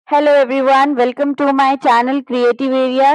Hello everyone, welcome to my channel creative area.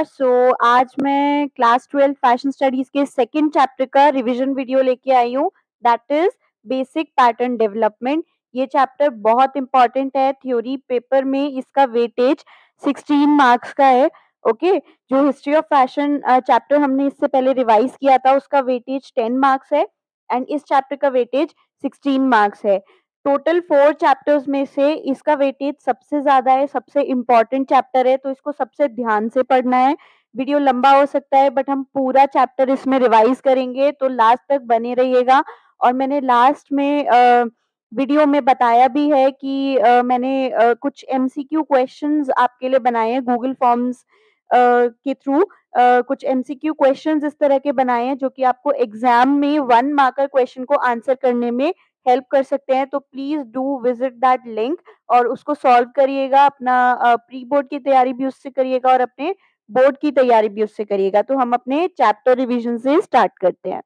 आज मैं class 12 fashion studies के second chapter का revision video लेके आई हूँ। That is basic pattern development. ये चैप्टर बहुत इंपॉर्टेंट है। थ्योरी पेपर में इसका वेटेज 16 मार्क्स का है। ओके जो हिस्ट्री ऑफ फैशन चैप्टर हमने इससे पहले रिवाइज किया था उसका वेटेज 10 मार्क्स है एंड इस चैप्टर का वेटेज 16 मार्क्स है। टोटल 4 चैप्टर्स में से इसका वेटेज सबसे ज़्यादा है, सबसे इम्पोर्टेंट चैप्टर है, तो इसको सबसे ध्यान से पढ़ना है। वीडियो लंबा हो सकता है बट हम पूरा चैप्टर इसमें रिवाइज़ करेंगे, तो लास्ट तक बने रहिएगा। और मैंने लास्ट में वीडियो में बताया भी है कि मैंने कुछ एमसीक्यू क्वेश्चंस आपके लिए बनाए हैं गूगल फॉर्म्स के थ्रू। कुछ एमसीक्यू क्वेश्चंस इस तरह के बनाए हैं जो कि आपको एग्ज़ाम में 1 मार्कर क्वेश्चन को आंसर करने में हेल्प कर सकते हैं। तो please do visit that link और उसको सॉल्व करिएगा। अपना प्री बोर्ड की तैयारी भी उससे करिएगा और अपने बोर्ड की तैयारी भी उससे करिएगा। तो हम अपने चैप्टर रिवीजन से स्टार्ट करते हैं।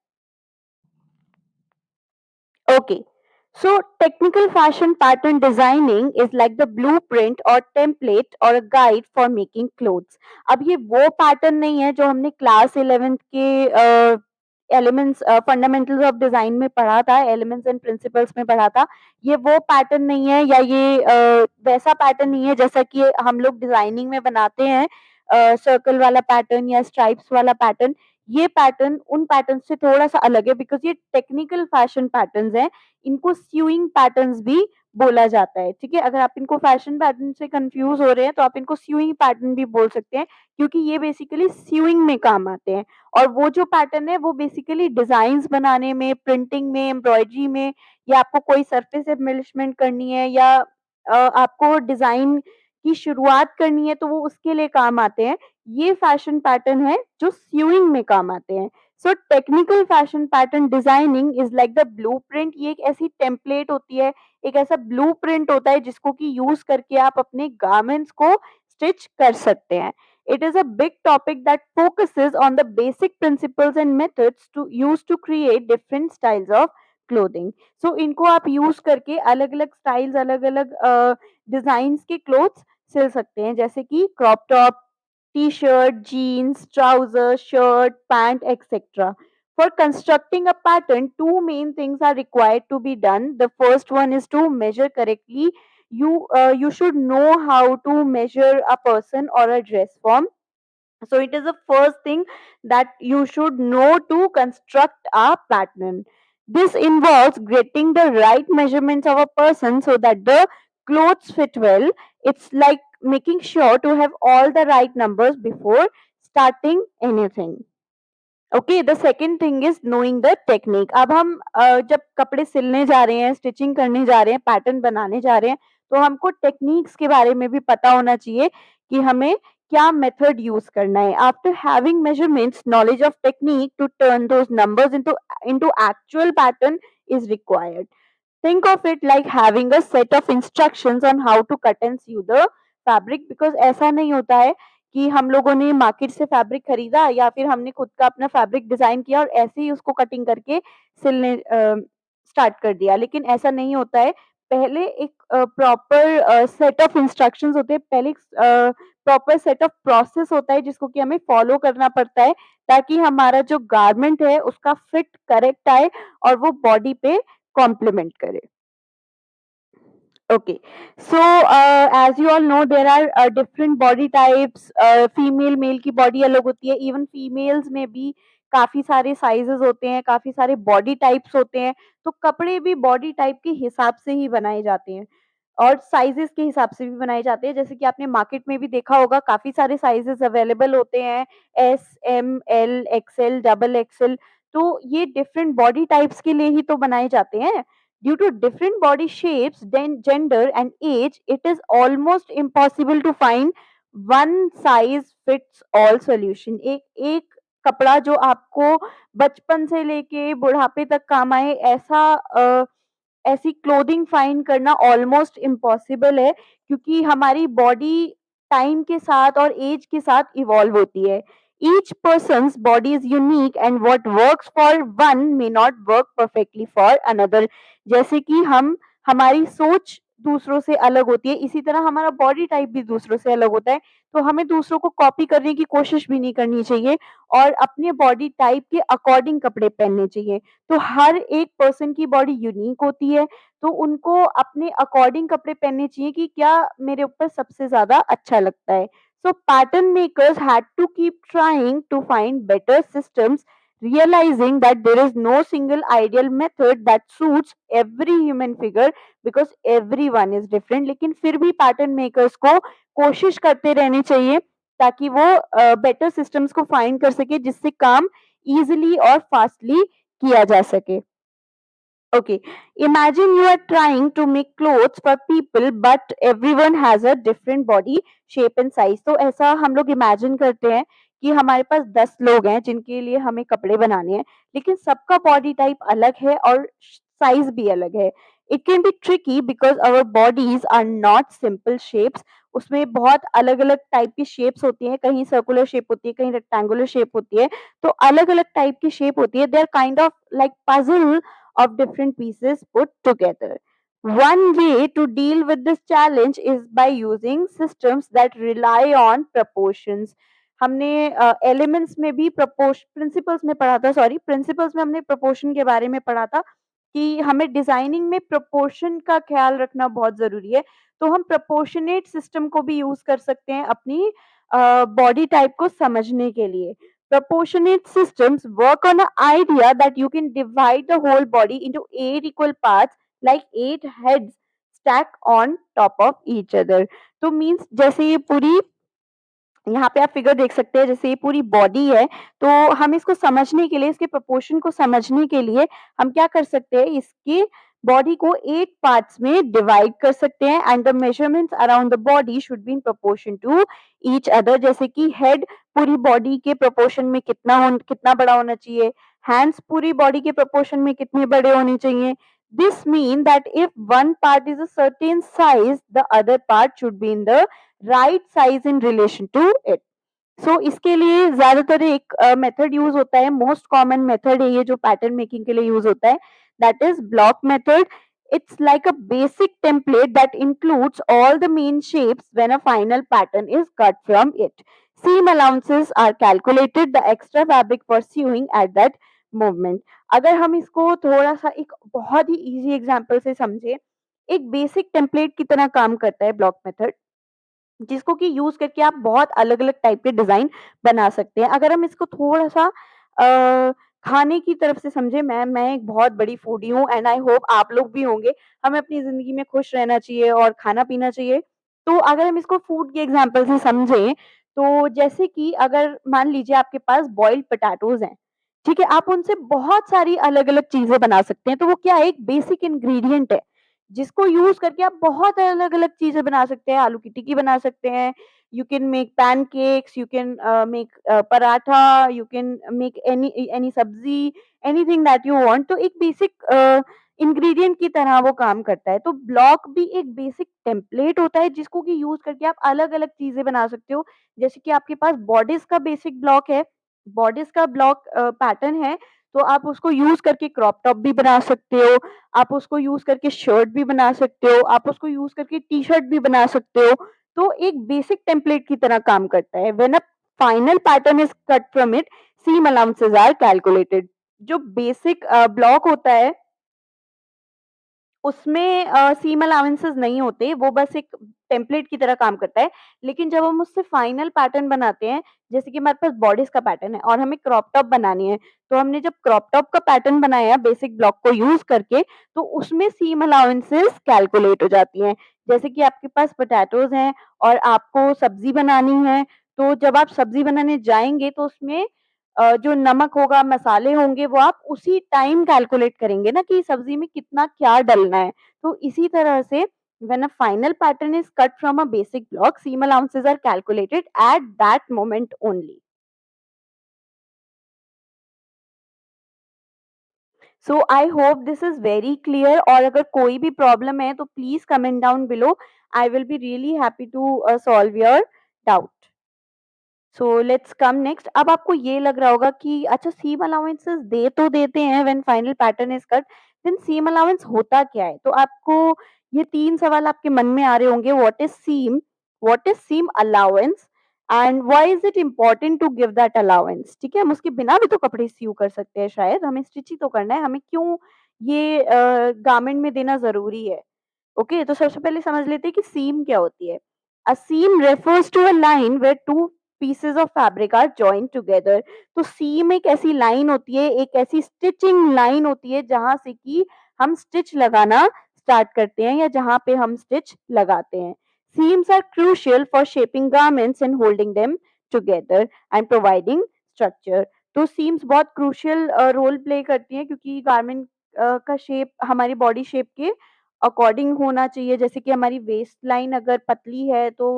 Okay. So technical fashion pattern designing is like the blueprint or template or a guide for making clothes. अब ये वो पैटर्न नहीं है जो हमने क्लास 11th के एलिमेंट्स फंडामेंटल्स ऑफ डिजाइन में पढ़ा था, एलिमेंट्स एंड प्रिंसिपल्स में पढ़ा था। ये वो पैटर्न नहीं है या ये वैसा पैटर्न नहीं है जैसा कि हम लोग डिजाइनिंग में बनाते हैं, सर्कल वाला पैटर्न या स्ट्राइप्स वाला पैटर्न। ये पैटर्न उन पैटर्न से थोड़ा-सा अलग है बिकॉज़ ये टेक्निकल फैशन पैटर्न्स हैं। इनको स्यूइंग पैटर्न्स भी बोला जाता है, ठीक है? अगर आप इनको फैशन पैटर्न से कन्फ्यूज़ हो रहे हैं, तो आप इनको स्यूइंग पैटर्न भी बोल सकते हैं क्योंकि ये बेसिकली स्यूइंग में काम आते हैं। और वो जो पैटर्न है, वो बेसिकली डिज़ाइन्स बनाने में, प्रिंटिंग में, एम्ब्रॉयडरी में या आपको कोई सरफेस एम्बेलिशमेंट करनी है या आपको डिज़ाइन की शुरुआत करनी है, तो वो उसके लिए काम आते हैं। ये फैशन पैटर्न है जो स्यूइंग में काम आते हैं। So technical fashion pattern designing is like the blueprint. ये एक ऐसी टेम्पलेट होती है, एक ऐसा ब्लूप्रिंट होता है जिसको कि यूज करके आप अपने गारमेंट्स को स्टिच कर सकते हैं। It is a big topic that focuses on the basic principles and methods to use to create different styles of clothing. So इनको आप यूज करके अलग अलग स्टाइल्स, अलग अलग डिजाइन के क्लोथ्स सिल सकते हैं, जैसे कि crop top, t-shirt, jeans, trousers, shirt, pant, etc. For constructing a pattern, two main things are required to be done. The first one is to measure correctly. You should know how to measure a person or a dress form. So it is the first thing that you should know to construct a pattern. This involves getting the right measurements of a person so that the clothes fit well. It's like making sure to have all the right numbers before starting anything. Okay, the second thing is knowing the technique. अब हम जब कपड़े सिलने जा रहे हैं, stitching करने जा रहे हैं, पैटर्न बनाने जा रहे हैं, तो हमको टेक्निक्स के बारे में भी पता होना चाहिए कि हमें क्या मेथड यूज करना है। After having measurements, knowledge of technique to turn those numbers into into actual pattern is required. Think of it like having a set of instructions on how to cut and sew the fabric, because ऐसा नहीं होता है कि हम लोगों ने market से fabric खरीदा या फिर हमने खुद का अपना फैब्रिक डिजाइन किया और ऐसे ही उसको कटिंग करके सिलने स्टार्ट कर दिया। लेकिन ऐसा नहीं होता है। पहले एक प्रॉपर सेट ऑफ इंस्ट्रक्शंस होते हैं, पहले प्रॉपर सेट ऑफ प्रोसेस होता है जिसको कि हमें फॉलो करना पड़ता है ताकि हमारा जो गारमेंट है उसका फिट करेक्ट आए और वो बॉडी पे कॉम्प्लीमेंट करे। Okay. So, as you all know, there are different body types. Female male की बॉडी अलग होती है। इवन फीमेल्स में भी काफ़ी सारे साइज़ेज़ होते हैं, काफ़ी सारे बॉडी टाइप्स होते हैं। तो कपड़े भी बॉडी टाइप के हिसाब से ही बनाए जाते हैं और साइज़ेज़ के हिसाब से भी बनाए जाते हैं। जैसे कि आपने मार्केट में भी देखा होगा, काफ़ी सारे साइज़ेज़ अवेलेबल होते हैं, S, M, L, XL, double XL. तो ये डिफरेंट बॉडी टाइप्स के लिए ही तो बनाए जाते हैं। Due to different body shapes, then gender and age, it is almost impossible to find one size fits all solution. एक कपड़ा जो आपको बचपन से लेके बुढ़ापे तक काम आए, ऐसी क्लोथिंग फाइंड करना ऑलमोस्ट इम्पॉसिबल है क्योंकि हमारी बॉडी टाइम के साथ और एज के साथ इवॉल्व होती है। Each persons body is unique and what works for one may not work perfectly for another. जैसे कि हम हमारी सोच दूसरों से अलग होती है, इसी तरह हमारा बॉडी टाइप भी दूसरों से अलग होता है। तो हमें दूसरों को कॉपी करने की कोशिश भी नहीं करनी चाहिए और अपने बॉडी टाइप के अकॉर्डिंग कपड़े पहनने चाहिए। तो हर एक पर्सन की बॉडी यूनिक होती है, तो उनको अपने अकॉर्डिंग कपड़े पहनने चाहिए कि क्या मेरे ऊपर सबसे ज़्यादा अच्छा लगता है। So pattern makers had to keep trying to find better systems, realizing that there is no single ideal method that suits every human figure because everyone is different. लेकिन फिर भी पैटर्न मेकर्स को कोशिश करते रहनी चाहिए ताकि वो बेटर सिस्टम्स को फाइंड कर सके जिससे काम इजीली और फास्टली किया जा सके। Okay, imagine you are trying to make clothes for people, but everyone has a different body shape and size. तो ऐसा हम लोग इमेजिन करते हैं कि हमारे पास 10 लोग हैं जिनके लिए हमें कपड़े बनाने हैं, लेकिन सबका बॉडी टाइप अलग है और साइज भी अलग है। It can be tricky because our bodies are not simple shapes. उसमें बहुत अलग अलग टाइप की शेप्स होती हैं, कहीं सर्कुलर शेप होती है, कहीं रेक्टेंगुलर शेप होती है। तो अलग अलग टाइप की शेप होती है। They are kind of like puzzle of different pieces put together. One way to deal with this challenge is by using systems that rely on proportions. हमने एलिमेंट्स में भी प्रिंसिपल्स में पढ़ा था, सॉरी प्रिंसिपल्स में हमने प्रोपोर्शन के बारे में पढ़ा था कि हमें डिजाइनिंग में प्रोपोर्शन का ख्याल रखना बहुत जरूरी है। तो हम प्रोपोर्शनेट सिस्टम को भी यूज कर सकते हैं अपनी बॉडी टाइप को समझने के लिए। Proportionate systems work on an idea that you can divide the whole body into 8 equal parts like 8 heads stack on top of each other. तो मीन्स जैसे ये पूरी यहाँ पे आप फिगर देख सकते हैं, जैसे ये पूरी बॉडी है, तो हम इसको समझने के लिए, इसके प्रोपोर्शन को समझने के लिए हम क्या कर सकते हैं, इसकी बॉडी को 8 पार्ट्स में डिवाइड कर सकते हैं and the measurements around the body should be in proportion to each other. जैसे कि हेड पूरी बॉडी के प्रोपोर्शन में कितना बड़ा होना चाहिए, हैंड्स पूरी बॉडी के प्रोपोर्शन में कितने बड़े होने चाहिए। This mean that if one part is a certain size, the other part should be in the right size in relation to it. So इसके लिए ज्यादातर एक मेथड यूज होता है, मोस्ट कॉमन मेथड है ये जो पैटर्न मेकिंग के लिए यूज होता है, that is block method. It's like a basic template that includes all the main shapes when a final pattern is cut from it. Seam allowances are calculated, the extra fabric for sewing at that moment. अगर हम इसको थोड़ा सा एक बहुत ही easy example से समझे, एक बेसिक टेम्पलेट की तरह काम करता है ब्लॉक मेथड, जिसको कि यूज़ करके आप बहुत अलग-अलग टाइप के डिज़ाइन बना सकते हैं। अगर हम इसको थोड़ा-सा खाने की तरफ से समझें, मैं एक बहुत बड़ी फूडी हूँ एंड आई होप आप लोग भी होंगे। हमें अपनी ज़िंदगी में खुश रहना चाहिए और खाना-पीना चाहिए। तो अगर हम इसको फूड के एग्ज़ाम्पल से समझें, तो जैसे कि अगर मान लीजिए आपके पास बॉइल्ड पोटैटोज़ हैं, ठीक है? आप उनसे बहुत सारी अलग-अलग चीज़ें बना सकते हैं। तो वो क्या है, एक बेसिक इंग्रीडिएंट है। जिसको यूज़ करके आप बहुत अलग-अलग चीज़ें बना सकते हैं, आलू की टिक्की बना सकते हैं, you can make pancakes, you can make paratha, you can make any सब्ज़ी, एनीथिंग दैट यू वांट। तो एक बेसिक इंग्रीडिएंट की तरह वो काम करता है। तो ब्लॉक भी एक बेसिक टेम्पलेट होता है जिसको कि यूज़ करके आप अलग-अलग चीज़ें बना सकते हो। जैसे कि आपके पास बॉडीज़ का बेसिक ब्लॉक है, बॉडीज़ का ब्लॉक पैटर्न है, तो आप उसको यूज़ करके क्रॉप टॉप भी बना सकते हो। आप उसको यूज़ करके शर्ट भी बना सकते हो, आप उसको यूज़ करके टी-शर्ट भी बना सकते हो। तो एक बेसिक टेम्पलेट की तरह काम करता है। When a final pattern is cut from it, seam allowances are calculated. जो बेसिक ब्लॉक होता है उसमें सीम अलाउंसेस नहीं होते, वो बस एक टेम्पलेट की तरह काम करता है। लेकिन जब हम उससे फाइनल पैटर्न बनाते हैं, जैसे कि हमारे पास बॉडीज़ का पैटर्न है और हमें क्रॉप टॉप बनानी है, तो हमने जब क्रॉप टॉप का पैटर्न बनाया बेसिक ब्लॉक को यूज़ करके, तो उसमें सीम अलाउंसेस कैलकुलेट हो जाती हैं। जैसे कि आपके पास पोटैटोज़ हैं और आपको सब्ज़ी बनानी है, तो जब आप सब्ज़ी बनाने जाएँगे तो उसमें जो नमक होगा, मसाले होंगे, वो आप उसी टाइम कैलकुलेट करेंगे ना कि सब्ज़ी में कितना क्या डलना है। तो इसी तरह से when a final pattern is cut from a basic block, seam allowances are calculated at that moment only. So I hope this is very clear, और अगर कोई भी प्रॉब्लम है तो please comment down below. I will be really happy to solve your doubt. So let's come next. अब आपको ये लग रहा होगा कि अच्छा, सीम अलाउंसेस दे तो देते हैं when final pattern is cut, then seam allowance होता क्या है? तो आपको ये 3 सवाल आपके मन में आ रहे होंगे, what is seam allowance and why is it important to give that allowance? ठीक है, हम उसके बिना भी तो कपड़े सियूँ कर सकते हैं शायद, हमें स्टिच ही तो करना है, हमें क्यों ये गारमेंट में देना ज़रूरी है? ओके, तो सबसे पहले समझ लेते हैं कि सीम क्या होती है। A seam refers to a line where two pieces of fabric are joined together. तो सीम एक ऐसी लाइन होती है, एक ऐसी स्टिचिंग लाइन होती है जहाँ से कि हम स्टिच लगाना स्टार्ट करते हैं या जहाँ पे हम स्टिच लगाते हैं। Seams are crucial for shaping garments and holding them together and providing structure. तो सीम्स बहुत क्रूशियल रोल प्ले करती हैं क्योंकि गारमेंट का शेप हमारी बॉडी शेप के अकॉर्डिंग होना चाहिए। जैसे कि हमारी वेस्ट लाइन अगर पतली है तो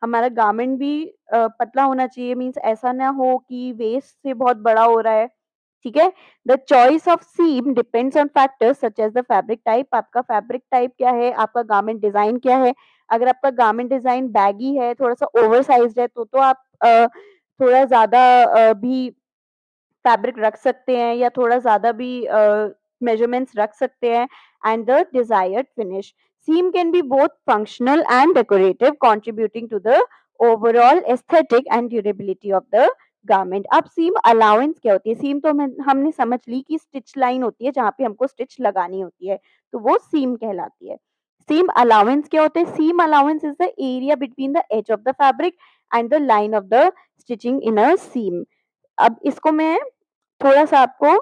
हमारा गारमेंट भी पतला होना चाहिए, मीन्स ऐसा ना हो कि वेस्ट से बहुत बड़ा हो रहा है। ठीक है? The choice of seam depends on factors such as the fabric type. आपका फैब्रिक टाइप क्या है? आपका गारमेंट डिज़ाइन क्या है? अगर आपका गारमेंट डिज़ाइन बैगी है, थोड़ा-सा ओवरसाइज़्ड है तो आप थोड़ा ज़्यादा भी फैब्रिक रख सकते हैं या थोड़ा ज़्यादा भी मेजरमेंट्स रख सकते हैं and the desired finish. Seam can be both functional and decorative, contributing to the overall aesthetic and durability of the garment. अब सीम अलाउंस क्या होती है? सीम तो हमने समझ ली कि स्टिच लाइन होती है जहाँ पे हमको स्टिच लगानी होती है, तो वो सीम कहलाती है। सीम अलाउंस क्या होते हैं? Seam allowance is the area between the edge of the fabric and the line of the stitching in a seam. अब इसको मैं थोड़ा-सा आपको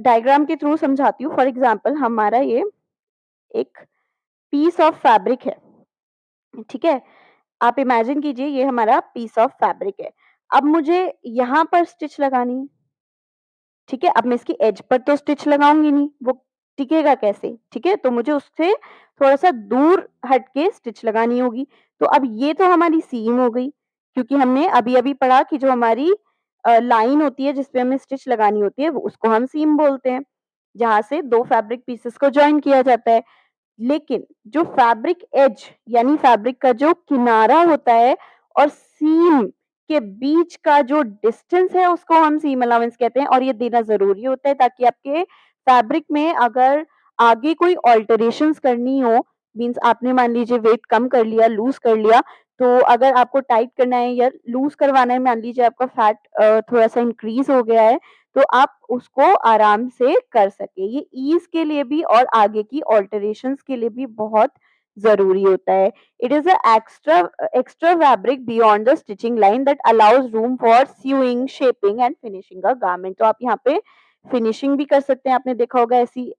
डायग्राम के थ्रू समझाती हूँ। फॉर एग्ज़ाम्पल हमारा ये एक पीस ऑफ फैब्रिक है, ठीक है? आप इमेजिन कीजिए ये हमारा पीस ऑफ फैब्रिक है। अब मुझे यहाँ पर स्टिच लगानी है, ठीक है? अब मैं इसकी एज पर तो स्टिच लगाऊँगी नहीं, वो टिकेगा कैसे? ठीक है? तो मुझे उससे थोड़ा-सा दूर हट के स्टिच लगानी होगी। तो अब ये तो हमारी सीम हो गई, क्योंकि हमने अभी-अभी पढ़ा कि जो हमारी लाइन होती है जिस पे हमें स्टिच लगानी होती है, वो उसको हम सीम बोलते हैं, जहाँ से 2 फैब्रिक पीसेस को जॉइन किया जाता है। लेकिन जो फैब्रिक एज यानी फैब्रिक का जो किनारा होता है और सीम के बीच का जो डिस्टेंस है उसको हम सीम अलाउंस कहते हैं और ये देना ज़रूरी होता है ताकि आपके फैब्रिक में अगर आगे कोई अल्टरेशंस करनी हो, मीन्स आपने मान लीजिए वेट कम कर लिया, लूज़ कर लिया, तो अगर आपको टाइट करना है या लूज़ करवाना है, मान लीजिए आपका फैट थोड़ा-सा इंक्रीज़ हो गया है, तो आप उसको आराम से कर सकें। ये ईज़ के लिए भी और आगे की अल्टरेशंस के लिए भी बहुत ज़रूरी होता है। It is a extra fabric beyond the stitching line that allows room for sewing, shaping and finishing a garment. तो आप यहाँ पे फिनिशिंग भी कर सकते हैं। आपने देखा होगा ऐसी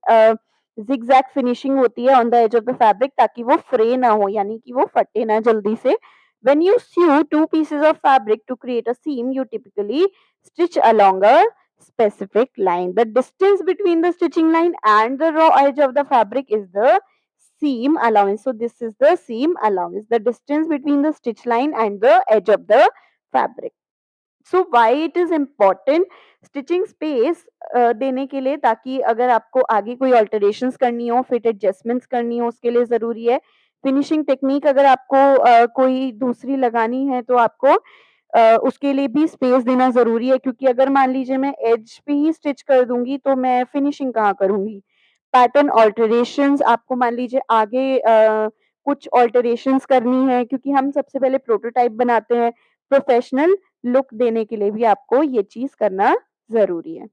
ज़िगज़ैग फिनिशिंग होती है on the edge of the fabric ताकि वो फ्रे ना हो यानी कि वो फटे ना जल्दी से। When you sew two pieces of fabric to create a seam, you typically stitch along a specific line. The distance between the stitching line and the raw edge of the fabric is the seam allowance. So this is the seam allowance, the distance between the stitch line and the edge of the fabric. So why it is important stitching space देने के लिए ताकि अगर आपको आगे कोई alterations करनी हो, फिट एडजस्टमेंट्स करनी हो, उसके लिए ज़रूरी है। फिनिशिंग टेक्निक अगर आपको कोई दूसरी लगानी है तो आपको उसके लिए भी स्पेस देना ज़रूरी है क्योंकि अगर मान लीजिए मैं एज पे ही स्टिच कर दूँगी तो मैं फिनिशिंग कहाँ करूँगी? पैटर्न अल्टरेशंस आपको मान लीजिए आगे कुछ अल्टरेशंस करनी है क्योंकि हम सबसे पहले प्रोटोटाइप बनाते हैं। प्रोफेशनल लुक देने के लिए भी आपको ये चीज़ करना ज़रूरी है।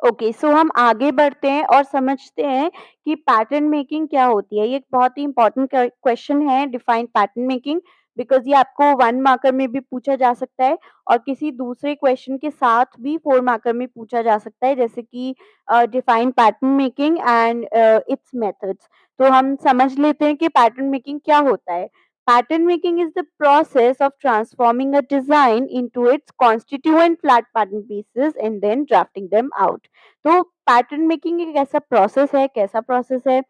ओके, सो हम आगे बढ़ते हैं और समझते हैं कि पैटर्न मेकिंग क्या होती है। ये एक बहुत ही इम्पोर्टेंट क्वेश्चन है, डिफाइन पैटर्न मेकिंग, बिकॉज़ ये आपको 1 मार्कर में भी पूछा जा सकता है और किसी दूसरे क्वेश्चन के साथ भी 4 मार्कर में पूछा जा सकता है, जैसे कि define pattern making and it's methods. तो हम समझ लेते हैं कि पैटर्न मेकिंग क्या होता है। Pattern making is the process of transforming a design into its constituent flat pattern pieces and then drafting them out. तो पैटर्न मेकिंग एक ऐसा प्रोसेस है, कैसा प्रोसेस है?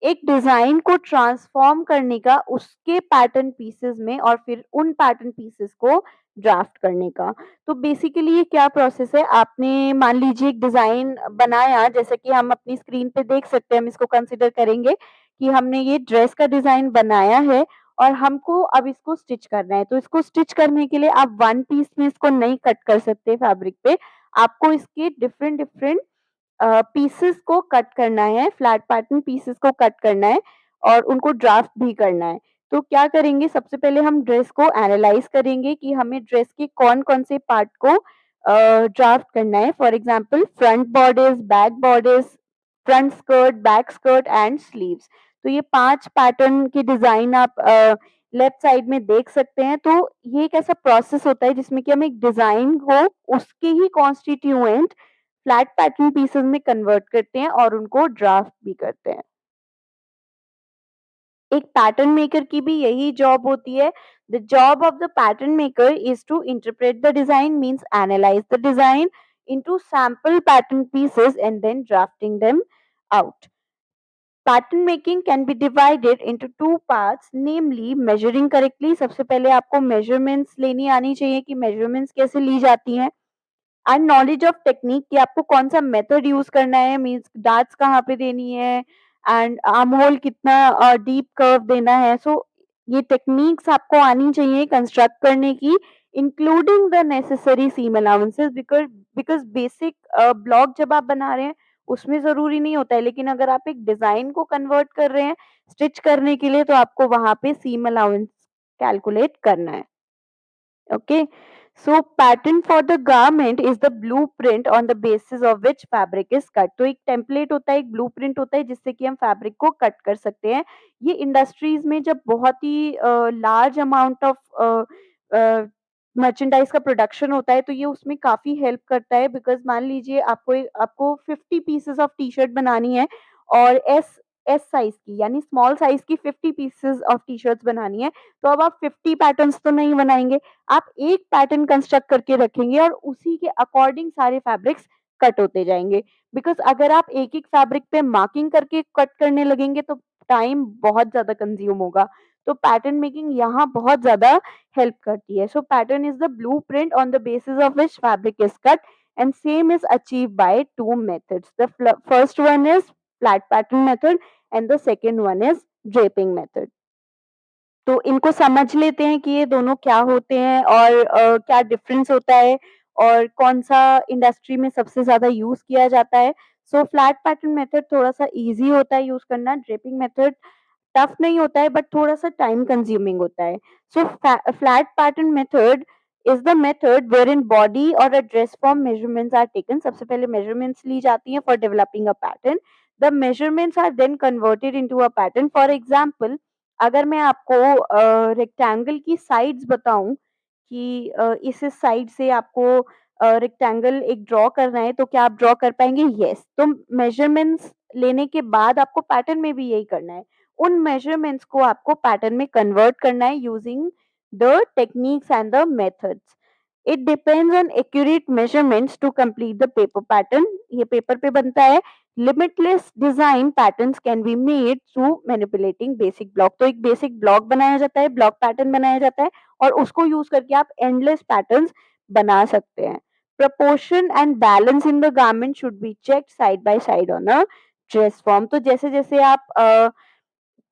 एक डिजाइन को ट्रांसफॉर्म करने का उसके पैटर्न पीसेस में और फिर उन पैटर्न पीसेस को ड्राफ्ट करने का। तो बेसिकली ये क्या प्रोसेस है? आपने मान लीजिए एक डिजाइन बनाया, जैसे कि हम अपनी स्क्रीन पे देख सकते हैं, हम इसको कंसिडर करेंगे कि हमने ये ड्रेस का डिजाइन बनाया है और हमको अब इसको स्टिच करना है। तो इसको स्टिच करने के लिए आप वन पीस में इसको नहीं कट कर सकते फैब्रिक पे, आपको इसके डिफरेंट डिफरेंट पीसेस को कट करना है, फ्लैट पैटर्न पीसेस को कट करना है और उनको ड्राफ्ट भी करना है। तो क्या करेंगे, सबसे पहले हम ड्रेस को एनालाइज़ करेंगे कि हमें ड्रेस के कौन-कौन से पार्ट को ड्राफ्ट करना है। For example front borders, back borders, front skirt, back skirt and sleeves. तो ये 5 पैटर्न की डिज़ाइन आप लेफ्ट साइड में देख सकते हैं। तो ये एक ऐसा प्रोसेस होता है जिसमें कि हम एक डिज़ाइन को उसके ही कॉन्स्टिट्यूएंट फ्लैट पैटर्न पीसेस में कन्वर्ट करते हैं और उनको ड्राफ्ट भी करते हैं। एक पैटर्न मेकर की भी यही जॉब होती है। The job of the pattern maker is to interpret the design, means analyse the design into sample pattern pieces and then drafting them out. Pattern making can be divided into two parts, namely measuring correctly. सबसे पहले आपको measurements लेनी आनी चाहिए कि measurements कैसे ली जाती हैं, एंड नॉलेज ऑफ टेक्निक कि आपको कौन सा मेथड यूज करना है, मीन्स डार्ट्स कहाँ पे देनी है एंड आर्म होल कितना डीप कर्व देना है। सो ये टेक्निक्स आपको आनी चाहिए कंस्ट्रक्ट करने की, including the necessary seam allowances, because because basic block जब आप बना रहे हैं उसमें जरूरी नहीं होता है, लेकिन अगर आप एक डिजाइन को कन्वर्ट कर रहे हैं स्टिच करने के लिए तो आपको वहां पे सीम अलाउंस कैलकुलेट करना है। Okay, so pattern for the garment is the blueprint on the basis of which fabric is cut. तो एक टेम्पलेट होता है, एक ब्लूप्रिंट होता है जिससे कि हम फैब्रिक को कट कर सकते हैं। ये इंडस्ट्रीज में जब बहुत ही लार्ज अमाउंट ऑफ मर्चेंडाइज का प्रोडक्शन होता है तो ये उसमें काफी हेल्प करता है, बिकॉज मान लीजिए आपको 50 पीसेस ऑफ टी शर्ट बनानी है और एस एस साइज की यानी स्मॉल साइज की 50 पीसेस ऑफ टी शर्ट्स बनानी है, तो अब आप 50 पैटर्न्स तो नहीं बनाएंगे, आप एक पैटर्न कंस्ट्रक्ट करके रखेंगे और उसी के अकॉर्डिंग सारे फैब्रिक्स कट होते जाएंगे। बिकॉज अगर आप एक एक फैब्रिक पे मार्किंग करके कट करने लगेंगे तो टाइम बहुत ज्यादा कंज्यूम होगा। तो पैटर्न मेकिंग यहाँ बहुत ज्यादा हेल्प करती है। So pattern is the blueprint on the basis of which fabric is cut and same is achieved by two methods. The first one is flat pattern method and the second one is draping method. तो इनको समझ लेते हैं कि ये दोनों क्या होते हैं और क्या डिफरेंस होता है और कौन-सा इंडस्ट्री में सबसे ज़्यादा यूज़ किया जाता है। सो फ्लैट पैटर्न मेथड थोड़ा-सा ईज़ी होता है यूज़ करना, ड्रेपिंग मेथड टफ नहीं होता है बट थोड़ा-सा टाइम कंज्यूमिंग होता है। So flat pattern method is the method wherein body or a dress form measurements are taken. सबसे पहले मेजरमेंट्स ली जाती हैं for developing a pattern. The measurements are then converted into a pattern. For example, अगर मैं आपको rectangle की sides बताऊँ कि इस साइड से आपको रेक्टेंगल एक ड्रॉ करना है, तो क्या आप ड्रॉ कर पाएँगे? येस। तो मेजरमेंट्स लेने के बाद आपको पैटर्न में भी यही करना है। उन मेजरमेंट्स को आपको पैटर्न में कन्वर्ट करना है using the techniques and the methods. It depends on accurate measurements to complete the paper pattern. ये पेपर पे बनता है। Limitless design patterns can be made through manipulating basic block. तो एक बेसिक ब्लॉक बनाया जाता है, ब्लॉक पैटर्न बनाया जाता है और उसको यूज करके आप एंडलेस पैटर्न्स बना सकते हैं। Proportion and balance in the garment should be checked side by side on a dress form. तो जैसे जैसे आप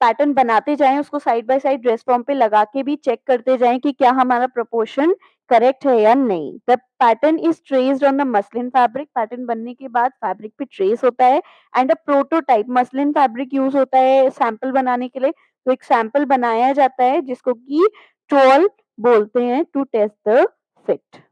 पैटर्न बनाते जाएं उसको side by side dress form पे लगा के भी चेक करते जाएं कि क्या हमारा प्रोपोर्शन करेक्ट है या नहीं। The pattern is traced on the muslin fabric. Pattern बनने के बाद फैब्रिक पे ट्रेस होता है and a prototype. Muslin fabric use होता है सैंपल बनाने के लिए, तो एक सैंपल बनाया जाता है जिसको कि टोल बोलते हैं to test the fit.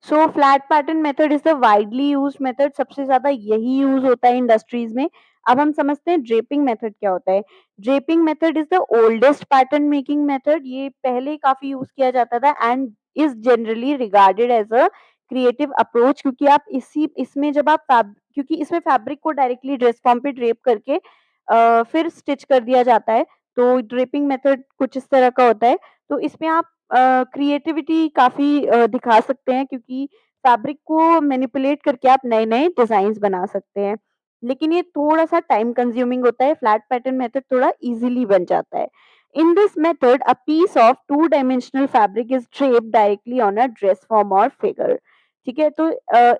So flat pattern method is the widely used method. सबसे ज्यादा यही यूज होता है इंडस्ट्रीज में। अब हम समझते हैं ड्रेपिंग मेथड क्या होता है। Draping method is the oldest pattern making method. ये पहले काफी यूज किया जाता था and is generally regarded as a creative approach, क्योंकि आप इसी इसमें जब आप क्योंकि इसमें फैब्रिक को डायरेक्टली ड्रेस फॉर्म पे ड्रेप करके फिर स्टिच कर दिया जाता है। तो ड्रेपिंग मेथड कुछ इस तरह का होता है। तो इसमें आप क्रिएटिविटी काफ़ी दिखा सकते हैं, क्योंकि फैब्रिक को मैनिपुलेट करके आप नए-नए डिज़ाइन्स बना सकते हैं। लेकिन ये थोड़ा-सा टाइम कंज्यूमिंग होता है, फ्लैट पैटर्न मेथड थोड़ा ईज़िली बन जाता है। In this method a piece of two dimensional fabric is draped directly on a dress form और फिगर। ठीक है? तो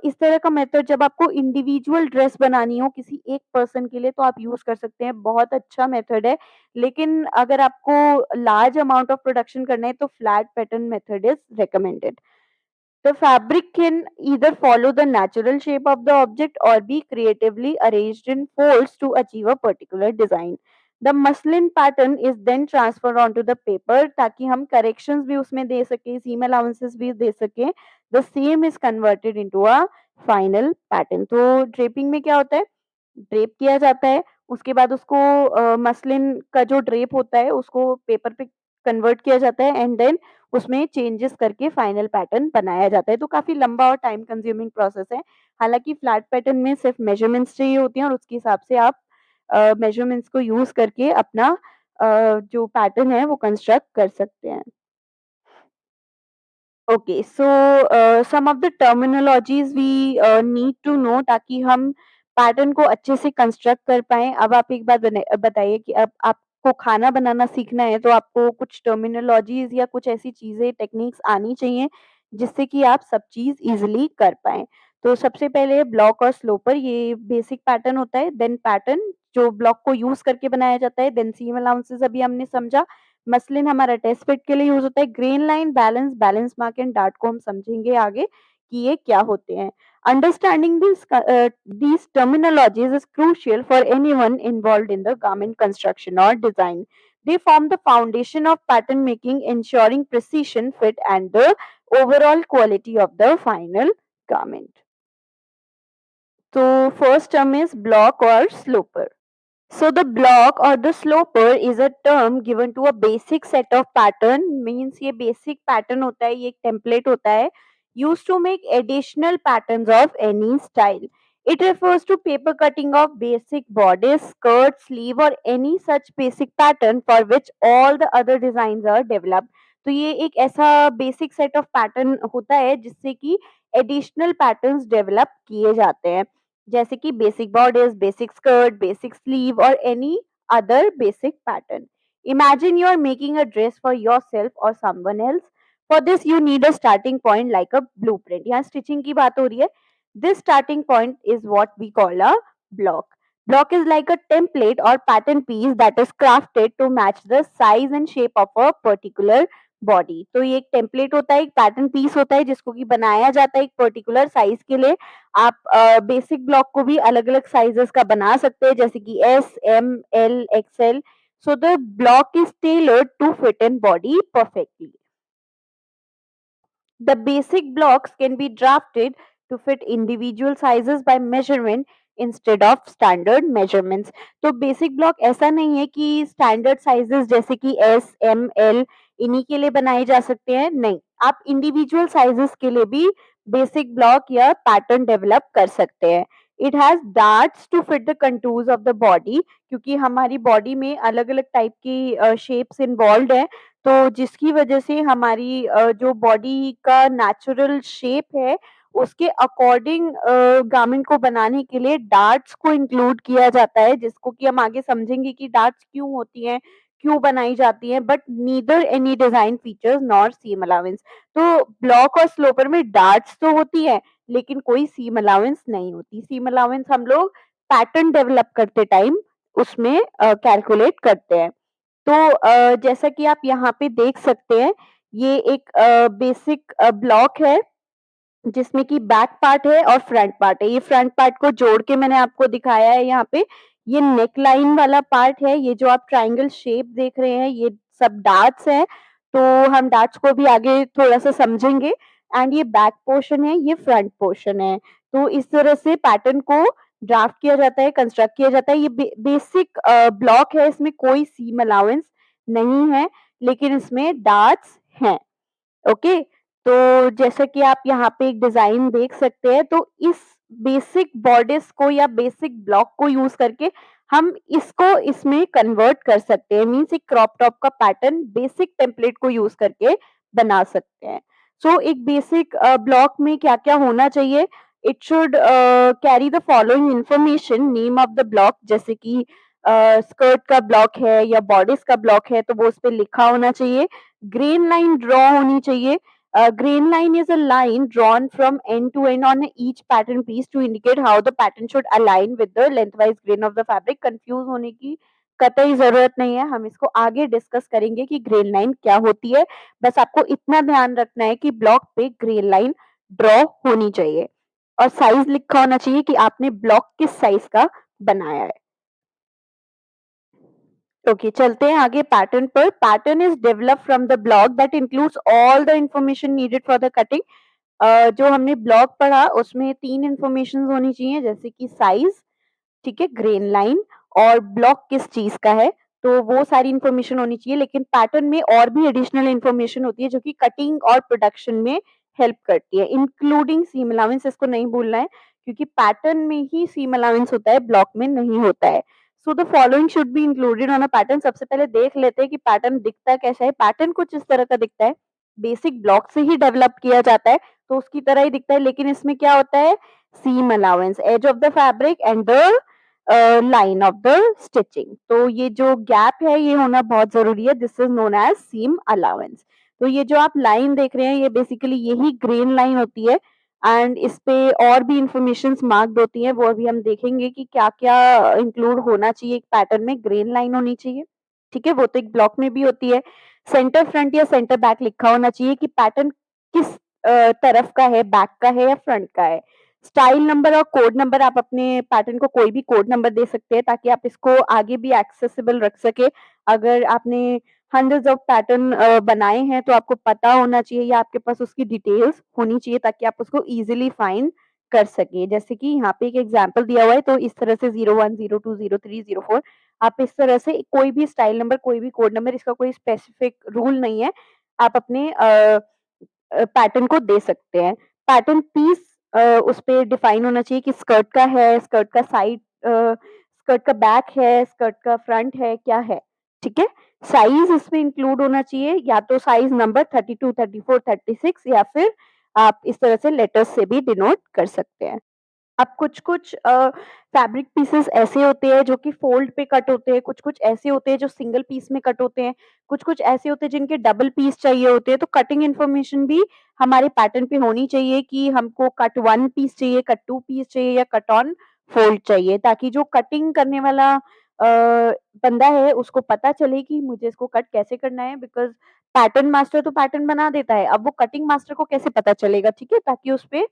इस तरह का मेथड जब आपको इंडिविजुअल ड्रेस बनानी हो किसी एक पर्सन के लिए तो आप यूज़ कर सकते हैं, बहुत अच्छा मेथड है। लेकिन अगर आपको लार्ज अमाउंट ऑफ प्रोडक्शन करना है तो flat pattern method is recommended. The fabric can either follow the natural shape of the object or be creatively arranged in folds to achieve a particular design. The muslin pattern is then transferred onto the paper ताकि हम corrections भी उसमें दे सकें, seam allowances भी दे सकें. The same is converted into a final pattern. तो draping में क्या होता है? ड्रेप किया जाता है, उसके बाद उसको मसलिन का जो ड्रेप होता है उसको पेपर पे कन्वर्ट किया जाता है एंड देन उसमें चेंजेस करके फाइनल पैटर्न बनाया जाता है। तो काफ़ी लंबा और टाइम कंज्यूमिंग प्रोसेस है। हालाँकि फ्लैट पैटर्न में सिर्फ मेजरमेंट्स चाहिए होती हैं और उसके हिसाब से आप मेजरमेंट्स को यूज़ करके अपना जो पैटर्न है वो कंस्ट्रक्ट कर सकते हैं। Okay so some of the terminologies we need to know ताकि हम पैटर्न को अच्छे से कंस्ट्रक्ट कर पाए। अब आप एक बात बताइए कि अब आपको खाना बनाना सीखना है तो आपको कुछ टर्मिनोलॉजीज या कुछ ऐसी चीजें टेक्निक्स आनी चाहिए जिससे कि आप सब चीज इजीली कर पाए। तो सबसे पहले ब्लॉक और स्लोपर ये बेसिक पैटर्न होता है। देन पैटर्न जो ब्लॉक को यूज करके बनाया जाता है। देन सीम अलाउंसेस अभी हमने समझा। मसलिन हमारा टेस्ट फिट के लिए यूज होता है। Grain line, balance, balance mark and dart को हम समझेंगे आगे कि ये क्या होते हैं। Understanding these terminologies is crucial for anyone involved in the garment construction or design. They form the foundation of pattern making, ensuring precision, fit, and the overall quality of the final garment. So, first term is block or sloper. So the block or the sloper is a term given to a basic set of pattern means ये basic pattern होता है ये एक template होता है used to make additional patterns of any style. It refers to paper cutting of basic bodice, skirt, sleeve or any such basic pattern for which all the other designs are developed. तो ये एक ऐसा basic set of pattern होता है जिससे कि additional patterns develop किए जाते हैं जैसे कि basic borders, basic skirt, basic sleeve और any other basic pattern. Imagine you are making a dress for yourself or someone else. For this, you need a starting point like a blueprint. यहाँ stitching की बात हो रही है. This starting point is what we call a block. Block is like a template or pattern piece that is crafted to match the size and shape of a particular body. तो ये एक template होता है, एक pattern piece होता है जिसको कि बनाया जाता है एक पर्टिकुलर साइज के लिए. आप बेसिक ब्लॉक को भी अलग-अलग साइजेस का बना सकते हैं जैसे कि S, M, L, XL. So the block is tailored to fit in body perfectly. The basic blocks can be drafted to fit individual sizes by measurement instead of standard measurements. तो basic block ऐसा नहीं है कि standard sizes जैसे कि S, M, L इन्हीं के लिए बनाए जा सकते हैं. नहीं, आप इंडिविजुअल साइजेस के लिए भी बेसिक ब्लॉक या पैटर्न डेवलप कर सकते हैं. It has darts to fit the contours of the body क्योंकि हमारी बॉडी में अलग अलग टाइप की शेप्स इन्वॉल्व है. तो जिसकी वजह से हमारी जो बॉडी का नेचुरल शेप है उसके अकॉर्डिंग गारमेंट को बनाने के लिए डार्ट्स को इंक्लूड किया जाता है जिसको कि हम आगे समझेंगे कि डार्ट्स क्यों होती हैं, क्यों बनाई जाती हैं. But neither any design features nor seam allowance. तो ब्लॉक और स्लोपर में डार्ट्स तो होती है लेकिन कोई सीम अलाउंस नहीं होती. सीम अलाउंस हम लोग पैटर्न डेवलप करते टाइम उसमें कैलकुलेट करते हैं. तो जैसा कि आप यहाँ पे देख सकते हैं, ये एक बेसिक ब्लॉक है जिसमें कि बैक पार्ट है और फ्रंट पार्ट है. ये फ्रंट पार्ट को जोड़ के मैंने आपको दिखाया है यहाँ पे. ये नेक लाइन वाला पार्ट है. ये जो आप ट्रायंगल शेप देख रहे हैं ये सब डार्ट्स हैं. तो हम डार्ट्स को भी आगे थोड़ा-सा समझेंगे. एंड ये बैक पोर्शन है, ये फ्रंट पोर्शन है. तो इस तरह से पैटर्न को ड्राफ्ट किया जाता है, कंस्ट्रक्ट किया जाता है. ये बेसिक ब्लॉक है, इसमें कोई सीम अलाउंस नहीं है, लेकिन इसमें डार्ट्स हैं. ओके, तो जैसा कि आप यहाँ पे एक डिजाइन देख सकते हैं तो इस बेसिक बॉर्डर्स को या बेसिक ब्लॉक को यूज करके हम इसको इसमें कन्वर्ट कर सकते हैं. मीन्स एक क्रॉप टॉप का पैटर्न बेसिक टेम्पलेट को यूज करके बना सकते हैं. सो एक बेसिक ब्लॉक में क्या क्या होना चाहिए. It should carry the following information. Name of the block जैसे कि स्कर्ट का ब्लॉक है या बॉडीज का ब्लॉक है तो वो उस पर लिखा होना चाहिए. ग्रेन लाइन ड्रॉ होनी चाहिए. Grain line is a line drawn from end to end on each pattern piece to indicate how the pattern should align with the lengthwise grain of the fabric. Confuse होने की कतई जरूरत नहीं है. हम इसको आगे डिस्कस करेंगे कि ग्रेन लाइन क्या होती है. बस आपको इतना ध्यान रखना है कि ब्लॉक पे ग्रेन लाइन ड्रॉ होनी चाहिए और साइज लिखा होना चाहिए कि आपने ब्लॉक किस साइज का बनाया है। ओके, चलते हैं आगे पैटर्न पर। Pattern is develop from the block that includes all the information needed for the cutting. जो हमने ब्लॉक पढ़ा उसमें 3 इन्फॉर्मेशंस होनी चाहिए, जैसे कि साइज, ठीक है, ग्रेन लाइन और ब्लॉक किस चीज का है, तो वो सारी इन्फॉर्मेशन होनी चाहिए। लेकिन पैटर्न में और भी एडिशनल इन्फॉर्मेशन होती है जो कि कटिंग और प्रोडक्शन में हेल्प करती है, इंक्लूडिंग सीम अलाउंस। इसको नहीं भूलना है क्योंकि पैटर्न में ही सीम अलाउंस होता है, ब्लॉक में नहीं होता है। So the following should be included on a pattern. सबसे पहले देख लेते हैं कि पैटर्न दिखता कैसा है। पैटर्न कुछ इस तरह का दिखता है, बेसिक ब्लॉक से ही डेवलप किया जाता है तो उसकी तरह ही दिखता है, लेकिन इसमें क्या होता है, seam allowance, edge of the fabric and the line of the stitching. तो ये जो गैप है ये होना बहुत जरूरी है, this is known as seam allowance. तो ये जो आप लाइन देख रहे हैं ये बेसिकली यही ग्रेन लाइन होती है एंड इस पे और भी इंफॉर्मेशन मार्क्ड होती है, वो अभी हम देखेंगे कि क्या क्या इंक्लूड होना चाहिए। एक पैटर्न में ग्रेन लाइन होनी चाहिए, ठीक है, वो तो एक ब्लॉक में भी होती है। सेंटर फ्रंट या सेंटर बैक लिखा होना चाहिए कि पैटर्न किस तरफ का है, बैक का है या फ्रंट का है। स्टाइल नंबर और कोड नंबर, आप अपने पैटर्न को कोई भी कोड नंबर दे सकते हैं ताकि आप इसको आगे भी एक्सेसिबल रख सके। अगर आपने हंड्रेड्स ऑफ पैटर्न बनाए हैं तो आपको पता होना चाहिए या आपके पास उसकी डिटेल्स होनी चाहिए ताकि आप उसको इजीली फाइंड कर सके। जैसे कि यहाँ पे एक एग्जांपल दिया हुआ है तो इस तरह से 01, 02, 03, 04, आप इस तरह से कोई भी स्टाइल नंबर, कोई भी कोड नंबर, इसका कोई स्पेसिफिक रूल नहीं है, आप अपने पैटर्न को दे सकते हैं। पैटर्न पीस उस पे डिफाइन होना चाहिए कि स्कर्ट का है, स्कर्ट का साइड, स्कर्ट का बैक है, स्कर्ट का फ्रंट है, क्या है, ठीक है। साइज इसमें इंक्लूड होना चाहिए, या तो साइज नंबर 32, 34, 36 या फिर आप इस तरह से लेटर्स से भी डिनोट कर सकते हैं। अब कुछ-कुछ फैब्रिक पीसेस ऐसे होते हैं जो कि फ़ोल्ड पे कट होते हैं, कुछ-कुछ ऐसे होते हैं जो सिंगल पीस में कट होते हैं, कुछ-कुछ ऐसे होते हैं जिनके डबल पीस चाहिए होते हैं, तो कटिंग इन्फॉर्मेशन भी हमारे पैटर्न पे होनी चाहिए कि हमको कट 1 पीस चाहिए, कट 2 पीस चाहिए या कट ऑन फ़ोल्ड चाहिए, ताकि जो कटिंग करने वाला बंदा है उसको पता चले कि मुझे इसको कट कैसे करना है। बिकॉज़ पैटर्न मास्टर तो पैटर्न बना देता है, अब वो कटिंग मास्टर को कैसे पता चलेगा, ठीक है? ताकि उसपे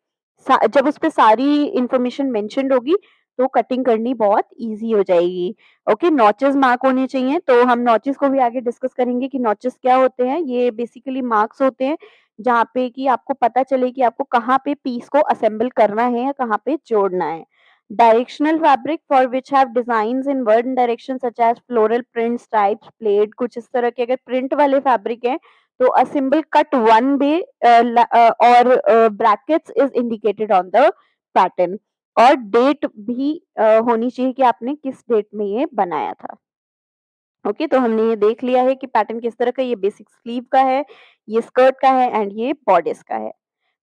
जब उसपे सारी इन्फॉर्मेशन मेंशन्ड होगी तो कटिंग करनी बहुत ईज़ी हो जाएगी। ओके, नॉचेस मार्क होने चाहिए, तो हम नॉचेस को भी आगे डिस्कस करेंगे कि नॉचेस क्या होते हैं। ये बेसिकली मार्क्स होते हैं जहाँ पे कि आपको पता चले कि आपको कहाँ पे पीस को असेंबल करना है या कहाँ पे जोड़ना है। Directional fabric for which have designs in one direction such as floral prints, types, plate, कुछ इस तरह के अगर प्रिंट वाले फैब्रिक हैं तो a symbol cut one way or brackets is indicated on the pattern, और डेट भी होनी चाहिए कि आपने किस डेट में ये बनाया था। ओके, तो हमने ये देख लिया है कि पैटर्न किस तरह का, ये बेसिक स्लीव का है, ये स्कर्ट का है एंड ये बॉडिस का है।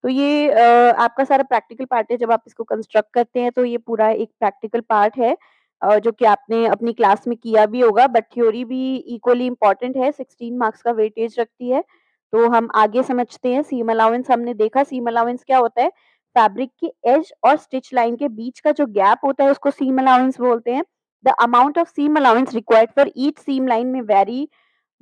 तो ये आपका सारा प्रैक्टिकल पार्ट है, जब आप इसको कंस्ट्रक्ट करते हैं तो ये पूरा एक प्रैक्टिकल पार्ट है जो कि आपने अपनी क्लास में किया भी होगा, बट थ्योरी भी इक्वली इम्पोर्टेंट है, 16 मार्क्स का वेटेज रखती है। तो हम आगे समझते हैं। सीम अलाउंस हमने देखा, सीम अलाउंस क्या होता है, फैब्रिक की एज और स्टिच लाइन के बीच का जो गैप होता है उसको सीम अलाउंस बोलते हैं। The amount of seam allowance required for each seam line may vary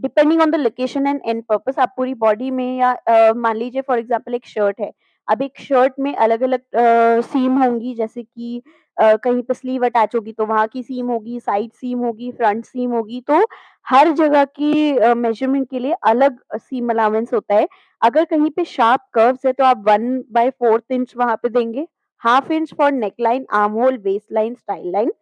depending on the location and and purpose. आप पूरी बॉडी में या मान लीजिए फॉर एग्जांपल एक शर्ट है, अब एक शर्ट में अलग-अलग सीम होंगी, जैसे कि कहीं पे स्लीव अटैच होगी तो वहाँ की सीम होगी, साइड सीम होगी, फ्रंट सीम होगी, तो हर जगह की मेजरमेंट के लिए अलग सीम अलाउंस होता है। अगर कहीं पे शार्प कर्व्स है तो आप 1/4 इंच वहाँ पे देंगे, half inch for neck line, arm hole, waist line, style line.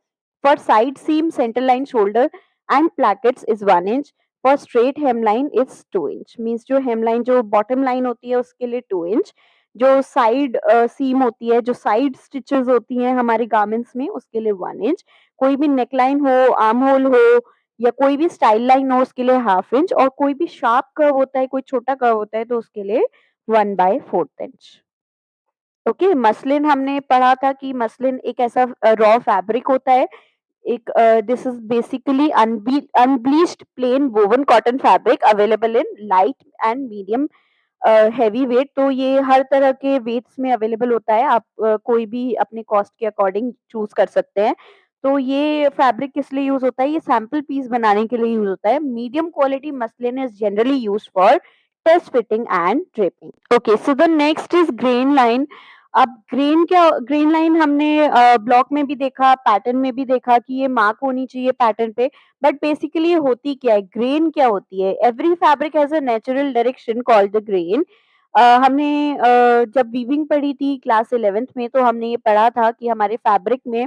For side seam, center line, shoulder and plackets is 1 inch. For straight hemline is 2 inch. Means जो hemline जो bottom line होती है उसके लिए 2 inch. जो side seam होती है, जो साइड स्टिचेस होती हैं हमारे गारमेंट्स में, उसके लिए 1 इंच। कोई भी नेकलाइन हो, आर्म होल हो या कोई भी स्टाइल लाइन हो उसके लिए हाफ इंच, और कोई भी शार्प कर्व होता है, कोई छोटा कर्व होता है तो उसके लिए 1/4 इंच। ओके, मसलिन हमने पढ़ा था कि मसलिन एक ऐसा रॉ फैब्रिक होता है, एक this is basically unbleached plain woven cotton fabric available in light and medium heavy weight. तो ये हर तरह के वेट्स में अवेलेबल होता है, आप कोई भी अपने कॉस्ट के अकॉर्डिंग चूज कर सकते हैं। तो ये फैब्रिक किस लिए यूज होता है, ये सैंपल पीस बनाने के लिए यूज होता है। Medium quality muslin is generally use for test fitting and draping. Okay, so the next is grain line. अब ग्रेन लाइन हमने ब्लॉक में भी देखा, पैटर्न में भी देखा कि ये मार्क होनी चाहिए पैटर्न पे, बट बेसिकली ये होती क्या है, ग्रेन क्या होती है? Every fabric has a natural direction called the grain. हमने जब वीविंग पढ़ी थी क्लास 11th में, तो हमने ये पढ़ा था कि हमारे फैब्रिक में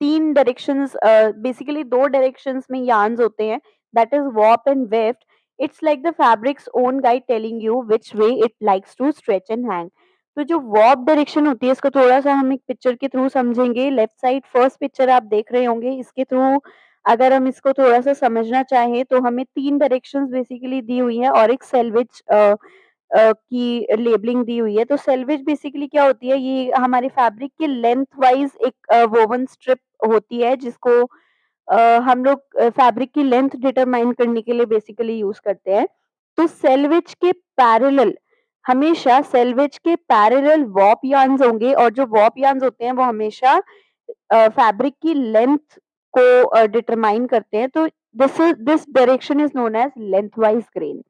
3 डायरेक्शंस, बेसिकली 2 डायरेक्शंस में यार्न्स होते हैं, that is warp and weft. It's like the fabric's own guide telling you which way it likes to stretch and hang. तो जो warp डायरेक्शन होती है, इसको थोड़ा-सा हम एक पिक्चर के थ्रू समझेंगे। लेफ्ट साइड फर्स्ट पिक्चर आप देख रहे होंगे, इसके थ्रू अगर हम इसको थोड़ा-सा समझना चाहें, तो हमें 3 डायरेक्शंस बेसिकली दी हुई है और एक सेल्वेज की लेबलिंग दी हुई है। तो सेल्वेज बेसिकली क्या होती है, ये हमारे फैब्रिक के लेंथ वाइज एक वोवन स्ट्रिप होती है, जिसको हम लोग फैब्रिक की लेंथ डिटरमाइन करने के लिए बेसिकली यूज करते हैं। तो सेल्वेज के पैरेलल, हमेशा सेल्वेज के पैरेलल वॉप यार्न्स होंगे, और जो वॉप यार्न्स होते हैं वो हमेशा फैब्रिक की लेंथ को डिटरमाइन करते हैं। तो this direction is known as length wise grain.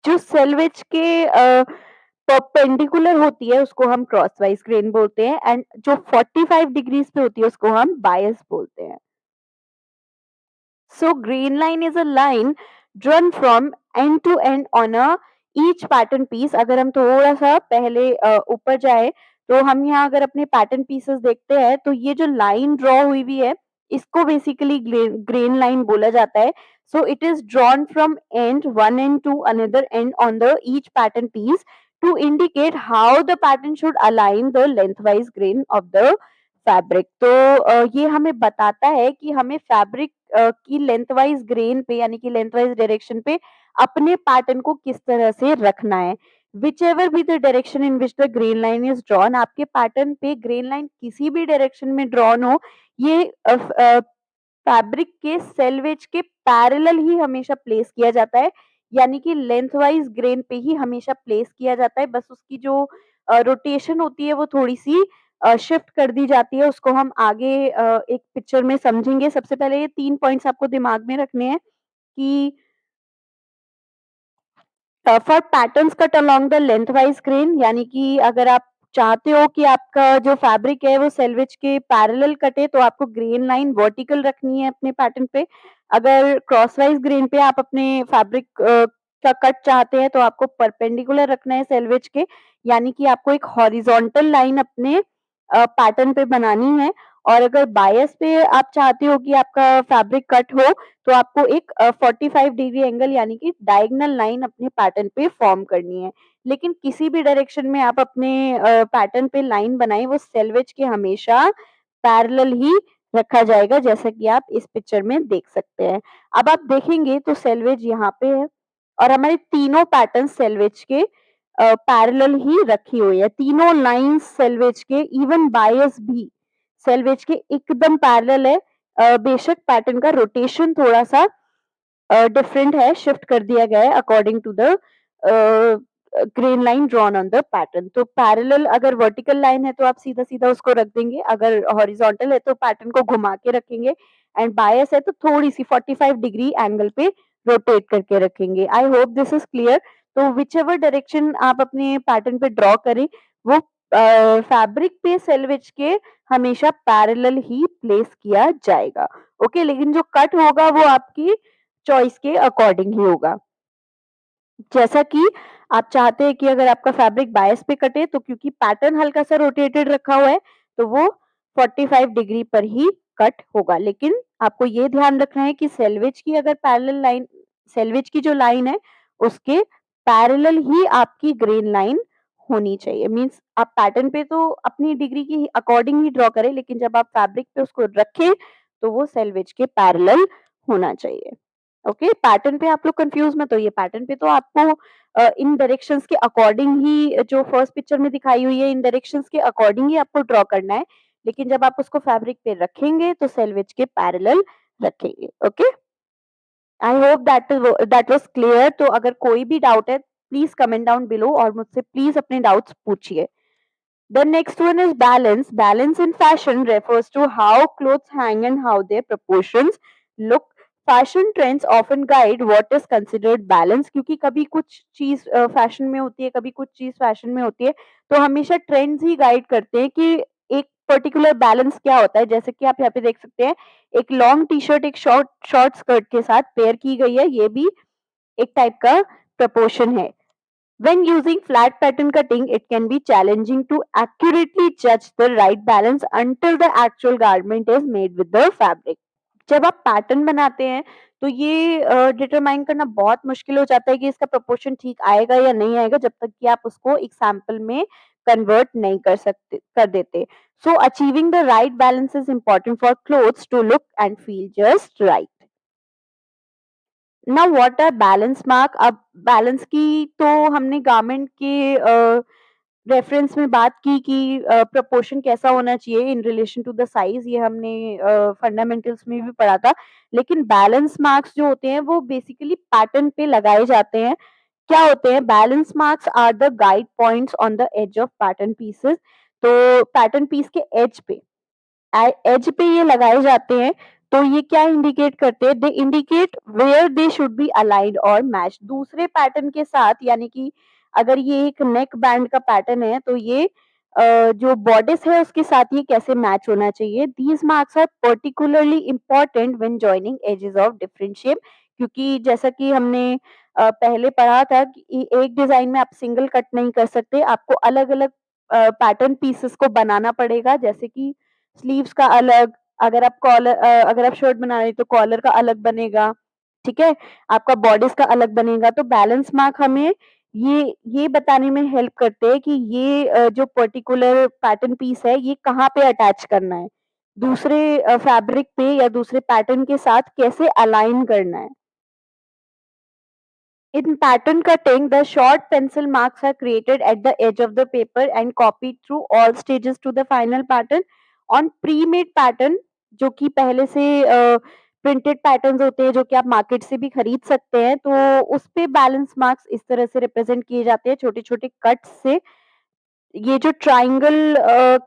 जो सेल्वेज के परपेंडिकुलर होती है उसको हम क्रॉस वाइज ग्रेन बोलते हैं, एंड जो 45 डिग्रीज पे होती है उसको हम बायस बोलते हैं। So green line is a line drawn from end to end on a each pattern piece। अगर हम थोड़ा सा पहले ऊपर जाए, तो हम यहाँ अगर अपने पैटर्न पीसेस देखते हैं, तो ये जो लाइन ड्रॉ हुई हुई है, इसको बेसिकली ग्रेन लाइन बोला जाता है। So it is drawn from end one end to another end on the each pattern piece to indicate how the pattern should align the length wise grain of the fabric. तो ये हमें बताता है कि हमें फैब्रिक की length wise grain पे, यानी कि लेंथ वाइज डायरेक्शन पे अपने पैटर्न को किस तरह से रखना है। Which ever be the direction in which the grain line is drawn, आपके पैटर्न पे ग्रेन लाइन किसी भी डायरेक्शन में ड्रॉन हो, ये फैब्रिक के सेल्वेज के पैरेलल ही हमेशा प्लेस किया जाता है, यानी कि लेंथ वाइज ग्रेन पे ही हमेशा प्लेस किया जाता है। बस उसकी जो रोटेशन होती है वो थोड़ी सी शिफ्ट कर दी जाती है, उसको हम आगे एक पिक्चर में समझेंगे। सबसे पहले ये 3 पॉइंट्स आपको दिमाग में रखने हैं कि for patterns cut along the length wise grain, यानी कि अगर आप चाहते हो कि आपका जो फैब्रिक है वो सेल्वेज के पैरेलल कटे, तो आपको ग्रेन लाइन वर्टिकल रखनी है अपने पैटर्न पे। अगर क्रॉस वाइज ग्रेन पे आप अपने फैब्रिक का कट चाहते हैं, तो आपको परपेंडिकुलर रखना है सेल्वेज के, यानी कि आपको एक हॉरिजॉन्टल लाइन अपने पैटर्न पे बनानी है। और अगर बायस पे आप चाहते हो कि आपका फैब्रिक कट हो, तो आपको एक 45 डिग्री एंगल, यानी कि डायगोनल लाइन अपने पैटर्न पे फॉर्म करनी है। लेकिन किसी भी डायरेक्शन में आप अपने पैटर्न पे लाइन बनाएं, वो सेल्वेज के हमेशा पैरेलल ही रखा जाएगा, जैसा कि आप इस पिक्चर में देख सकते हैं। अब आप देखेंगे तो सेल्वेज यहाँ पे है, और हमारे तीनों पैटर्न सेल्वेज के पैरेलल ही रखी हुई है। तीनों लाइंस सेल्वेज के, इवन बायस भी सेल्वेज के एकदम पैरेलल है। बेशक पैटर्न का रोटेशन थोड़ा-सा डिफरेंट है, शिफ्ट कर दिया गया है according to the grain line drawn on the pattern. तो पैरेलल अगर वर्टिकल लाइन है तो आप सीधा-सीधा उसको रख देंगे, अगर हॉरिजॉन्टल है तो पैटर्न को घुमा के रखेंगे, एंड बायस है तो थोड़ी-सी 45 डिग्री एंगल पे रोटेट करके रखेंगे। आई होप दिस इज क्लियर। तो व्हिचएवर डायरेक्शन आप अपने पैटर्न पे ड्रॉ करें, वो फैब्रिक पे सेल्वेज के हमेशा पैरेलल ही प्लेस किया जाएगा। ओके, लेकिन जो कट होगा वो आपकी चॉइस के अकॉर्डिंग ही होगा। जैसा कि आप चाहते हैं कि अगर आपका फैब्रिक बायस पे कटे, तो क्योंकि पैटर्न हल्का-सा रोटेटेड रखा हुआ है, तो वो 45 डिग्री पर ही कट होगा। लेकिन आपको ये ध्यान रखना है कि सेल्वेज की अगर पैरेलल लाइन, सेल्वेज की जो लाइन है, उसके पैरेलल ही आपकी ग्रेन लाइन होनी चाहिए। मीन्स आप पैटर्न पे तो अपनी डिग्री के अकॉर्डिंग ही ड्रॉ करें, लेकिन जब आप फैब्रिक पे उसको रखें, तो वो सेल्वेज के पैरेलल होना चाहिए। ओके, पैटर्न पे आप लोग कंफ्यूज मत होइए। पैटर्न पे तो आपको इन डायरेक्शंस के अकॉर्डिंग ही, जो फर्स्ट पिक्चर में दिखाई हुई है, इन डायरेक्शंस के अकॉर्डिंग ही आपको ड्रॉ करना है। लेकिन जब आप उसको फैब्रिक पे रखेंगे तो सेल्वेज के पैरेलल रखेंगे। Okay, I hope that was clear. तो अगर कोई भी डाउट है, प्लीज कमेंट डाउन बिलो और मुझसे प्लीज अपने डाउट्स पूछिए। The next one is balance. Balance in fashion refers to how clothes hang and how their proportions look fashion trends often guide what is considered balance, क्योंकि कभी कुछ चीज fashion में होती है, कभी कुछ चीज फैशन में होती है, तो हमेशा ट्रेंड्स ही गाइड करते हैं कि एक पर्टिकुलर बैलेंस क्या होता है। जैसे कि आप यहाँ पे देख सकते हैं, एक लॉन्ग टी शर्ट एक शॉर्ट शॉर्ट स्कर्ट के साथ पेयर की गई है, ये भी एक टाइप का प्रपोर्शन है। When using flat pattern cutting, it can be challenging to accurately judge the right balance until the actual garment is made with the fabric. जब आप पैटर्न बनाते हैं तो ये डिटरमाइन करना बहुत मुश्किल हो जाता है कि इसका प्रोपोर्शन ठीक आएगा या नहीं आएगा, जब तक कि आप उसको एक सैंपल में कन्वर्ट नहीं कर देते। So achieving the right balance is important for clothes to look and feel just right. Now what are balance mark. अब बैलेंस की तो हमने गारमेंट के रेफरेंस में बात की कि प्रोपोर्शन कैसा होना चाहिए in relation to the size, ये हमने फंडामेंटल्स में भी पढ़ा था। लेकिन बैलेंस मार्क्स जो होते हैं वो बेसिकली पैटर्न पे लगाए जाते हैं। क्या होते हैं balance marks? Are the guide points on the edge of pattern pieces. तो पैटर्न पीस के एज पे एज पे ये लगाए जाते हैं। तो ये क्या इंडिकेट करते हैं? They indicate where they should be aligned और मैच दूसरे पैटर्न के साथ। यानी कि अगर ये एक नेक बैंड का पैटर्न है तो ये जो बॉडिस है उसके साथ ये कैसे मैच होना चाहिए। These marks are particularly important when joining edges of different shape, क्योंकि जैसा कि हमने पहले पढ़ा था कि एक डिजाइन में आप सिंगल कट नहीं कर सकते, आपको अलग अलग पैटर्न पीसेस को बनाना पड़ेगा। जैसे कि स्लीव्स का अलग, अगर आप शर्ट बना रहे हैं तो कॉलर का अलग बनेगा, ठीक है? आपका बॉडीज का अलग बनेगा। तो बैलेंस मार्क हमें ये बताने में हेल्प करते हैं कि ये जो पर्टिकुलर पैटर्न पीस है ये कहाँ पे अटैच करना है, दूसरे फैब्रिक पे या दूसरे पैटर्न के साथ कैसे अलाइन करना है। In pattern cutting, the short pencil marks are created at the edge of the paper and copied through all stages to the final pattern. On pre-made pattern, जो कि पहले से प्रिंटेड पैटर्न्स होते हैं जो कि आप मार्केट से भी खरीद सकते हैं, तो उस पे बैलेंस मार्क्स इस तरह से रिप्रेजेंट किए जाते हैं छोटे-छोटे कट्स से। ये जो ट्रायंगल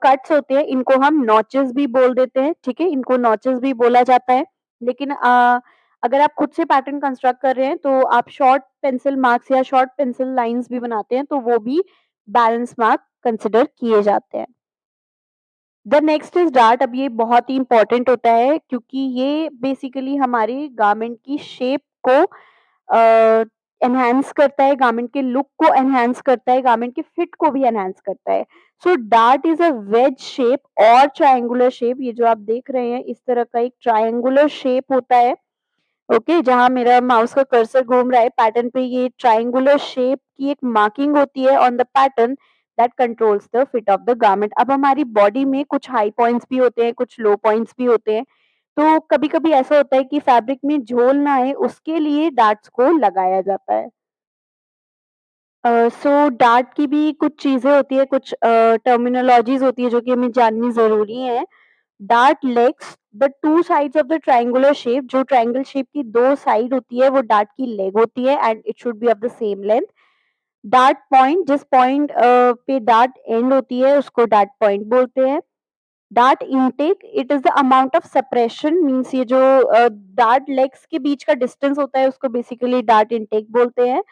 कट्स होते हैं इनको हम नॉचेस भी बोल देते हैं, ठीक है? इनको नॉचेस भी बोला जाता है। लेकिन अगर आप खुद से पैटर्न कंस्ट्रक्ट कर रहे हैं तो आप शॉर्ट पेंसिल मार्क्स या शॉर्ट पेंसिल लाइन्स भी बनाते हैं, तो वो भी बैलेंस मार्क कंसिडर किए जाते हैं। The next is dart. अब ये बहुत ही इम्पोर्टेंट होता है क्योंकि ये बेसिकली हमारी गारमेंट की शेप को एनहांस करता है, गारमेंट के लुक को एनहांस करता है, गारमेंट के फिट को भी एनहांस करता है। So dart is a wedge shape और ट्रायंगुलर शेप। ये जो आप देख रहे हैं इस तरह का एक ट्रायंगुलर शेप होता है, ओके? जहाँ मेरा माउस का कर्सर घूम रहा है पैटर्न पे, ये ट्रायंगुलर शेप की एक मार्किंग होती है on the pattern that controls the fit of the garment. अब हमारी बॉडी में कुछ हाई पॉइंट्स भी होते हैं, कुछ लो पॉइंट्स भी होते हैं। तो कभी-कभी ऐसा होता है कि फैब्रिक में झोल ना आए उसके लिए डार्ट्स को लगाया जाता है। सो डार्ट की भी कुछ चीज़ें होती हैं, कुछ टर्मिनोलॉजीज़ होती है जो कि हमें जाननी ज़रूरी है। Dart legs, the two sides of the triangular shape. जो ट्रायंगल शेप की 2 साइड होती है वो डार्ट की लेग होती है and it should B of the same length. Dart point, जिस पॉइंट पे डार्ट एंड होती है उसको डार्ट पॉइंट बोलते हैं। Dart intake, it is the amount of separation, means ये जो डार्ट लेग्स के बीच का डिस्टेंस होता है उसको बेसिकली डार्ट इनटेक बोलते हैं।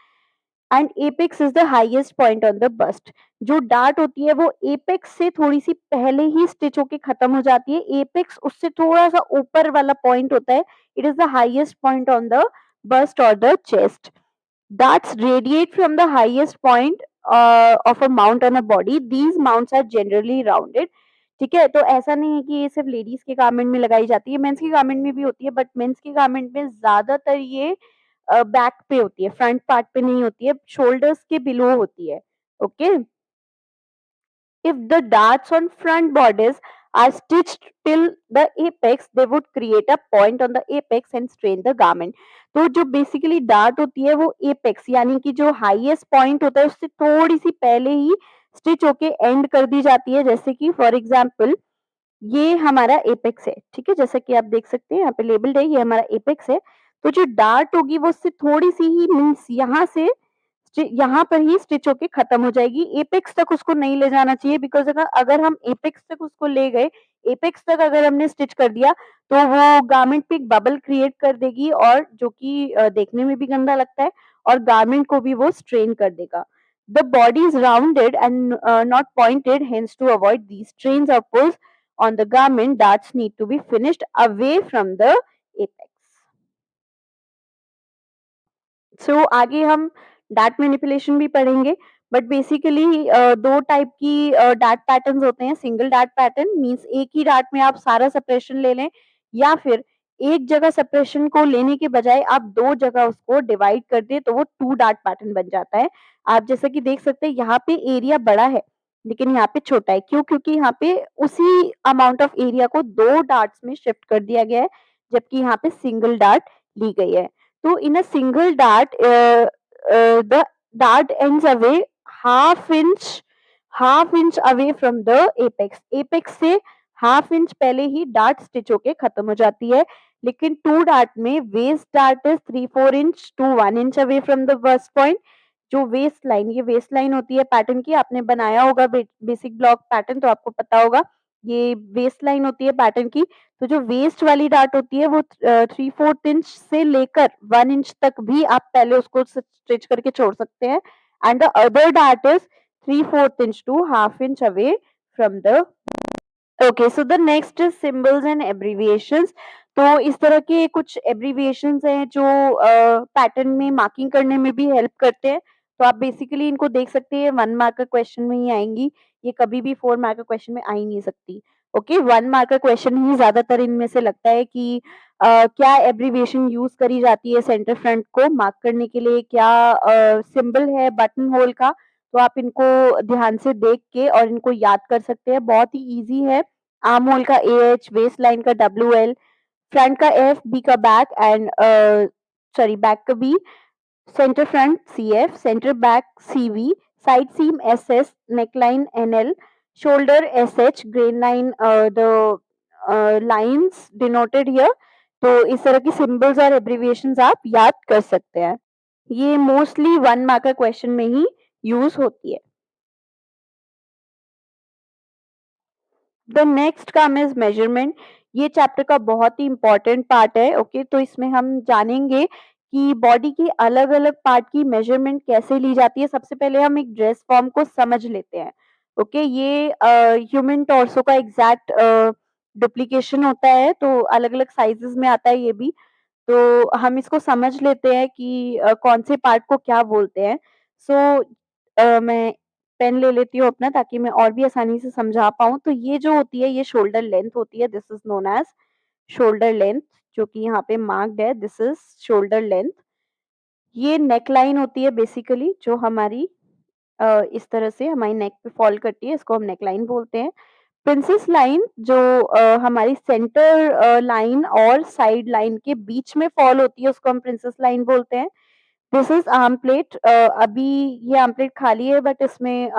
And apex is the highest point on the bust. जो डार्ट होती है वो एपेक्स से थोड़ी सी पहले ही स्टिच होके खत्म हो जाती है। एपेक्स उससे थोड़ा सा ऊपर वाला पॉइंट होता है। It is the highest point on the bust और the chest. Darts radiate from the highest point of a mount on a body. These mounts are generally rounded. ठीक है? तो ऐसा नहीं है कि ये सिर्फ लेडीज के गारमेंट में लगाई जाती है, मेंस के गारमेंट में भी होती है, बट मेंस के गारमेंट में ज्यादातर ये बैक पे होती है, फ्रंट पार्ट पे नहीं होती है, शोल्डर्स के बिलो होती है, okay? If the darts on front bodies are stitched till the apex, they would create a point on the apex and strain the garment. तो जो बेसिकली डार्ट होती है वो एपेक्स यानी कि जो हाईएस्ट पॉइंट होता है उससे थोड़ी सी पहले ही स्टिच होके एंड कर दी जाती है। जैसे कि फॉर एग्जांपल ये हमारा एपेक्स है, ठीक है? जैसा कि आप देख सकते हैं यहाँ पे लेबल्ड है, ये हमारा एपेक्स है। तो जो डार्ट होगी वो उससे थोड़ी सी ही मीन्स यहाँ से यहाँ पर ही स्टिच होके खत्म हो जाएगी, एपेक्स तक उसको नहीं ले जाना चाहिए बिकॉज़ अगर अगर हम एपेक्स तक उसको ले गए, एपेक्स तक अगर हमने स्टिच कर दिया, तो वो गारमेंट पे एक बबल क्रिएट कर देगी और जो कि देखने में भी गंदा लगता है और गारमेंट को भी वो स्ट्रेन कर देगा। The body is rounded and not pointed, hence to avoid these strains or pulls on the garment, darts need to be finished away from the apex. सो आगे हम डार्ट मैनिपुलेशन भी पढ़ेंगे बट बेसिकली दो type की dart patterns होते हैं। Single dart pattern means एक ही dart में आप सारा सप्रेशन ले लें या फिर एक जगह सप्रेशन को लेने के बजाय आप दो जगह उसको डिवाइड कर दें तो वो टू डार्ट पैटर्न बन जाता है। आप जैसा कि देख सकते हैं यहाँ पे एरिया बड़ा है लेकिन यहाँ पे छोटा है, क्यों? क्योंकि यहाँ पे उसी अमाउंट ऑफ एरिया को दो डार्ट्स में शिफ्ट कर दिया गया है जबकि यहाँ पे सिंगल डार्ट ली गई है। So in a single dart, the dart ends away half inch half inch away from the apex. Apex से हाफ इंच पहले ही डार्ट स्टिच होके खत्म हो जाती है। लेकिन टू डार्ट में waist dart is 3-4 inch to 1 inch away from the worst point. जो वेस्ट लाइन, ये वेस्ट लाइन होती है पैटर्न की, आपने बनाया होगा बेसिक ब्लॉक पैटर्न तो आपको पता होगा ये वेस्ट लाइन होती है पैटर्न की। तो जो वेस्ट वाली डार्ट होती है वो 3/4 इंच से लेकर 1 इंच तक भी आप पहले उसको स्टिच करके छोड़ सकते हैं and the other dart is 3/4 inch to half inch away from the okay. So the next is symbols and abbreviations. तो इस तरह के कुछ एब्रिविएशंस हैं जो पैटर्न में मार्किंग करने में भी हेल्प करते हैं। तो आप बेसिकली इनको देख सकते हैं, 1 मार्क का क्वेश्चन में ही आएंगी, ये कभी भी 4 मार्क का क्वेश्चन में आ ही नहीं सकती। ओके, 1 मार्क का क्वेश्चन ही ज्यादातर इनमें से लगता है कि क्या एब्रिविएशन यूज करी जाती है सेंटर फ्रंट को मार्क करने के लिए, क्या सिंबल है बटन होल का। तो आप इनको ध्यान से देख के और इनको याद कर सकते हैं, बहुत ही इजी है। आर्म होल का AH, वेस्ट लाइन का WL, फ्रंट का F, बी का बैक एंड सॉरी बैक का B, centre front CF, centre back CV, side seam SS, neckline NL, shoulder SH, grain line the lines denoted here. तो इस तरह की symbols और abbreviations आप याद कर सकते हैं। ये मोस्टली 1 मार्क का क्वेश्चन में ही यूज होती है। The next come is measurement. ये चैप्टर का बहुत ही इम्पोर्टेंट पार्ट है। ओके, तो इसमें हम जानेंगे कि बॉडी के अलग अलग पार्ट की मेजरमेंट कैसे ली जाती है। सबसे पहले हम एक ड्रेस फॉर्म को समझ लेते हैं। ओके, ये ह्यूमन टॉर्सो का एग्जैक्ट डुप्लीकेशन होता है, तो अलग अलग साइजेस में आता है ये भी। तो हम इसको समझ लेते हैं कि कौन से पार्ट को क्या बोलते हैं। सो मैं पेन ले लेती हूँ अपना ताकि मैं और भी आसानी से समझा पाऊँ। तो ये जो होती है ये शोल्डर लेंथ होती है, this is known as shoulder length, जो कि यहाँ पे मार्क्ड है, दिस इज़ शोल्डर लेंथ। ये नेक लाइन होती है बेसिकली जो हमारी इस तरह से हमारी नेक पे फॉल करती है, इसको हम नेक लाइन बोलते हैं। प्रिंसेस लाइन जो हमारी सेंटर लाइन और साइड लाइन के बीच में फॉल होती है उसको हम प्रिंसेस लाइन बोलते हैं। This is arm plate. अभी ये आर्म प्लेट खाली है बट इसमें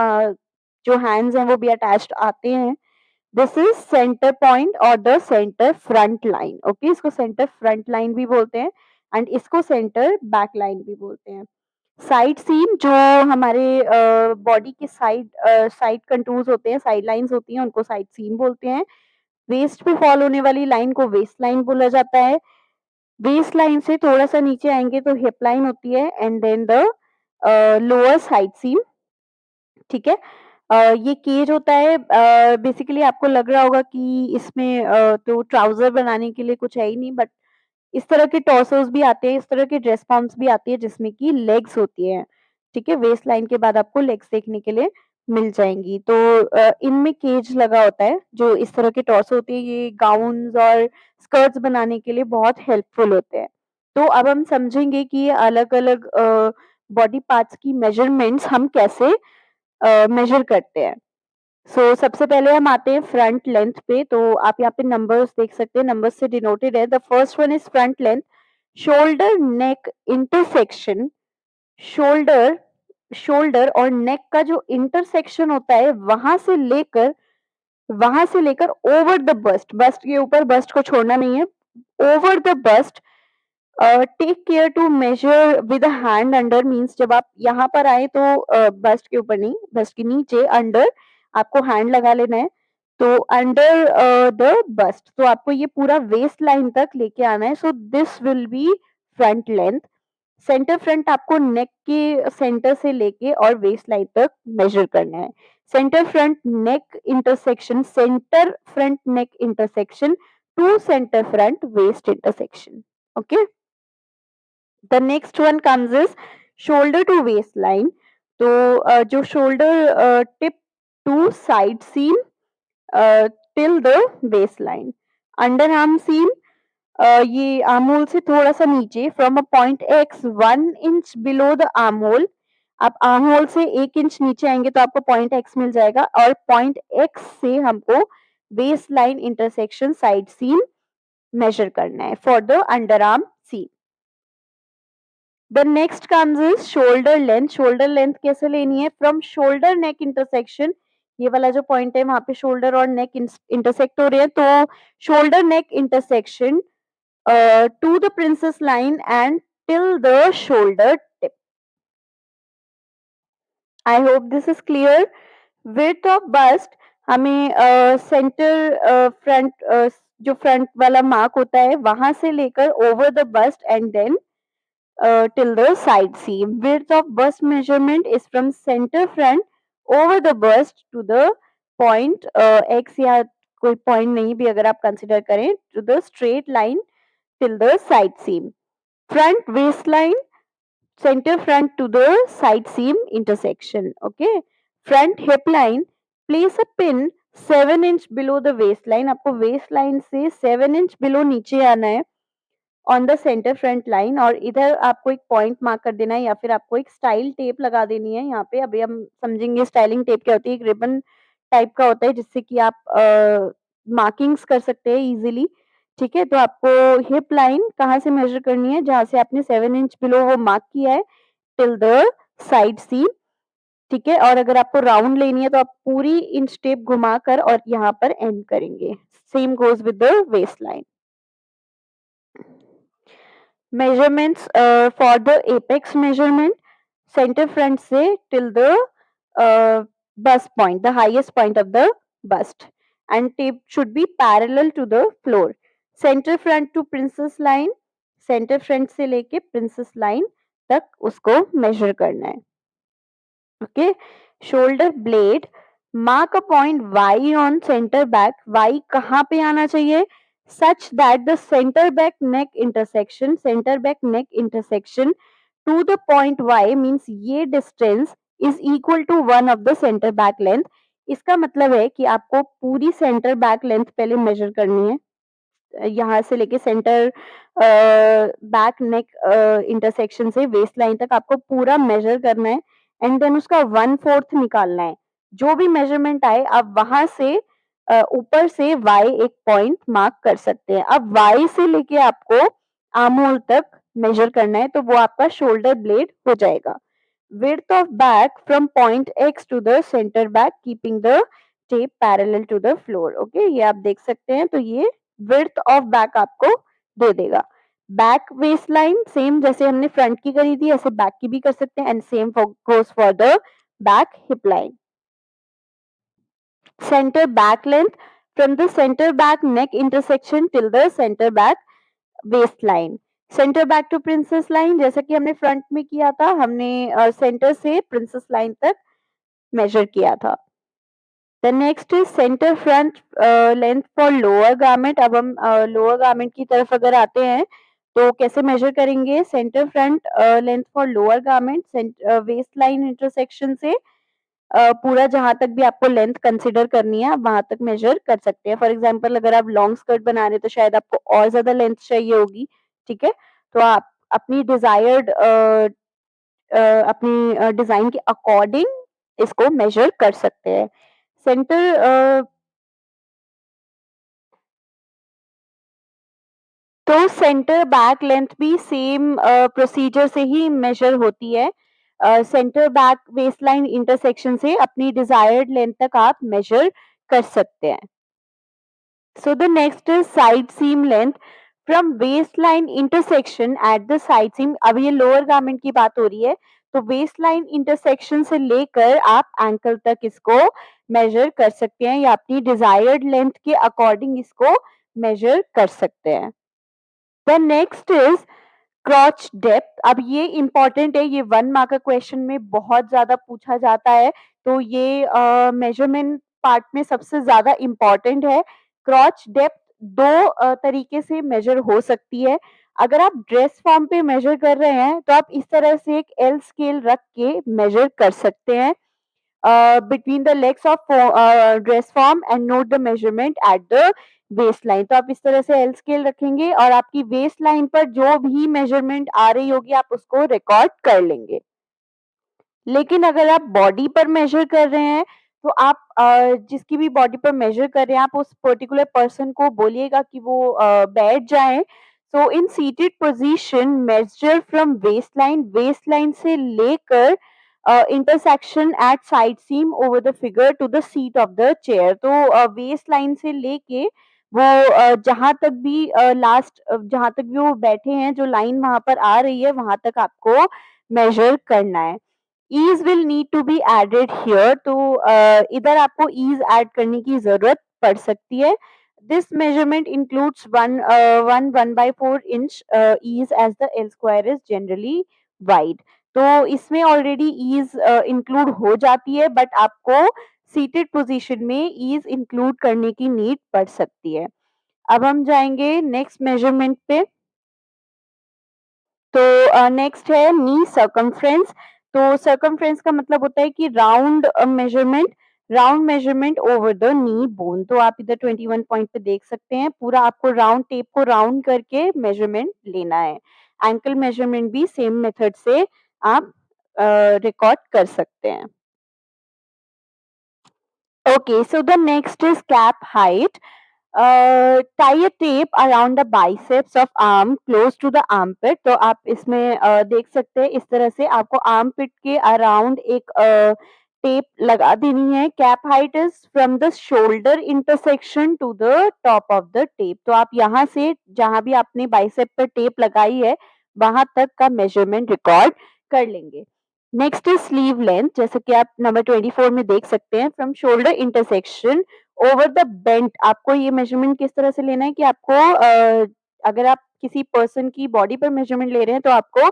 जो हैंड्स हैं वो भी अटैच्ड आते हैं। दिस इज सेंटर पॉइंट और the centre front line. Okay, इसको सेंटर फ्रंट लाइन भी बोलते हैं एंड इसको सेंटर बैक लाइन भी बोलते हैं। साइड सीम जो हमारे बॉडी के साइड कंटूर्स होते हैं, साइड लाइंस होती हैं, उनको साइड सीम बोलते हैं। वेस्ट पे फॉल होने वाली लाइन को वेस्ट लाइन बोला जाता है। वेस्ट लाइन से थोड़ा-सा नीचे आएँगे तो हिप लाइन होती है and then the lower side seam, ठीक है? ये केज होता है। बेसिकली आपको लग रहा होगा कि इसमें तो ट्राउज़र बनाने के लिए कुछ है ही नहीं, बट इस तरह के टॉर्सोस भी आते हैं, इस तरह के ड्रेस फॉर्म्स भी आती है जिसमें कि लेग्स होती हैं, ठीक है? वेस्ट लाइन के बाद आपको लेग्स देखने के लिए मिल जाएँगी। तो इनमें केज लगा होता है, जो इस तरह के टॉर्सो होती है, ये गाउन्स और स्कर्ट्स बनाने के लिए बहुत हेल्पफुल होते हैं। तो अब हम समझेंगे कि ये अलग-अलग बॉडी पार्ट्स की मेजरमेंट्स हम कैसे मेजर करते हैं। सबसे पहले हम आते हैं फ्रंट लेंथ पे। तो आप यहाँ पे नंबर्स देख सकते हैं, नंबर्स से डिनोटेड है। The first one is front length, shoulder neck intersection. Shoulder shoulder और नेक का जो इंटरसेक्शन होता है वहां से लेकर ओवर द बस्ट, बस्ट के ऊपर, बस्ट को छोड़ना नहीं है, over the bust take care to measure with a hand under means जब आप यहाँ पर आए तो बस्ट के ऊपर नहीं, बस्ट के नीचे अंडर आपको हैंड लगा लेना है। तो अंडर द बस्ट, तो आपको ये पूरा वेस्ट लाइन तक लेके आना है। So this will be front length. Centre front आपको नेक के सेंटर से लेके और वेस्ट लाइन तक मेजर करना है। Centre front neck intersection to centre front waist intersection. Okay, the next one comes is shoulder to waist line. तो जो shoulder tip to side seam till the waist line. Under arm seam, ये arm hole से थोड़ा सा नीचे from a point X 1 inch below the arm hole. आप arm hole से 1 inch नीचे आएंगे तो आपको पॉइंट एक्स मिल जाएगा, और पॉइंट एक्स से हमको waist line intersection side seam measure करना है for the under arm seam. The next comes is shoulder length. Shoulder length कैसे लेनी है? फ्रॉम शोल्डर नेक इंटरसेक्शन, ये वाला जो पॉइंट है वहां पे शोल्डर और नेक इंटरसेक्ट हो रहे हैं, तो shoulder neck intersection to the princess line and till the shoulder tip. I hope this is clear. Width of bust, हमें सेंटर फ्रंट जो फ्रंट वाला मार्क होता है वहां से लेकर over the bust and then till the side seam. Width of bust measurement is from center front over the bust to the point x या कोई पॉइंट नहीं भी अगर आप कंसिडर करें, to the straight line till the side seam. Front waistline, center front to the side seam intersection. Okay, front hip line, place a pin 7 inch below the waistline. आपको waistline से 7 inch below नीचे आना है on the centre front line, और इधर आपको एक point mark कर देना है या फिर आपको एक स्टाइल टेप लगा देनी है यहाँ पे। अभी हम समझेंगे स्टाइलिंग टेप क्या होती है। एक रिबन टाइप का होता है जिससे कि आप मार्किंग्स कर सकते हैं इजीली। ठीक है, तो आपको हिप लाइन कहाँ से मेजर करनी है? जहाँ से आपने 7 इंच बिलो वो मार्क किया है टिल द साइड सीम। ठीक है, और अगर आपको राउंड लेनी है तो आप पूरी इंच टेप घुमाकर और यहाँ पर एंड करेंगे। Same goes with the waist line. Measurements for the apex measurement, center front से till the bust point, the highest point of the bust, and tape should be parallel to the floor. Center front to princess line, center front से लेके princess line तक उसको measure करना है। Okay, shoulder blade, mark a point Y on center back. Y कहाँ पे आना चाहिए? Such that the center back neck intersection to the point Y means ये distance is equal to 1 of the center back length. इसका मतलब है कि आपको पूरी center back length पहले measure करनी है, यहाँ से लेके सेंटर बैक नेक इंटरसेक्शन से वेस्ट लाइन तक आपको पूरा मेजर करना है, एंड देन उसका 1/4 निकालना है। जो भी मेजरमेंट आए आप वहां से ऊपर से वाई एक पॉइंट मार्क कर सकते हैं। अब वाई से लेके आपको आर्म होल तक मेजर करना है, तो वो आपका शोल्डर ब्लेड हो जाएगा। Width of back from point X to the center back keeping the tape parallel to the floor. Okay, ये आप देख सकते हैं, तो ये width of back आपको दे देगा। बैक वेस्ट लाइन सेम जैसे हमने फ्रंट की करी थी ऐसे बैक की भी कर सकते हैं, and same goes for the back hip line. Centre back length from the center back neck intersection till the center back waist line. Centre back to princess line, जैसा कि हमने फ्रंट में किया था, हमने सेंटर से प्रिंसेस लाइन तक major किया था। The next is centre front length for lower garment. अब हम लोअर गारमेंट की तरफ अगर आते हैं तो कैसे मेजर करेंगे? Centre front length for lower garment waist line intersection से पूरा जहां तक भी आपको लेंथ कंसिडर करनी है आप वहां तक मेजर कर सकते हैं। फॉर एग्जांपल अगर आप लॉन्ग स्कर्ट बना रहे हैं तो शायद आपको और ज्यादा लेंथ चाहिए होगी। ठीक है, तो आप अपनी डिजायर्ड अपनी डिजाइन के अकॉर्डिंग इसको मेजर कर सकते हैं। सेंटर तो सेंटर बैक लेंथ भी सेम प्रोसीजर से ही मेजर होती है। Centre back waist line intersection से अपनी डिजायर्ड लेंथ तक आप मेजर कर सकते हैं। So the next is side seam length from waist line intersection at the side seam, अब ये लोअर गारमेंट की बात हो रही है, तो वेस्ट लाइन इंटरसेक्शन से लेकर आप एंकल तक इसको मेजर कर सकते हैं या अपनी डिजायर्ड लेंथ के अकॉर्डिंग इसको मेजर कर सकते हैं। The next is क्रॉच depth. अब ये इम्पोर्टेंट है, ये 1 मार्क का क्वेश्चन में बहुत ज्यादा पूछा जाता है, तो ये मेजरमेंट पार्ट में सबसे ज्यादा इम्पोर्टेंट है। क्रॉच डेप्थ दो तरीके से मेजर हो सकती है। अगर आप ड्रेस फॉर्म पे मेजर कर रहे हैं तो आप इस तरह से एक एल स्केल रख के मेजर कर सकते हैं between the legs of dress form and note the measurement at the waist line. तो आप इस तरह से एल स्केल रखेंगे और आपकी वेस्ट लाइन पर जो भी मेजरमेंट आ रही होगी आप उसको रिकॉर्ड कर लेंगे। लेकिन अगर आप बॉडी पर मेजर कर रहे हैं तो आप जिसकी भी बॉडी पर मेजर कर रहे हैं आप उस पर्टिकुलर पर्सन को बोलिएगा कि वो बैठ जाएं। So in seated position measure from waist line से लेकर intersection at side seam over the figure to the seat of the chair. तो वेस्ट लाइन से लेके वो जहां तक भी लास्ट जहां तक भी वो बैठे हैं जो लाइन वहां पर आ रही है वहां तक आपको मेजर करना है। Ease will need to be added here, तो इधर आपको ईज ऐड करने की जरूरत पड़ सकती है। This measurement includes 1/4 inch ease as the L square is generally wide. तो इसमें ऑलरेडी ईज इंक्लूड हो जाती है बट आपको सीटेड पोजीशन में ईज इंक्लूड करने की नीड पड़ सकती है। अब हम जाएंगे नेक्स्ट मेजरमेंट पे। तो नेक्स्ट है नी सर्कमफ्रेंस। तो सर्कमफ्रेंस का मतलब होता है कि round measurement over the knee bone. तो आप इधर 21 पॉइंट पे देख सकते हैं, पूरा आपको राउंड टेप को राउंड करके मेजरमेंट लेना है। एंकल मेजरमेंट भी सेम मेथड से आप रिकॉर्ड कर सकते हैं। Okay, so the next is cap height. Tie a tape around the biceps of arm close to the armpit। तो आप इसमें देख सकते हैं इस तरह से आपको armpit के अराउंड एक टेप लगा देनी है। Cap height is from the shoulder intersection to the top of the tape. तो आप यहाँ से जहां भी आपने बाइसेप पर टेप लगाई है वहां तक का मेजरमेंट रिकॉर्ड कर लेंगे। नेक्स्ट इज स्लीव लेंथ, जैसे कि आप नंबर 24 में देख सकते हैं, from shoulder intersection over the bent. आपको ये मेजरमेंट किस तरह से लेना है कि आपको अगर आप किसी पर्सन की बॉडी पर मेजरमेंट ले रहे हैं तो आपको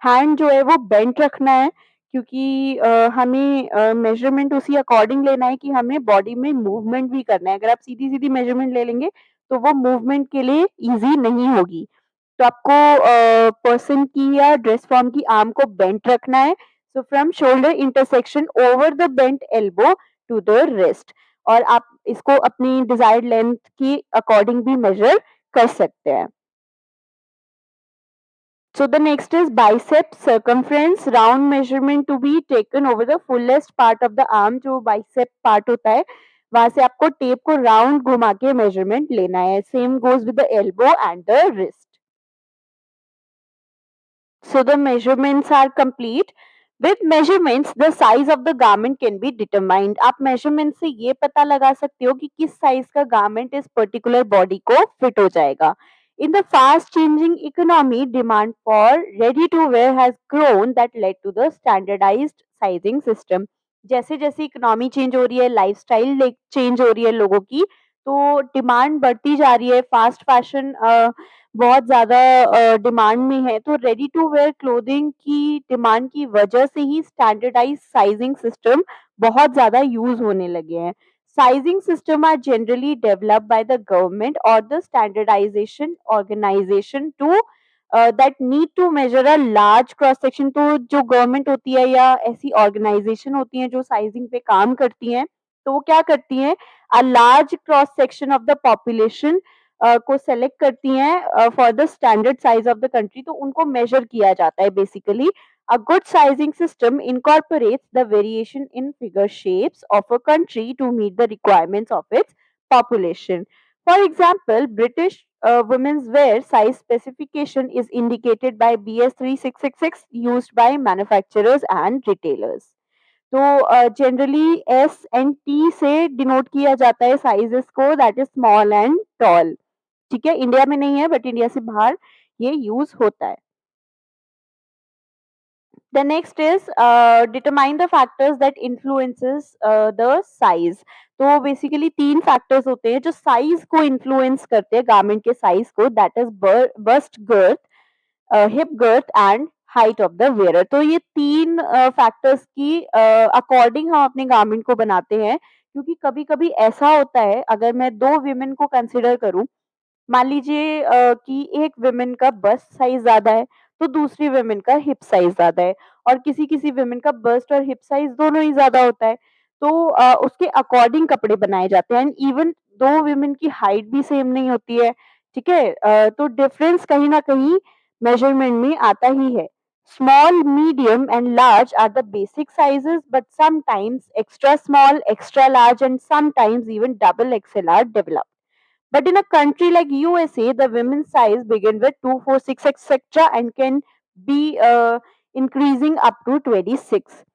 हैंड जो है वो बेंट रखना है, क्योंकि हमें मेजरमेंट उसी अकॉर्डिंग लेना है कि हमें बॉडी में मूवमेंट भी करना है। अगर आप सीधी सीधी मेजरमेंट ले लेंगे तो वो मूवमेंट के लिए इजी नहीं होगी। तो आपको पर्सन की या ड्रेस फॉर्म की आर्म को बेंट रखना है। So from shoulder intersection over the bent elbow to the wrist, और आप इसको अपनी डिजायर्ड लेंथ की अकॉर्डिंग भी मेजर कर सकते हैं। So the next is bicep circumference, round measurement to be taken over the fullest part of the arm। जो bicep part होता है वहां से आपको टेप को राउंड घुमा के मेजरमेंट लेना है। Same goes with the elbow and the wrist. So the measurements are complete. With measurements, the size of the garment can be determined। आप measurement से ये पता लगा सकते हो कि किस size का garment इस particular body को fit हो जाएगा। In the fast changing economy, demand for ready to wear has grown that led to the standardized sizing system। जैसे जैसे इकोनॉमी चेंज हो रही है, लाइफस्टाइल चेंज हो रही है लोगों की, तो डिमांड बढ़ती जा रही है। फास्ट फैशन बहुत ज़्यादा डिमांड में है, तो रेडी टू वेयर क्लोथिंग की डिमांड की वजह से ही स्टैंडर्डाइज्ड साइजिंग सिस्टम बहुत ज़्यादा यूज़ होने लगे हैं। Sizing system are generally developed by the government और the standardisation organisation to that need to measure a large cross section. तो जो गवर्नमेंट होती है या ऐसी ऑर्गेनाइजेशन होती हैं जो साइजिंग पे काम करती हैं, तो वो क्या करती हैं, अ large cross section of the population को सेलेक्ट करती हैं for the standard size of the country. तो उनको मेजर किया जाता है basically. A good sizing system incorporates the variation in figure shapes of a country to meet the requirements of its population। For example, British women's wear size specification is indicated by BS 3666 used by manufacturers and retailers। तो generally S and T से denote किया जाता है sizes को, that is small and tall. ठीक है, India में नहीं है बट इंडिया से बाहर ये यूज़ होता है। The next is determine the factors that influences the size. तो बेसिकली 3 फैक्टर्स होते हैं जो साइज़ को इन्फ्लुएंस करते हैं, गारमेंट के साइज़ को, that is bust girth, hip girth and height of the wearer. तो ये 3 फैक्टर्स की अकॉर्डिंग हम अपने गारमेंट को बनाते हैं, क्योंकि कभी-कभी ऐसा होता है, अगर मैं 2 वुमेन को कंसीडर करूँ, मान लीजिए कि एक वुमेन का बस्ट साइज ज़्यादा है, तो दूसरी वुमेन का हिप साइज ज़्यादा है, और किसी-किसी वुमेन का बस्ट और हिप साइज दोनों ही ज़्यादा होता है। तो उसके अकॉर्डिंग कपड़े बनाए जाते हैं, एंड इवन 2 वुमेन की हाइट भी सेम नहीं होती है, ठीक है? तो डिफरेंस कहीं न कहीं मेजरमेंट में आता ही है। Small, medium and large are the basic sizes, but sometimes extra small, extra large and sometimes even double XL are developed. But in a country like USA, the women's size begin with 2, 4, 6, etc. and can be increasing up to 26.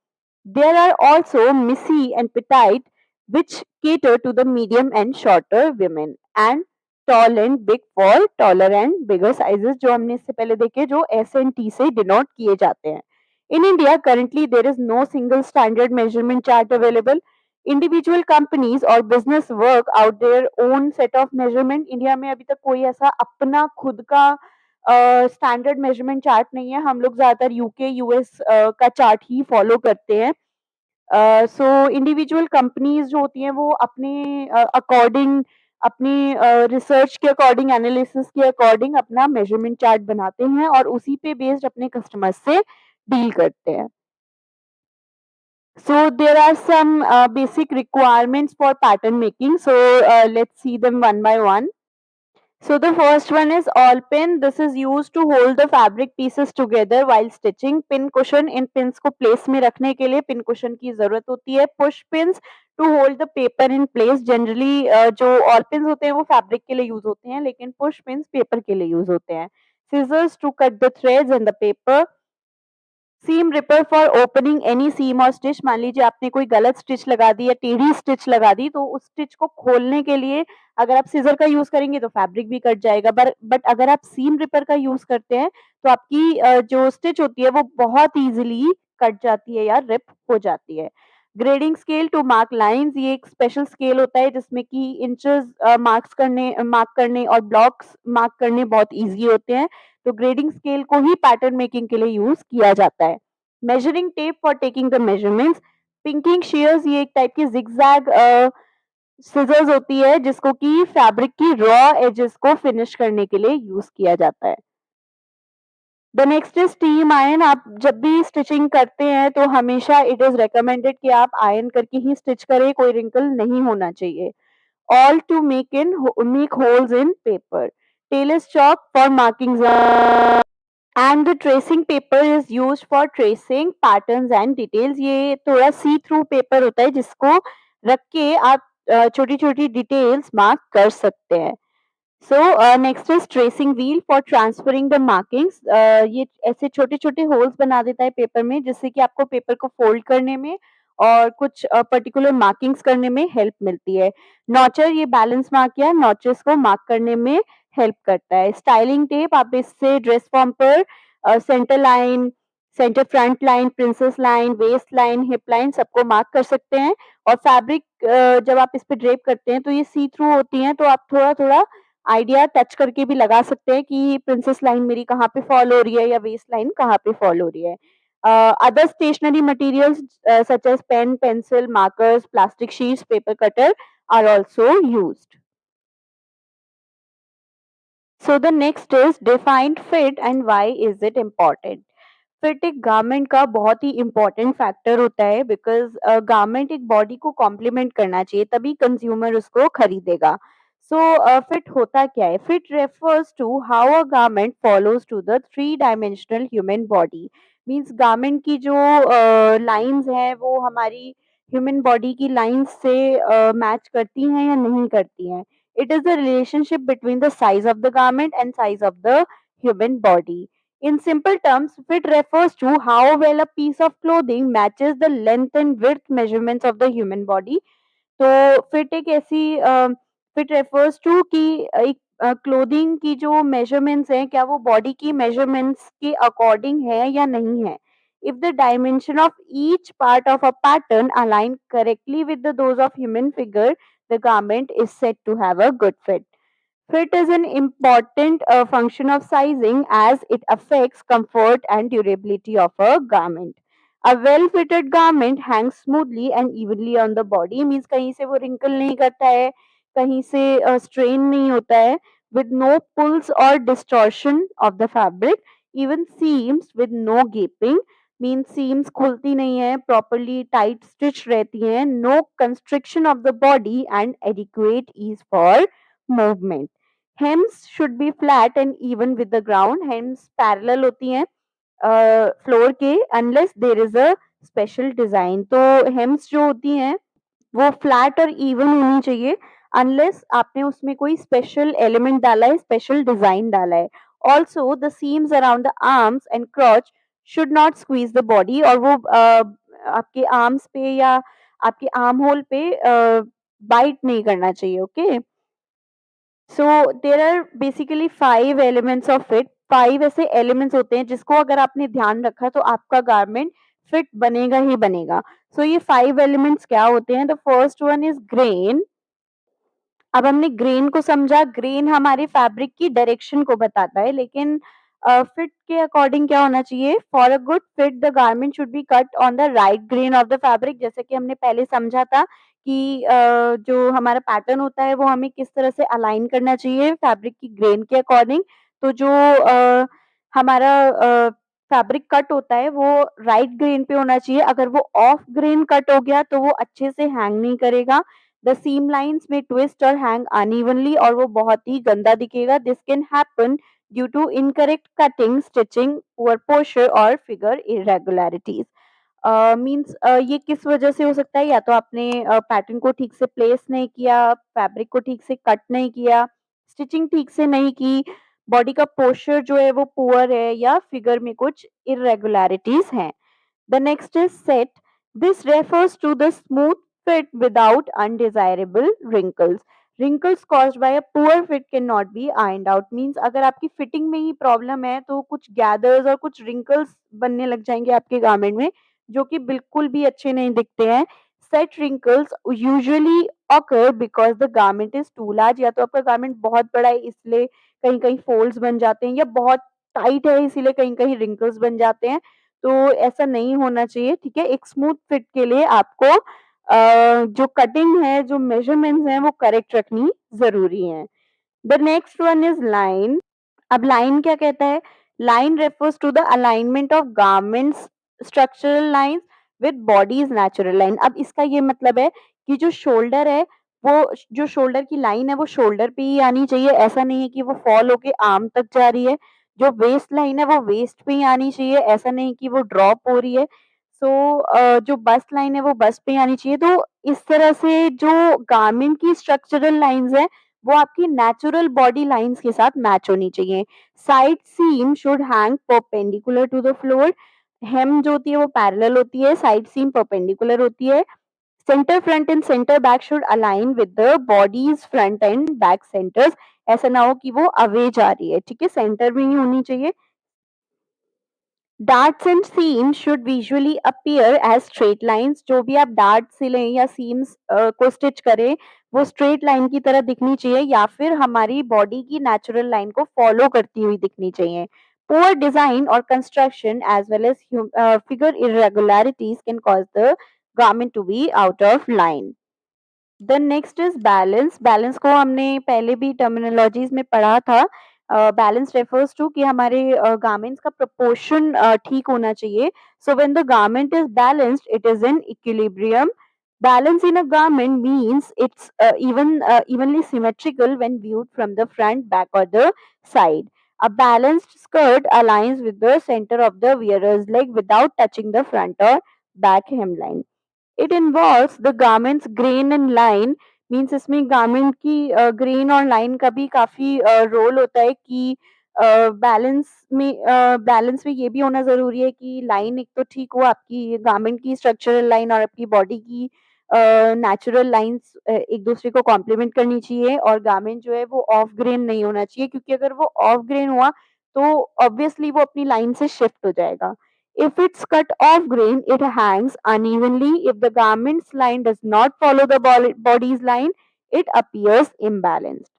There are also Missy and Petite, which cater to the medium and shorter women, and tall and big for taller and bigger sizes, जो हमने इससे पहले देखे, जो S and T से denote किए जाते हैं. In India, currently there is no single standard measurement chart available. Individual companies or business work out their own set of measurement. India में अभी तक कोई ऐसा अपना खुद का स्टैंडर्ड मेजरमेंट चार्ट नहीं है, हम लोग ज्यादातर यूके यूएस का चार्ट ही फॉलो करते हैं। सो इंडिविजुअल कंपनीज जो होती हैं वो अपने अकॉर्डिंग, अपनी रिसर्च के अकॉर्डिंग, एनालिसिस के अकॉर्डिंग अपना मेजरमेंट चार्ट बनाते हैं और उसी पे बेस्ड अपने कस्टमर्स से डील करते हैं। So there are some basic requirements for pattern making. So let's see them one by one. So the first one is all pin. This is used to hold the fabric pieces together while stitching. Pin cushion, in pins को place में रखने के लिए pin cushion की जरूरत होती है. Push pins to hold the paper in place. Generally जो all pins होते हैं वो fabric के लिए use होते हैं, लेकिन push pins paper के लिए use होते हैं. Scissors to cut the threads and the paper. Seam ripper for opening any seam और स्टिच। मान लीजिए आपने कोई गलत स्टिच लगा दी या टेढ़ी स्टिच लगा दी, तो उस स्टिच को खोलने के लिए अगर आप सीजर का यूज करेंगे तो फैब्रिक भी कट जाएगा, बट अगर आप सीम रिपर का यूज करते हैं तो आपकी जो स्टिच होती है वो बहुत इजीली कट जाती है या रिप हो जाती है। Grading scale to mark lines, ये एक स्पेशल स्केल होता है जिसमें कि इंचेस मार्क करने और ब्लॉक्स मार्क करने बहुत इजी होते हैं, तो ग्रेडिंग स्केल को ही पैटर्न मेकिंग के लिए यूज किया जाता है। Measuring tape for taking the measurements. Pinking shears, ये एक टाइप की जिगजैग सिजर्स होती है जिसको कि फैब्रिक की रॉ एजेस को फिनिश करने के लिए यूज किया जाता है। The next is steam iron. आप जब भी स्टिचिंग करते हैं तो हमेशा इट इज रिकमेंडेड कि आप आयरन करके ही स्टिच करें, कोई रिंकल नहीं होना चाहिए। Awl to make holes in paper. Tailor's chalk for marking, and the tracing paper is used for tracing patterns and details. ये थोड़ा सी थ्रू पेपर होता है जिसको रख के आप छोटी छोटी डिटेल्स मार्क कर सकते हैं। So next is tracing wheel for transferring the markings. ये ऐसे छोटे छोटे होल्स बना देता है पेपर में, जिससे कि आपको पेपर को फोल्ड करने में और कुछ पर्टिकुलर मार्किंग्स करने में हेल्प मिलती है। नॉचर, ये बैलेंस मार्क या नॉचेस को मार्क करने में हेल्प करता है। स्टाइलिंग टेप, आप इससे ड्रेस फॉर्म पर centre line, centre front line, princess line, waist line, hip line सबको मार्क कर सकते हैं। और फैब्रिक जब आप इस पे ड्रेप करते हैं तो ये सी थ्रू होती हैं, तो आप थोड़ा थोड़ा आइडिया टच करके भी लगा सकते हैं कि प्रिंसेस लाइन मेरी कहाँ पे फॉल हो रही है या वेस्ट लाइन कहाँ पे फॉल हो रही है। Other stationery materials such as pen, pencil, markers, plastic sheets, paper cutter are also used. So the next is defined fit and why is it important? Fit एक गारमेंट का बहुत ही important factor होता है, because garment एक body को complement करना चाहिए, तभी कंज्यूमर उसको खरीदेगा। सो फिट होता क्या है? Fit refers to how a garment follows to the three dimensional human body. Means garment की जो लाइंस हैं वो हमारी ह्यूमन बॉडी की लाइंस से मैच करती हैं या नहीं करती हैं। It is the relationship between the size of the garment and size of the human body. In simple terms, fit refers to how well a piece of clothing matches the length and width measurements of the human body. तो fit एक ऐसी fit refers to कि एक clothing की जो measurements हैं, क्या वो बॉडी की मेजरमेंट्स के अकॉर्डिंग है या नहीं है? If the dimension of each part of a pattern align correctly with those of human figure, the garment is said to have a good fit. Fit is an important function of sizing as it affects comfort and durability of a garment. A well-fitted garment hangs smoothly and evenly on the body, means कहीं से वो wrinkle नहीं करता है, कहीं से strain नहीं होता है, with no pulls or distortion of the fabric, even seams with no gaping, means seams खुलती नहीं है, properly tight stitch रहती हैं, no constriction of the body and adequate ease for movement. Hems should be flat and even with the ground. Hems parallel होती हैं floor के unless there is a special design. तो hems जो होती हैं वो फ्लैट और इवन होनी चाहिए अनलेस आपने उसमें कोई स्पेशल एलिमेंट डाला है, स्पेशल डिजाइन डाला है। Also the seems around the arms and क्रॉच should not squeeze the body, और वो आपके आर्म्स पे या आपके आर्म होल पे बाइट नहीं करना चाहिए। Okay, so there are basically 5 elements of it. 5 ऐसे एलिमेंट्स होते हैं जिसको अगर आपने ध्यान रखा तो आपका गारमेंट फिट बनेगा ही बनेगा। सो ये 5 एलिमेंट्स क्या होते हैं? The first one is grain. अब हमने ग्रेन को समझा, ग्रेन हमारे फैब्रिक की डायरेक्शन को बताता है, लेकिन फिट के अकॉर्डिंग क्या होना चाहिए? For a good fit the garment should be cut on the right grain of the fabric. जैसे कि हमने पहले समझा था कि जो हमारा पैटर्न होता है वो हमें किस तरह से अलाइन करना चाहिए फैब्रिक की ग्रेन के अकॉर्डिंग। तो जो हमारा फैब्रिक कट होता है वो राइट ग्रेन पे होना चाहिए। अगर वो ऑफ ग्रेन कट हो गया तो वो अच्छे से हैंग नहीं करेगा। द सीम लाइन्स में ट्विस्ट और हैंग अनइवनली, और वो बहुत ही गंदा दिखेगा। This can happen due to incorrect cutting, stitching, poor posture और फिगर इरेगुलरिटीज। मीन्स ये किस वजह से हो सकता है? या तो आपने पैटर्न को ठीक से प्लेस नहीं किया, फैब्रिक को ठीक से कट नहीं किया, स्टिचिंग ठीक से नहीं की, बॉडी का पोस्चर जो है वो पुअर है, या फिगर में कुछ इरेगुलरिटीज हैं। The next is set. This refers to the smooth fit without undesirable wrinkles. Wrinkles caused by a poor fit cannot be ironed out. Means अगर आपकी फिटिंग में ही प्रॉब्लम है तो कुछ गैदर्स और कुछ रिंकल्स बनने लग जाएंगे आपके गारमेंट में, जो कि बिल्कुल भी अच्छे नहीं दिखते हैं। Set wrinkles usually occur because the garment is too large। या तो आपका गारमेंट बहुत बड़ा है इसलिए कहीं कहीं फोल्ड्स बन जाते हैं, या बहुत टाइट है इसीलिए कहीं कहीं रिंकल्स बन जाते हैं। तो ऐसा नहीं होना चाहिए, ठीक है? एक स्मूथ फिट के लिए आपको जो कटिंग है, जो मेजरमेंट्स हैं वो करेक्ट रखनी ज़रूरी है। The next one is line. अब लाइन क्या कहता है? Line refers to the alignment of garment's structural lines with body's natural line. अब इसका ये मतलब है कि जो शोल्डर है, वो जो शोल्डर की लाइन है वो शोल्डर पे ही आनी चाहिए। ऐसा नहीं है कि वो फॉल होके आर्म तक जा रही है। जो वेस्ट लाइन है वो वेस्ट पे ही आनी चाहिए, ऐसा नहीं कि वो ड्रॉप हो रही है। सो जो बस्ट लाइन है वो बस्ट पे ही आनी चाहिए। तो इस तरह से जो गारमेंट की स्ट्रक्चरल लाइन्स है वो आपकी नेचुरल बॉडी लाइन्स के साथ मैच होनी चाहिए। Side seam should hang perpendicular to the floor. Hem जो होती है वो पैरेलल होती है, साइड सीम परपेंडिकुलर होती है। Centre front end centre back should align with the bodies front and back centres. ऐसा ना हो कि वो अवे जा रही है, ठीक है? सेंटर में ही होनी चाहिए। Darts and seams should visually appear as straight lines. जो भी आप डार्ट सिलें या सीम्स को स्टिच करें वो स्ट्रेट लाइन की तरह दिखनी चाहिए, या फिर हमारी बॉडी की नेचुरल लाइन को फॉलो करती हुई दिखनी चाहिए। पुअर डिजाइन और construction as well as figure irregularities can cause the garment to be out of line. The next is balance. Balance को हमने पहले भी टर्मिनोलॉजीज में पढ़ा था। बैलेंस रेफर्स टू कि हमारे गारमेंट्स का प्रोपोर्शन ठीक होना चाहिए। So when the garment is balanced it is in equilibrium. Balance in a garment means it's evenly symmetrical when viewed from the front, back, or the side. A balanced skirt aligns with the center of the wearer's leg without touching the front or back hemline. It involves the garments grain and line. Means इसमें garment की grain और line का भी काफी role होता है कि balance में ये भी होना जरूरी है कि लाइन एक तो ठीक हो, आपकी गारमेंट की स्ट्रक्चरल लाइन और आपकी बॉडी की नेचुरल लाइन्स एक दूसरे को कॉम्प्लीमेंट करनी चाहिए और गारमेंट जो है वो ऑफ ग्रेन नहीं होना चाहिए, क्योंकि अगर वो ऑफ ग्रेन हुआ तो ऑब्वियसली वो अपनी लाइन से शिफ्ट हो जाएगा। If it's cut off grain, it hangs unevenly. If the garment's line does not follow the body's line, it appears imbalanced.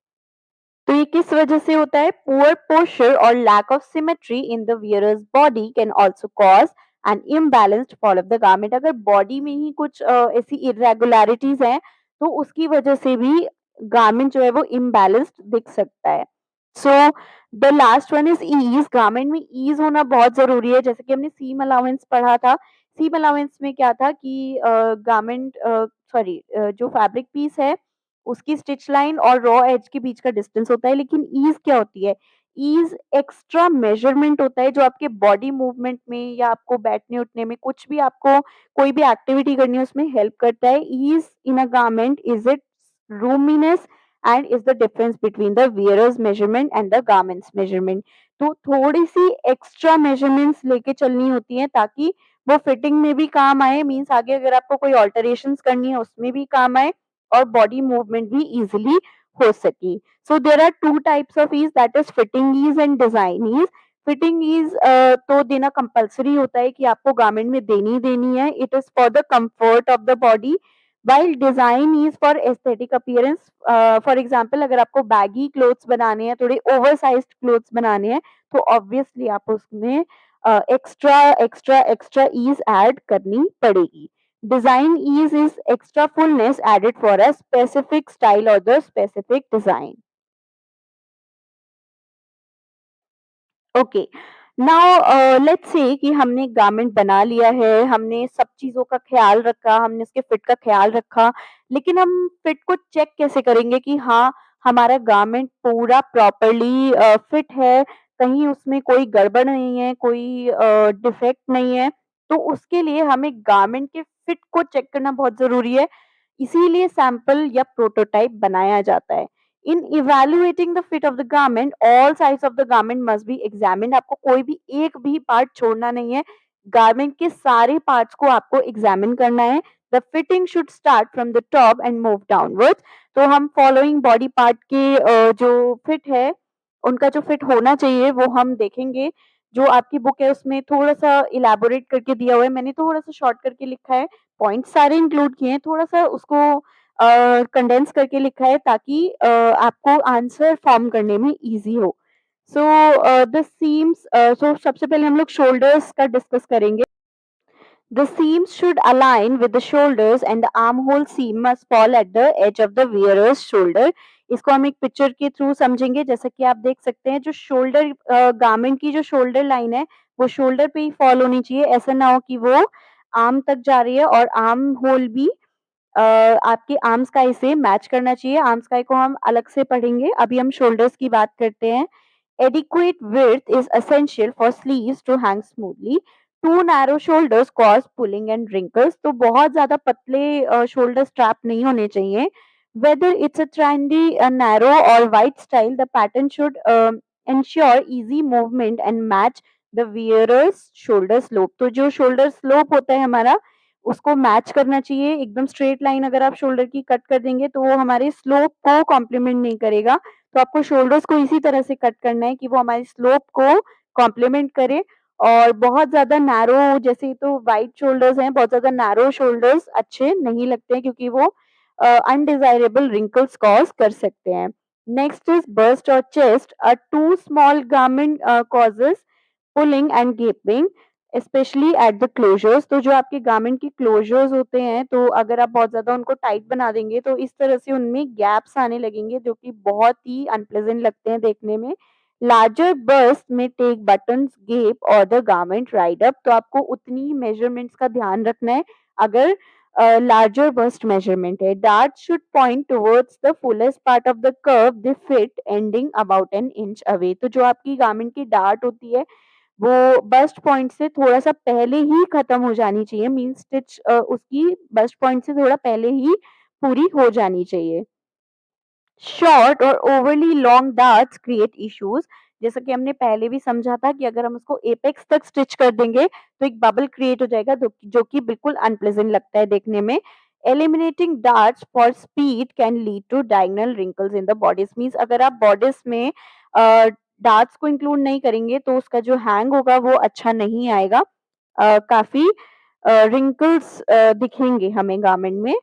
तो ये किस वजह से होता है? पुअर पोस्चर और lack of symmetry in the wearer's body can also cause an imbalanced fall of the garment. अगर body में ही कुछ ऐसी इरेगुलरिटीज हैं तो उसकी वजह से भी गारमेंट जो है वो इम्बैलेंस्ड दिख सकता है। So the last one is ease. Garment में ईज होना बहुत जरूरी है। जैसे कि हमने सीम अलाउंस पढ़ा था, सीम अलाउंस में क्या था कि गारमेंट सॉरी जो फैब्रिक पीस है उसकी स्टिच लाइन और रॉ एज के बीच का डिस्टेंस होता है। लेकिन ईज क्या होती है? ईज एक्स्ट्रा मेजरमेंट होता है जो आपके बॉडी मूवमेंट में या आपको बैठने उठने में, कुछ भी आपको कोई भी एक्टिविटी करनी है उसमें हेल्प करता है। Ease in a garment is it roominess and is the difference between the wearer's measurement and the garment's measurement। तो थोड़ी सी एक्स्ट्रा मेजरमेंट्स लेके चलनी होती है ताकि वो फिटिंग में भी काम आए, मीन्स आगे अगर आपको कोई ऑल्टरेशंस करनी है उसमें भी काम आए और बॉडी मूवमेंट भी इजीली हो सके। So there are two types of ease, that is fitting ease and design ease. Fitting ease तो देना कंपलसरी होता है कि आपको गारमेंट में देनी ही देनी है। It is for the comfort of the body, while design is for aesthetic appearance। For example अगर आपको बैगी क्लोथ्स बनाने हैं, थोड़े ओवर साइज्ड क्लोथ्स बनाने हैं, तो ऑब्वियसली आप उसमें extra extra extra ease add करनी पड़ेगी। Design ease is extra fullness added for a specific style और the specific design. Okay, now let's say कि हमने गारमेंट बना लिया है, हमने सब चीज़ों का ख़्याल रखा, हमने उसके फिट का ख़्याल रखा, लेकिन हम फिट को चेक कैसे करेंगे कि हाँ, हमारा गारमेंट पूरा प्रॉपर्ली फिट है, कहीं उसमें कोई गड़बड़ नहीं है, कोई डिफेक्ट नहीं है। तो उसके लिए हमें गारमेंट के फिट को चेक करना बहुत ज़रूरी है, इसीलिए सैंपल या प्रोटोटाइप बनाया जाता है। In evaluating the fit of the garment, all sides of the garment must be examined। आपको कोई भी एक भी पार्ट छोड़ना नहीं है। गारमेंट के सारे पार्ट्स को आपको एग्जामिन करना है। The fitting should start from the top and move downwards। तो हम फॉलोइंग बॉडी पार्ट के जो फिट है उनका जो फिट होना चाहिए वो हम देखेंगे। जो आपकी बुक है उसमें थोड़ा-सा इलैबोरेट करके दिया हुआ है, मैंने थोड़ा-सा शॉर्ट करके लिखा है, पॉइंट्स सारे इंक्लूड किए हैं, थोड़ा-सा उसको कंडेंस करके लिखा है ताकि आपको आंसर फॉर्म करने में ईज़ी हो। सो द सीम्स सो सबसे पहले हम लोग शोल्डर्स का डिस्कस करेंगे। The seams should align with the shoulders and the armhole seam must fall at the edge of the wearer's shoulder। इसको हम एक पिक्चर के थ्रू समझेंगे। जैसा कि आप देख सकते हैं जो शोल्डर गारमेंट की जो शोल्डर लाइन है वो शोल्डर पे ही फॉल होनी चाहिए। ऐसा ना हो कि वो आर्म तक जा रही है और आर्म होल भी आपके आर्म स्काई से मैच करना चाहिए। आर्म स्काई को हम अलग से पढ़ेंगे, अभी हम शोल्डर्स की बात करते हैं। Adequate width is essential for sleeves to hang smoothly। Too narrow shoulders cause pulling and wrinkles। तो बहुत ज़्यादा पतले शोल्डर स्ट्रैप नहीं होने चाहिए। Whether it's a trendy, a narrow or wide style, the pattern should ensure easy movement and match the wearer's shoulder slope। तो जो shoulder slope होता है हमारा उसको मैच करना चाहिए। एकदम स्ट्रेट लाइन अगर आप शोल्डर की कट कर देंगे तो वो हमारे स्लोप को कॉम्प्लीमेंट नहीं करेगा। तो आपको शोल्डर्स को इसी तरह से कट करना है कि वो हमारी स्लोप को कॉम्प्लीमेंट करे। और बहुत ज़्यादा नैरो, जैसे तो वाइड शोल्डर्स हैं, बहुत ज़्यादा नैरो शोल्डर्स अच्छे नहीं लगते हैं क्योंकि वो अनडिज़ायरेबल रिंकल्स कॉज़ कर सकते हैं। नेक्स्ट इज़ बस्ट और chest. Too small garment causes pulling and gaping especially at the closures. तो जो आपके गारमेंट के क्लोजर्स होते हैं तो अगर आप बहुत ज्यादा उनको टाइट बना देंगे तो इस तरह से उनमें गैप्स आने लगेंगे जो कि बहुत ही अनप्लेजेंट लगते हैं देखने में। लार्जर बर्स्ट में टेक बटन्स गेप और द गारमेंट राइड अप। तो आपको उतनी मेजरमेंट्स का ध्यान रखना है अगर लार्जर बस्ट मेजरमेंट है। Dart should point towards the fullest part of the curve the fit ending about an inch away. तो जो आपकी गारमेंट की डार्ट होती है वो बस्ट पॉइंट से थोड़ा-सा पहले ही खत्म हो जानी चाहिए, मीन्स स्टिच उसकी बस्ट पॉइंट से थोड़ा पहले ही पूरी हो जानी चाहिए। शॉर्ट और overly long darts create issues. जैसा कि हमने पहले भी समझा था कि अगर हम उसको एपेक्स तक स्टिच कर देंगे तो एक बबल क्रिएट हो जाएगा जो कि बिल्कुल अनप्लेजेंट लगता है देखने में। Eliminating darts for speed can lead to diagonal wrinkles in the bodies. Means अगर आप bodies में डार्ट्स को इंक्लूड नहीं करेंगे तो उसका जो हैंग होगा वो अच्छा नहीं आएगा. काफ़ी wrinkles दिखेंगे हमें garment में.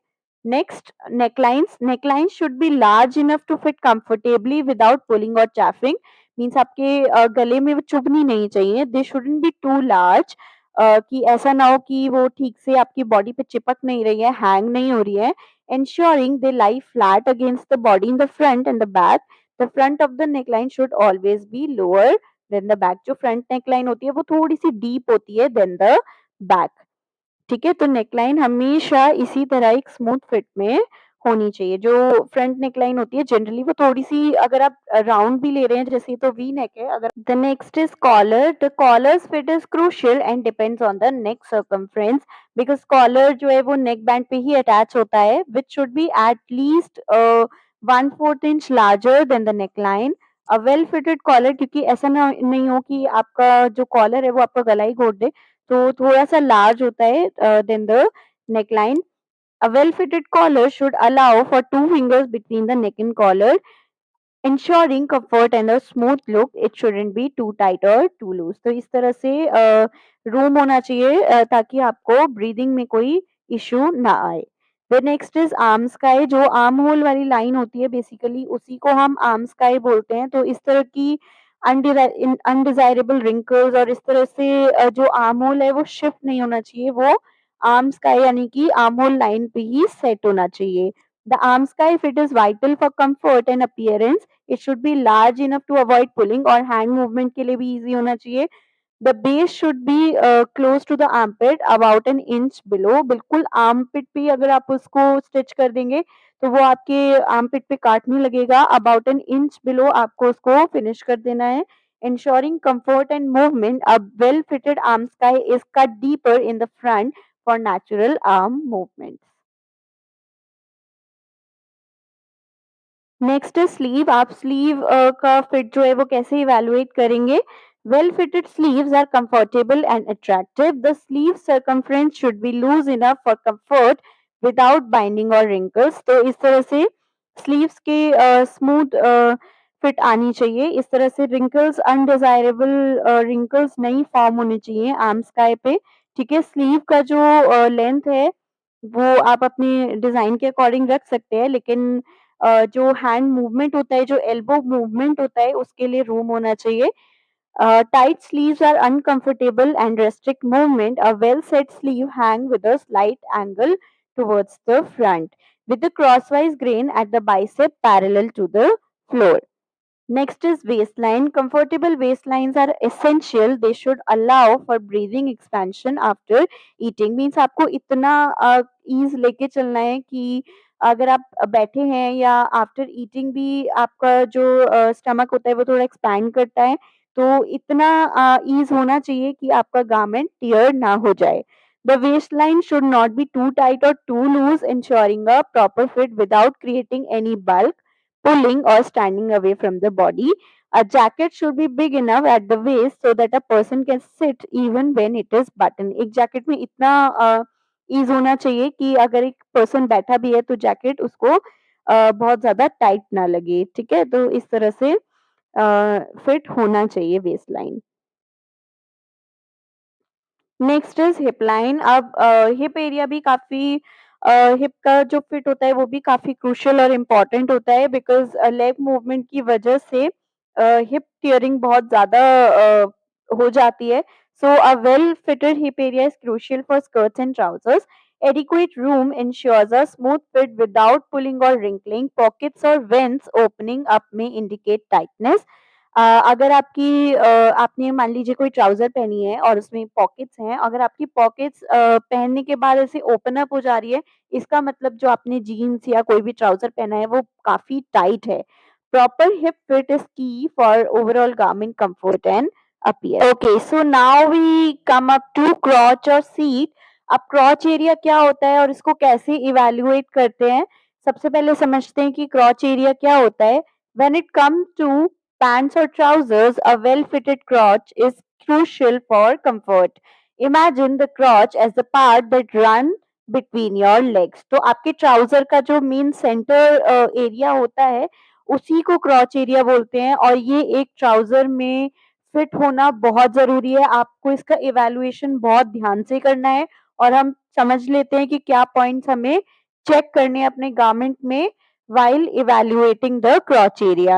Next, necklines. Necklines should be large enough to fit comfortably without pulling or chafing. Means आपके गले में वो चुभनी नहीं चाहिए. They shouldn't be too large. कि ऐसा ना हो कि वो ठीक से आपकी बॉडी पे चिपक नहीं रही है, हैंग नहीं हो रही है. Ensuring they lie flat against the body in the front and the back. The front of the neckline should always be lower than the back. जो फ्रंट नेकलाइन होती है वो थोड़ी सी डीप होती है देन द बैक. ठीक है, तो नेकलाइन हमेशा इसी तरह एक स्मूथ फिट में होनी चाहिए. जो फ्रंट नेकलाइन होती है जनरली वो थोड़ी-सी, अगर आप राउंड भी ले रहे हैं, जैसे ये तो वी नेक है, अगर the next is collar. The collar's fit is crucial and depends on the neck circumference, because collar जो है वो नेक बैंड पे ही अटैच होता है, which should be at least 1/4 inch larger than the neckline. A well fitted collar, क्योंकि ऐसा ना नहीं हो कि आपका जो कॉलर है वो आपका गला ही घोट दे, तो थोड़ा-सा लार्ज होता है than the neckline. A well-fitted collar should allow for two fingers between the neck and collar, ensuring comfort and a smooth look. It shouldn't be too tight or too loose. तो इस तरह से room होना चाहिए ताकि आपको breathing में कोई इश्यू ना आए. The next is arm sky. जो आर्म होल वाली लाइन होती है बेसिकली उसी को हम आर्म स्काई बोलते हैं. तो इस तरह की अनडिजायरेबल रिंकल्स और इस तरह से जो आर्म होल है वो शिफ्ट नहीं होना चाहिए, वो आर्म स्काई यानी कि आर्म होल लाइन पे ही सेट होना चाहिए. The arm sky fit is vital for comfort and appearance. It should be large enough to avoid pulling और hand movement के लिए भी easy होना चाहिए. The base should be close to the armpit, about an inch below. बिल्कुल armpit पे अगर आप उसको stitch कर देंगे तो वो आपके armpit पे काटने लगेगा. About an inch below आपको उसको finish कर देना है. Ensuring comfort and movement, a well-fitted arm sky is cut deeper in the front for natural arm movements. Next है स्लीव. आप स्लीव का फिट जो है वो कैसे इवैल्यूएट करेंगे? Well fitted sleeves are comfortable and attractive. The sleeve circumference should be loose enough for comfort without binding और wrinkles. तो इस तरह से स्लीव्स के स्मूथ फिट आनी चाहिए. इस तरह से रिंकल्स, अनडिजायरेबल रिंकल्स नहीं फॉर्म होने चाहिए आर्म स्काई पे. ठीक है, स्लीव का जो लेंथ है वो आप अपने डिजाइन के अकॉर्डिंग रख सकते हैं, लेकिन जो हैंड मूवमेंट होता है, जो एल्बो मूवमेंट होता है, उसके लिए रूम होना चाहिए. Tight sleeves are uncomfortable and restrict movement. A well-set sleeve hang with a slight angle towards the front, with the crosswise grain at the bicep parallel to the floor. Next is waistline. Comfortable waistlines are essential. They should allow for breathing expansion after eating. Means आपको इतना ease लेके चलना है कि अगर आप बैठे हैं या आफ्टर ईटिंग भी आपका जो स्टमक होता है वो थोड़ा एक्सपैंड करता है, तो इतना ईज होना चाहिए कि आपका गारमेंट टियर ना हो जाए. The waistline should not be too tight or too loose, ensuring a proper fit without creating any bulk, pulling or standing away from the body. A jacket should be big enough at the waist so that a person can sit even when it is buttoned. एक jacket में इतना ease होना चाहिए कि अगर एक person बैठा भी है तो जैकेट उसको बहुत ज्यादा टाइट ना लगे. ठीक है, तो इस तरह से फिट होना चाहिए waist line. Next is hip line. अब हिप एरिया भी काफ़ी हिप का जो फिट होता है वो भी काफ़ी क्रूशियल और इम्पोर्टेंट होता है, बिकॉज़ लेग मूवमेंट की वजह से हिप टियरिंग बहुत ज़्यादा हो जाती है. So a well fitted hip area is crucial for skirts and trousers. Adequate room ensures a smooth fit without pulling or wrinkling. Pockets or vents opening up may indicate tightness. अगर आपने मान लीजिए कोई ट्राउज़र पहनी है और उसमें pockets हैं, अगर आपकी पॉकेट्स पहनने के बाद ऐसे ओपन अप हो जा रही है, इसका मतलब जो आपने जीन्स या कोई भी ट्राउज़र पहना है वो काफ़ी टाइट है. Proper hip fit is key for overall garment comfort and appearance. Okay, so now we come up to crotch और सीट. अब क्रॉच एरिया क्या होता है और इसको कैसे इवैल्यूएट करते हैं? सबसे पहले समझते हैं कि क्रॉच एरिया क्या होता है. When it comes to pants or trousers, a well-fitted crotch is crucial for comfort. Imagine the crotch as the part that runs between your legs. तो आपके ट्राउजर का जो मेन सेंटर एरिया होता है उसी को क्रॉच एरिया बोलते हैं, और ये एक ट्राउजर में फिट होना बहुत जरूरी है। आपको इसका इवैल्यूएशन बहुत ध्यान से करना है, और हम समझ लेते हैं कि क्या पॉइंट्स हमें चेक करने हैं अपने गारमेंट में while evaluating the crotch area.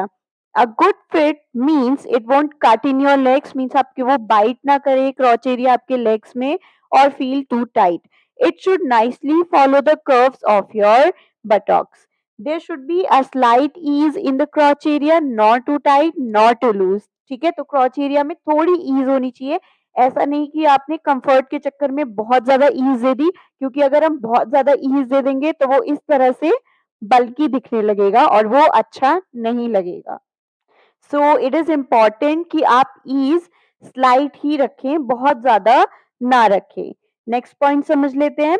A good fit means it won't cut in your legs, means आपके वो bite ना करे crotch area आपके legs में और feel too tight. It should nicely follow the curves of your buttocks. There should be a slight ease in the crotch area, not too tight, not too loose. ठीक है, तो crotch area में थोड़ी ease होनी चाहिए। ऐसा नहीं कि आपने कंफर्ट के चक्कर में बहुत ज्यादा ईज दे दी, क्योंकि अगर हम बहुत ज्यादा ईज दे देंगे तो वो इस तरह से बल्कि दिखने लगेगा और वो अच्छा नहीं लगेगा। सो इट इज इम्पॉर्टेंट कि आप ईज स्लाइट ही रखें, बहुत ज्यादा ना रखें। नेक्स्ट पॉइंट समझ लेते हैं।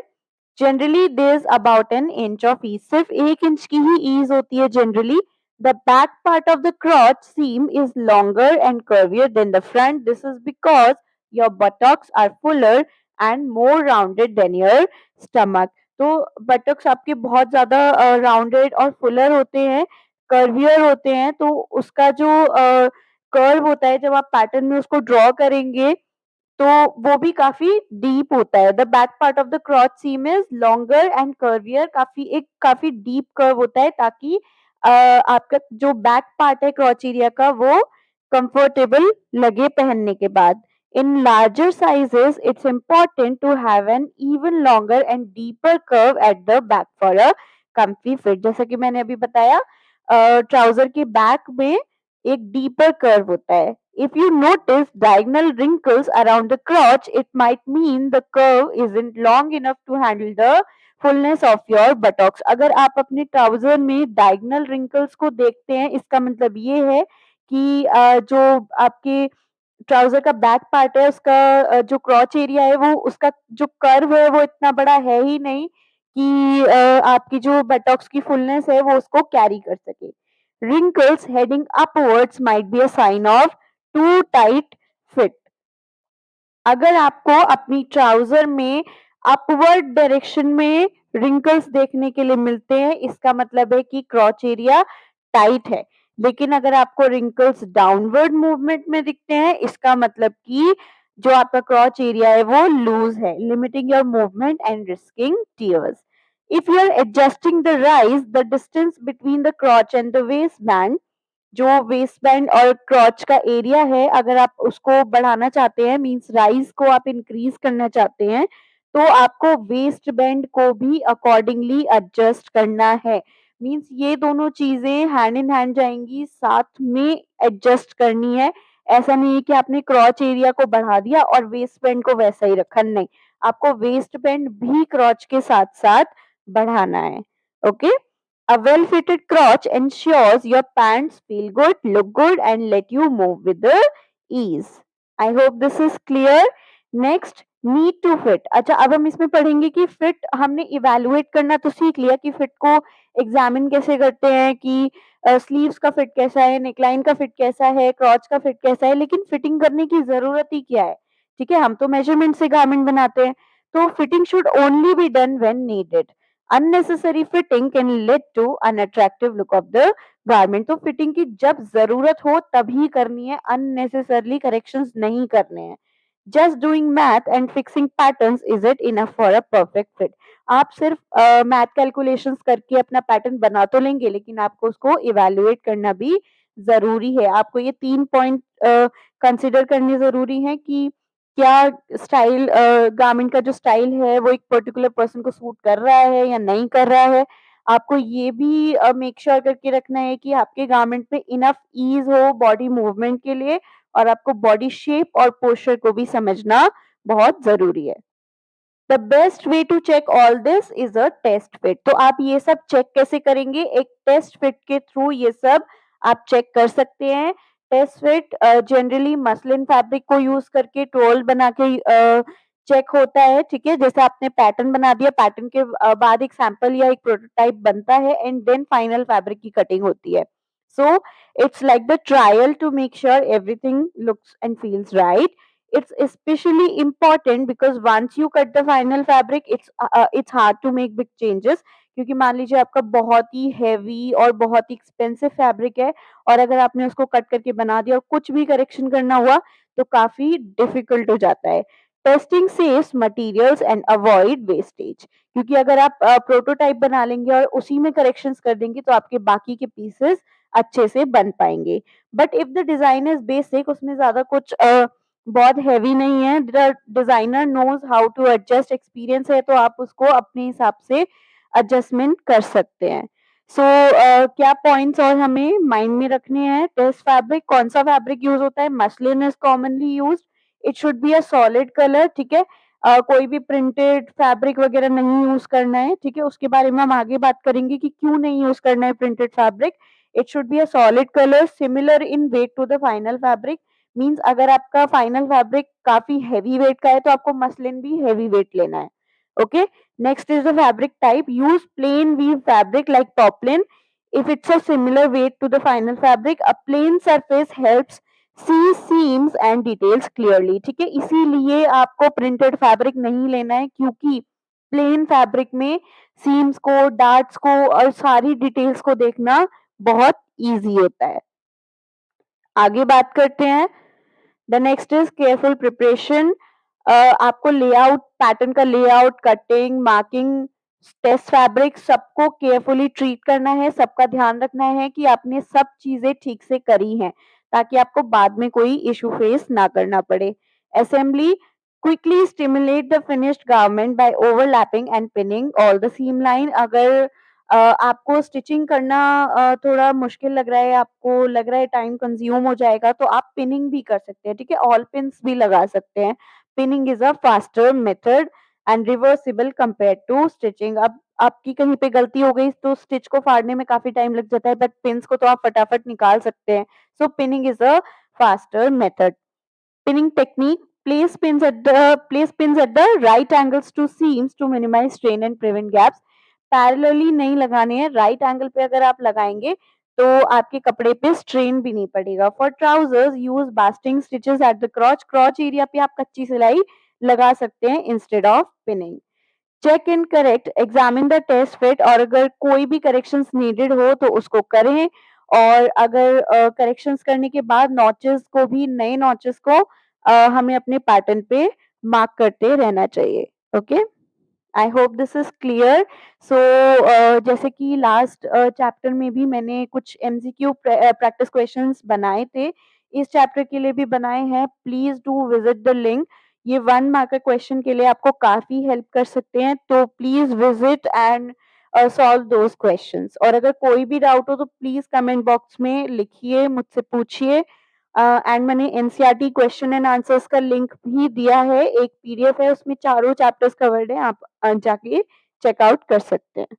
Generally there is about an inch of ease, सिर्फ 1 इंच की ही ईज होती है generally. The back part of the crotch seam is longer and curvier than the front, this is because your buttocks are fuller and more rounded than your stomach. तो buttocks आपके बहुत ज्यादा rounded और Fuller होते हैं, कर्वियर होते हैं, तो उसका जो कर्व होता है जब आप पैटर्न में उसको ड्रॉ करेंगे तो वो भी काफी डीप होता है। The back part of the crotch seam is longer and curvier, काफी डीप कर्व होता है, ताकि आपका जो बैक पार्ट है क्रॉच एरिया का वो कंफर्टेबल लगे पहनने के बाद। In larger sizes it's important to have an even longer and deeper curve at the back for a comfy fit। जैसा कि मैंने अभी बताया, ट्राउजर के बैक में एक डीपर कर्व होता है। If you notice diagonal wrinkles around the crotch, it might mean the curve isn't long enough to handle the fullness of your buttocks। अगर आप अपने ट्राउजर में diagonal wrinkles को देखते हैं, इसका मतलब ये है कि जो आपके ट्राउजर का बैक पार्ट है उसका जो क्रॉच एरिया है वो उसका जो कर्व है वो इतना बड़ा है ही नहीं कि आपकी जो बटॉक्स की फुलनेस है वो उसको कैरी कर सके। Wrinkles heading upwards might be a sign of too tight fit। अगर आपको अपनी ट्राउजर में अपवर्ड डायरेक्शन में रिंकल्स देखने के लिए मिलते हैं, इसका मतलब है कि क्रॉच एरिया टाइट है। लेकिन अगर आपको रिंकल्स डाउनवर्ड मूवमेंट में दिखते हैं, इसका मतलब कि जो आपका क्रॉच एरिया है वो लूज है, limiting your movement and risking tears. If you are adjusting the rise the distance between the crotch and the waistband, जो वेस्ट बैंड और क्रॉच का एरिया है अगर आप उसको बढ़ाना चाहते हैं, मींस राइज को आप इंक्रीज करना चाहते हैं, तो आपको वेस्ट बैंड को भी अकॉर्डिंगली एडजस्ट करना है। मींस ये दोनों चीजें हैंड इन हैंड जाएंगी, साथ में एडजस्ट करनी है। ऐसा नहीं है कि आपने क्रॉच एरिया को बढ़ा दिया और वेस्ट बैंड को वैसा ही रखा, नहीं, आपको वेस्ट बैंड भी क्रॉच के साथ साथ बढ़ाना है। Okay, a well fitted crotch ensures your pants feel good, look good, and let you move with the ease। I hope this is clear। Next, need to fit। अच्छा, अब हम इसमें पढ़ेंगे कि फिट हमने इवेलुएट करना तो सीख लिया कि फिट को एग्जामिन कैसे करते हैं, कि स्लीव्स का फिट कैसा है, नेकलाइन का फिट कैसा है, क्रॉच का फिट कैसा है, लेकिन फिटिंग करने की जरूरत ही क्या है। ठीक है, हम तो मेजरमेंट से गारमेंट बनाते हैं, तो fitting should only be done when needed. Unnecessary fitting can lead to unattractive look of the garment। तो फिटिंग की जब जरूरत हो तभी करनी है, अननेसेसरली करेक्शंस नहीं करने हैं। Just doing math and fixing patterns is it enough for a perfect fit. आप सिर्फ मैथ कैलकुलेशंस करके अपना पैटर्न बना तो लेंगे, लेकिन आपको उसको इवेलुएट करना भी जरूरी है। आपको ये 3 पॉइंट कंसिडर करने जरूरी है कि क्या स्टाइल गारमेंट का जो स्टाइल है वो एक पर्टिकुलर पर्सन को सूट कर रहा है या नहीं कर रहा है। आपको ये भी मेक श्योर करके रखना है कि आपके गारमेंट में इनफ ईज हो बॉडी मूवमेंट के लिए, और आपको बॉडी शेप और पोस्चर को भी समझना बहुत जरूरी है। The best way to check all this is a test fit. तो आप ये सब चेक कैसे करेंगे, एक टेस्ट फिट के थ्रू ये सब आप चेक कर सकते हैं। Test fit generally muslin fabric को यूज करके टोल बना के चेक होता है। ठीक है, जैसे आपने पैटर्न बना दिया, पैटर्न के बाद एक सैंपल या एक प्रोटोटाइप बनता है एंड देन फाइनल फैब्रिक की कटिंग होती है। So it's like the trial to make sure everything looks and feels right. It's especially important because once you cut the final fabric, it's hard to make big changes. क्योंकि मान लीजिए आपका बहुत ही heavy और बहुत ही expensive fabric है और अगर आपने उसको कट करके बना दिया और कुछ भी करेक्शन करना हुआ तो काफी डिफिकल्ट हो जाता है। Testing saves materials and avoid wastage, क्योंकि अगर आप प्रोटोटाइप बना लेंगे और उसी में करेक्शंस कर देंगे तो आपके बाकी के पीसेस अच्छे से बन पाएंगे। But if the design is basic, उसमें ज्यादा कुछ बहुत हेवी नहीं है, the designer knows how to adjust, experience है तो आप उसको अपने हिसाब से एडजस्टमेंट कर सकते हैं। सो क्या पॉइंट्स और हमें माइंड में रखने हैं? टेस्ट फैब्रिक, कौन सा फैब्रिक यूज होता है? Muslin is commonly used, it should be a solid colour, ठीक है। कोई भी प्रिंटेड फैब्रिक वगैरह नहीं यूज करना है, ठीक है। उसके बारे में हम आगे बात करेंगे कि क्यों नहीं यूज करना है printed fabric. It should be a solid colour similar in weight to the final fabric, means अगर आपका फाइनल फैब्रिक काफी हैवी वेट का है तो आपको मसलिन भी हैवी वेट लेना है। Okay, next is the fabric type, use plain weave fabric like poplin if it's a similar weight to the final fabric, a plain surface helps see seams and details clearly, ठीक है। इसीलिए आपको printed fabric नहीं लेना है, क्योंकि plane fabric में seems को, डार्ट्स को और सारी डिटेल्स को देखना बहुत इजी होता है। आगे बात करते हैं। The next is careful preparation. आपको लेआउट, पैटर्न का layout, cutting, marking, test fabric सबको केयरफुली ट्रीट करना है, सबका ध्यान रखना है कि आपने सब चीजें ठीक से करी हैं ताकि आपको बाद में कोई इशू फेस ना करना पड़े। Assembly, quickly stimulate the finished garment by overlapping and pinning all the seam line. अगर आपको स्टिचिंग करना थोड़ा मुश्किल लग रहा है, आपको लग रहा है टाइम कंज्यूम हो जाएगा, तो आप पिनिंग भी कर सकते हैं, ठीक है। ऑल पिन्स भी लगा सकते हैं। Pinning is a faster method and reversible compare to stitching. अब आपकी कहीं पे गलती हो गई तो स्टिच को फाड़ने में काफी टाइम लग जाता है, बट पिन्स को तो आप फटाफट निकाल सकते हैं। So pinning is a faster method. Pinning technique, place pins at the right angles to seams to minimize strain and prevent gaps. Parallelly नहीं लगाने हैं, राइट एंगल पे अगर आप लगाएंगे तो आपके कपड़े पे स्ट्रेन भी नहीं पड़ेगा। For trousers use basting stitches at the crotch, crotch area पे आप कच्ची सिलाई लगा सकते हैं instead of pinning. Check in correct, examine the test fit, और अगर कोई भी करेक्शंस नीडेड हो तो उसको करें, और अगर करेक्शंस करने के बाद नॉचेस को भी, नए नॉचेस को हमें अपने पैटर्न पे मार्क करते रहना चाहिए। Okay, I hope this is clear. So जैसे कि लास्ट चैप्टर में भी मैंने कुछ एमसीक्यू प्रैक्टिस क्वेश्चंस बनाए थे, इस चैप्टर के लिए भी बनाए हैं। Please do visit the link, ये 1 मार्कर क्वेश्चन के लिए आपको काफी हेल्प कर सकते हैं, तो please visit and solve those questions. और अगर कोई भी डाउट हो तो प्लीज कमेंट बॉक्स में लिखिए, मुझसे पूछिए। एंड मैंने एनसीईआरटी क्वेश्चन एंड आंसर्स का लिंक भी दिया है, एक पीडीएफ है, उसमें चारों चैप्टर्स कवर्ड है, आप जाके चेकआउट कर सकते हैं।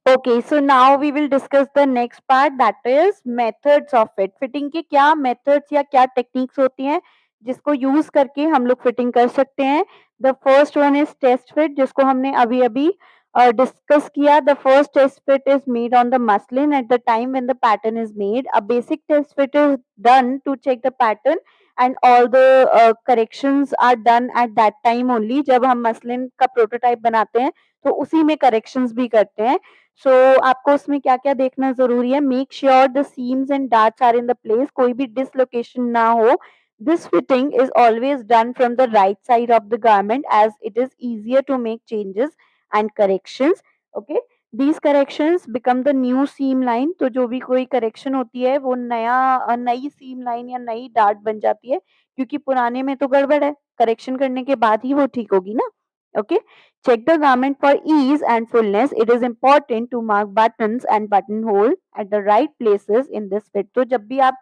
Okay, so now we will discuss the next part, that is methods of fit. Fitting के क्या मेथड्स या क्या टेक्निक्स होती हैं जिसको यूज करके हम लोग फिटिंग कर सकते हैं। The first one is test fit, जिसको हमने अभी अभी डिस्कस किया। The first test fit is made on the muslin at the time when the pattern is made. A basic test fit is done to check the pattern and all the corrections are done at that time only. जब हम muslin का prototype बनाते हैं तो उसी में corrections भी करते हैं। सो आपको उसमें क्या-क्या देखना ज़रूरी है? Make sure the seams and darts are in the place, कोई भी डिसलोकेशन ना हो। This fitting is always done from the right side of the garment as it is easier to make changes and corrections. Okay, these corrections become the new seam line, तो जो भी कोई correction होती है वो नई सीम लाइन या नई डार्ट बन जाती है, क्योंकि पुराने में तो गड़बड़ है, करेक्शन करने के बाद ही वो ठीक होगी ना। Okay, check the garment for ease and fullness. It is important to mark buttons and buttonhole at the right places in this fit. तो जब भी आप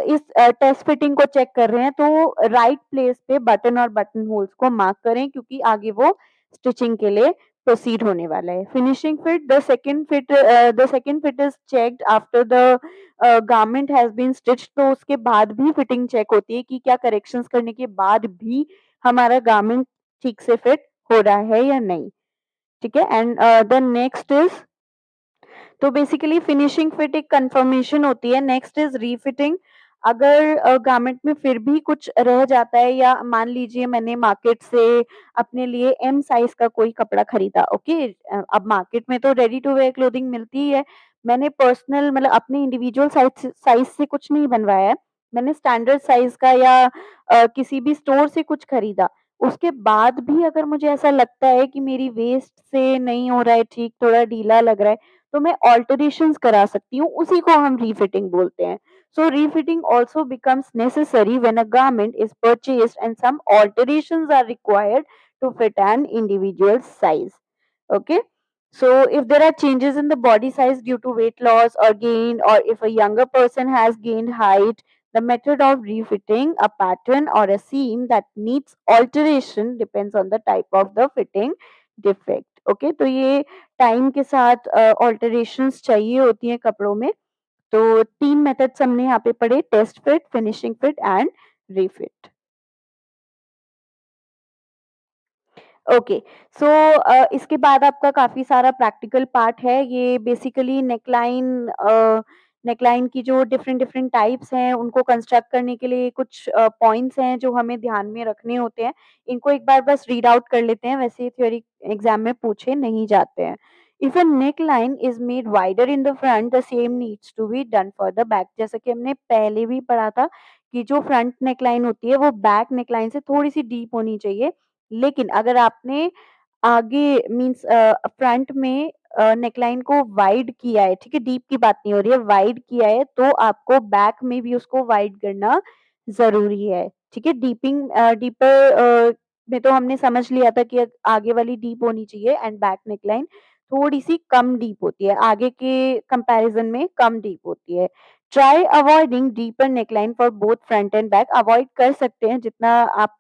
इस टेस्ट फिटिंग को चेक कर रहे हैं तो राइट प्लेस पे बटन और बटन होल्स को मार्क करें, क्योंकि आगे वो स्टिचिंग के लिए प्रोसीड होने वाला है। Finishing fit, the second fit is checked after the garment has been stitched, तो उसके बाद भी फिटिंग चेक होती है कि क्या करेक्शंस करने के बाद भी हमारा गारमेंट ठीक से फिट हो रहा है या नहीं, ठीक है। एंड द नेक्स्ट इज, तो बेसिकली फिनिशिंग फिट एक कंफर्मेशन होती है। Next is refitting. अगर गारमेंट में फिर भी कुछ रह जाता है या मान लीजिए मैंने मार्केट से अपने लिए एम साइज़ का कोई कपड़ा खरीदा, ओके? अब मार्केट में तो रेडी टू वेयर क्लोथिंग मिलती ही है। मैंने पर्सनल मतलब अपने इंडिविजुअल साइज़ से कुछ नहीं बनवाया है। मैंने स्टैंडर्ड साइज़ का या किसी भी स्टोर से कुछ खरीदा। उसके बाद भी अगर मुझे ऐसा लगता है कि मेरी वेस्ट से नहीं हो रहा है ठीक, थोड़ा ढीला लग रहा है, तो मैं अल्टरेशंस करा सकती हूँ, उसी को हम रिफिटिंग बोलते हैं। So refitting also becomes necessary when a garment is purchased and some alterations are required to fit an individual size. Okay. So if there are changes in the body size due to weight loss or gain, or if a younger person has gained height, the method of refitting a pattern or a seam that needs alteration depends on the type of the fitting defect. Okay, तो ये time के साथ alterations चाहिए होती हैं कपड़ों में। तो 3 मेथड्स हमने यहाँ पे पढ़े, test fit, finishing fit and refit. Okay, so इसके बाद आपका काफ़ी सारा प्रैक्टिकल पार्ट है। ये बेसिकली नेकलाइन की जो डिफरेंट डिफरेंट टाइप्स हैं, उनको कंस्ट्रक्ट करने के लिए कुछ पॉइंट्स हैं जो हमें ध्यान में रखने होते हैं। इनको एक बार बस रीड आउट कर लेते हैं, वैसे थ्योरी एग्ज़ाम में पूछे नहीं जाते हैं। If a neckline is made wider in the front, the same needs to be done for the back. जैसा कि हमने पहले भी पढ़ा था कि जो फ्रंट नेकलाइन होती है, वो बैक नेकलाइन से थोड़ी-सी डीप होनी चाहिए। लेकिन अगर आपने आगे मीन्स फ्रंट में नेकलाइन को वाइड किया है, ठीक है? डीप की बात नहीं हो रही है, वाइड किया है, तो आपको बैक में भी उसको वाइड करना ज़रूरी है, ठीक है? डीपर में तो हमने समझ लिया था कि आगे वाली डीप होनी चाहिए एंड बैक नेकलाइन थोड़ी-सी कम डीप होती है, आगे के कंपैरिज़न में कम डीप होती है। Try avoiding deeper neckline for both front and back. Avoid कर सकते हैं जितना आप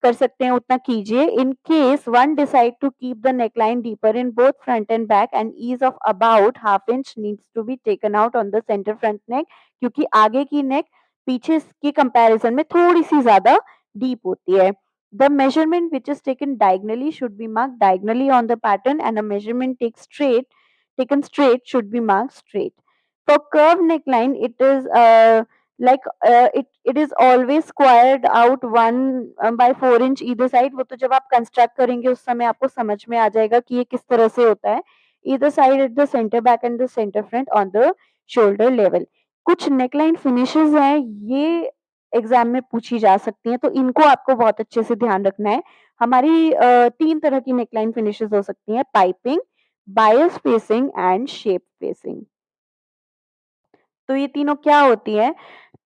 कर सकते हैं उतना कीजिए। In case one decide to keep the neckline deeper in both front and back, and ease of about half inch needs to be taken out on the centre front neck, क्योंकि आगे की नेक पीछे के कंपैरिजन में थोड़ी सी ज्यादा deep होती है। The measurement which is taken diagonally should be marked diagonally on the pattern, and a measurement taken straight should be marked straight. For curved neckline, it is always squared out 1/4 inch either side। वो तो जब आप construct करेंगे उस समय आपको समझ में आ जाएगा कि ये किस तरह से होता है। Either side at the center back and the center front on the shoulder level। कुछ नेकलाइन फिनिशेस हैं, ये एग्जाम में पूछी जा सकती हैं, तो इनको आपको बहुत अच्छे से ध्यान रखना है। हमारी 3 तरह की नेकलाइन फिनिशेस हो सकती हैं, piping, bias facing and shape facing. तो ये तीनों क्या होती है?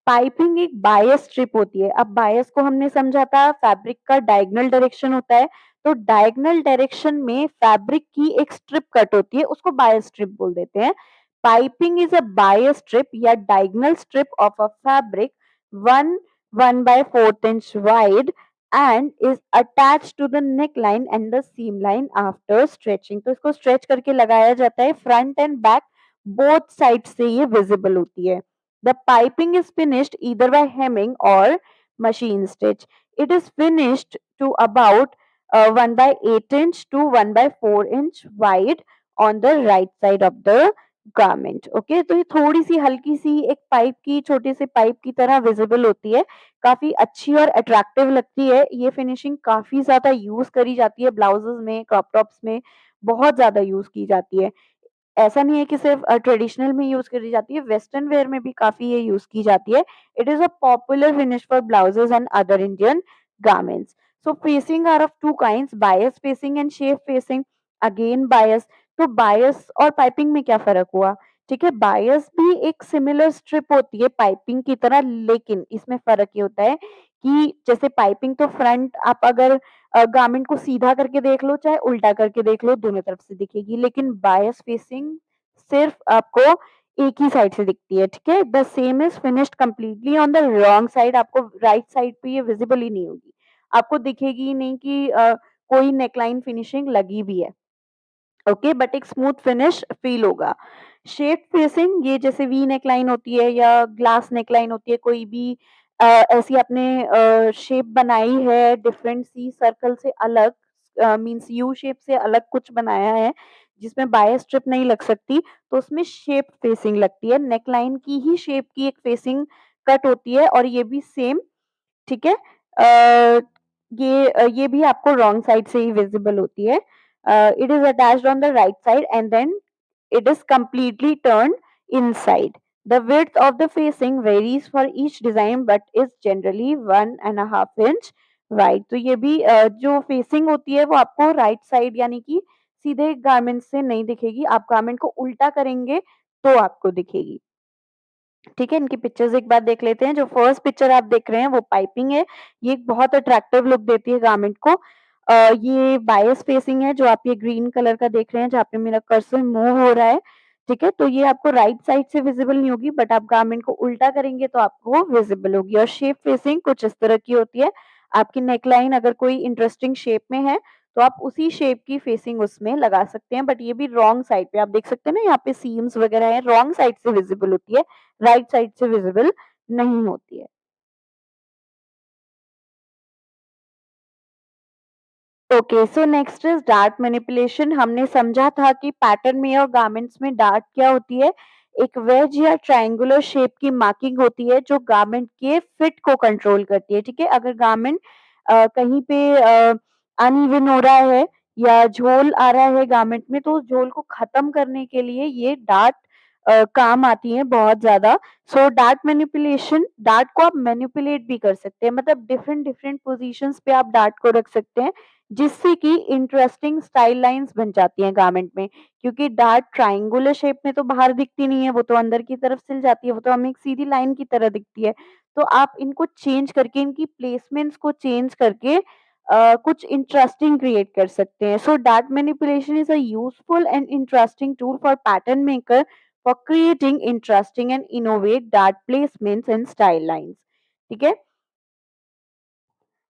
पाइपिंग एक बायस स्ट्रिप होती है। अब बायस को हमने समझा था, फैब्रिक का डायगोनल डायरेक्शन होता है, तो डायगोनल डायरेक्शन में फैब्रिक की एक स्ट्रिप कट होती है, उसको बायस स्ट्रिप बोल देते हैं। Piping is a bias strip या diagonal strip of a fabric 1/4 inch wide and is attached to the neckline and the seam line after stretching। तो इसको स्ट्रेच करके लगाया जाता है, front and back both side से ये विजिबल होती है। The piping is finished either by hemming or machine stitch. It is finished to about 1/8 inch to 1/4 inch wide on the right side of the garment। Okay, तो ये थोड़ी सी हल्की सी एक pipe की छोटे से पाइप की तरह विजिबल होती है, काफी अच्छी और अट्रैक्टिव लगती है। ये फिनिशिंग काफी ज्यादा यूज करी जाती है ब्लाउजेस में, क्रॉप टॉप्स में बहुत ज्यादा यूज की जाती है। ऐसा नहीं है कि सिर्फ ट्रेडिशनल में यूज़ करी जाती है, वेस्टर्न वेयर में भी काफ़ी ये यूज़ की जाती है। It is a popular finish for blouses and other Indian garments. So facing are of 2 kinds, bias facing and shape facing. Again bias, तो बायस और पाइपिंग में क्या फ़र्क हुआ? ठीक है, बायस भी एक सिमिलर स्ट्रिप होती है पाइपिंग की तरह, लेकिन इसमें फ़र्क ये होता है कि जैसे पाइपिंग तो फ्रंट आप अगर गारमेंट को सीधा करके देख लो, चाहे उल्टा करके देख लो, दोनों तरफ से दिखेगी, लेकिन बायस फेसिंग सिर्फ आपको एक ही साइड से दिखती है, ठीक है? The same is finished completely on the wrong side. आपको राइट साइड पे ये विजिबल ही नहीं होगी। आपको दिखेगी ही नहीं कि कोई नेकलाइन फिनिशिंग लगी भी है। ओके, बट एक स्मूथ फिनिश फील होगा। शेप फेसिंग, ये जैसे वी नेकलाइन होती है या ग्लास नेकलाइन होती है, कोई भी ऐसी आपने शेप बनाई है डिफरेंट सी सर्कल से अलग, मीन्स यू शेप से अलग कुछ बनाया है जिसमें बायस स्ट्रिप नहीं लग सकती, तो उसमें शेप फेसिंग लगती है। नेकलाइन की ही शेप की एक फेसिंग कट होती है और ये भी सेम, ठीक है। अ, ये भी आपको रॉन्ग साइड से ही विजिबल होती है। It is attached on the right side and then it is completely turned inside. The width of the facing varies for each design but is generally 1.5 inch wide. तो ये भी जो facing होती है वो आपको राइट साइड यानी कि सीधे गारमेंट से नहीं दिखेगी, आप गारमेंट को उल्टा करेंगे तो आपको दिखेगी। ठीक है, इनकी पिक्चर्स एक बार देख लेते हैं। जो फर्स्ट पिक्चर आप देख रहे हैं वो पाइपिंग है। ये एक बहुत अट्रैक्टिव लुक देती है गारमेंट को। ये बायस फेसिंग है जो आप ये ग्रीन कलर का देख रहे हैं जहाँ पे मेरा कर्सर मूव हो रहा है। ठीक है, तो ये आपको राइट साइड से विजिबल नहीं होगी बट आप गारमेंट को उल्टा करेंगे तो आपको वो विजिबल होगी। और शेप फेसिंग कुछ इस तरह की होती है। आपकी नेकलाइन अगर कोई इंटरेस्टिंग शेप में है तो आप उसी शेप की फेसिंग उसमें लगा सकते हैं बट ये भी रॉन्ग साइड पे आप देख सकते हैं ना, यहाँ पे सीम्स वगैरह है, रॉन्ग साइड से विजिबल होती है, राइट साइड से विजिबल नहीं होती है। Okay, so next is dart manipulation. हमने समझा था कि पैटर्न में और गारमेंट्स में डार्ट क्या होती है, एक वेज या ट्रायंगुलर शेप की मार्किंग होती है जो गारमेंट के फिट को कंट्रोल करती है। ठीक है, अगर गारमेंट कहीं पे अनइवन हो रहा है या झोल आ रहा है गारमेंट में तो उस झोल को खत्म करने के लिए ये डार्ट काम आती है बहुत ज्यादा। सो डार्ट मैनिपुलेशन, डार्ट को आप मैनिपुलेट भी कर सकते हैं, मतलब डिफरेंट डिफरेंट पोजीशंस पे आप डार्ट को रख सकते हैं जिससे कि इंटरेस्टिंग स्टाइल लाइंस बन जाती हैं गारमेंट में। क्योंकि डार्ट ट्रायंगुलर शेप में तो बाहर दिखती नहीं है, वो तो अंदर की तरफ सिल जाती है, वो तो हमें एक सीधी लाइन की तरह दिखती है। तो आप इनको चेंज करके, इनकी प्लेसमेंट्स को चेंज करके कुछ इंटरेस्टिंग क्रिएट कर सकते हैं। So dart manipulation is a useful and interesting tool for pattern maker for creating interesting and innovate dart placements and style lines. ठीक है,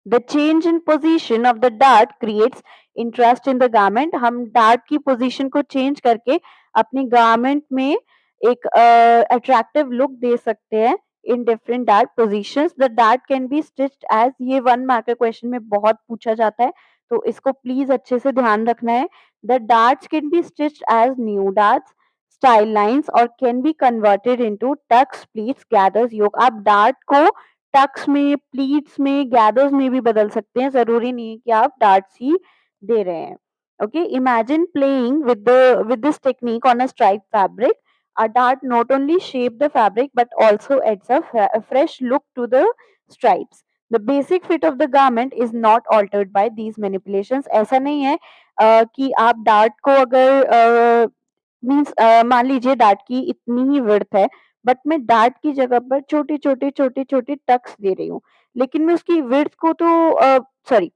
the change in position of the dart creates interest in the garment. हम dart की position को change करके अपनी garment में एक attractive look दे सकते हैं in different dart positions. The dart can be stitched as, ये 1 मार्कर क्वेश्चन में बहुत पूछा जाता है तो इसको प्लीज अच्छे से ध्यान रखना है। The darts can be stitched as new darts, style lines और can be converted into tucks, pleats, gathers, yoke. आप डार्ट को टक्स में, प्लीट्स में, गैदर्स में भी बदल सकते हैं, जरूरी नहीं है कि आप डार्ट्स ही दे रहे हैं। Okay, imagine playing with this technique on a striped fabric. A dart not only shape the fabric but also adds a fresh look to the stripes. The basic fit of the garment is not altered by these manipulations. ऐसा नहीं है कि आप dart को अगर means मान लीजिए dart की इतनी ही विड्थ है बट मैं डार्ट की जगह पर छोटे-छोटे टक्स दे रही हूँ। लेकिन मैं उसकी विड्थ को तो सॉरी,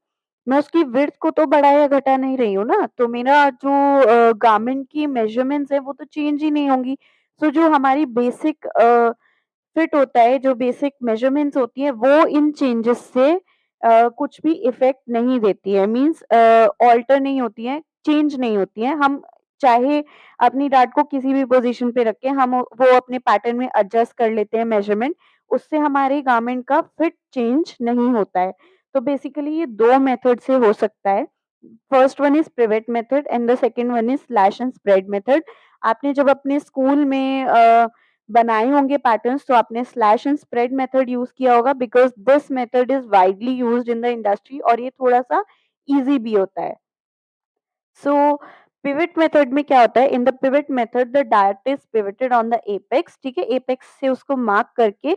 मैं उसकी विड्थ को तो बढ़ा या घटा नहीं रही हूँ ना, तो मेरा जो गारमेंट की मेजरमेंट्स है वो तो चेंज ही नहीं होंगी। सो जो हमारी बेसिक फिट होता है, जो बेसिक मेजरमेंट्स होती है वो इन चेंजेस से कुछ भी इफेक्ट नहीं देती है, मीन्स ऑल्टर नहीं होती है, चेंज नहीं होती है। हम चाहे अपनी डार्ट को किसी भी पोजीशन पे रख के हम वो अपने पैटर्न में एडजस्ट कर लेते हैं मेजरमेंट, उससे हमारे गारमेंट का फिट चेंज नहीं होता है। तो बेसिकली ये 2 मेथड से हो सकता है। First one is pivot method and the second one is slash and spread method. आपने जब अपने स्कूल में बनाए होंगे पैटर्न्स तो आपने slash and spread method use किया होगा because this method is widely used in the industry और ये थोड़ा-सा ईज़ी भी होता है। सो पिवट मेथड में क्या होता है, in the pivot method the dart is pivoted on the apex. ठीक है, एपेक्स से उसको मार्क करके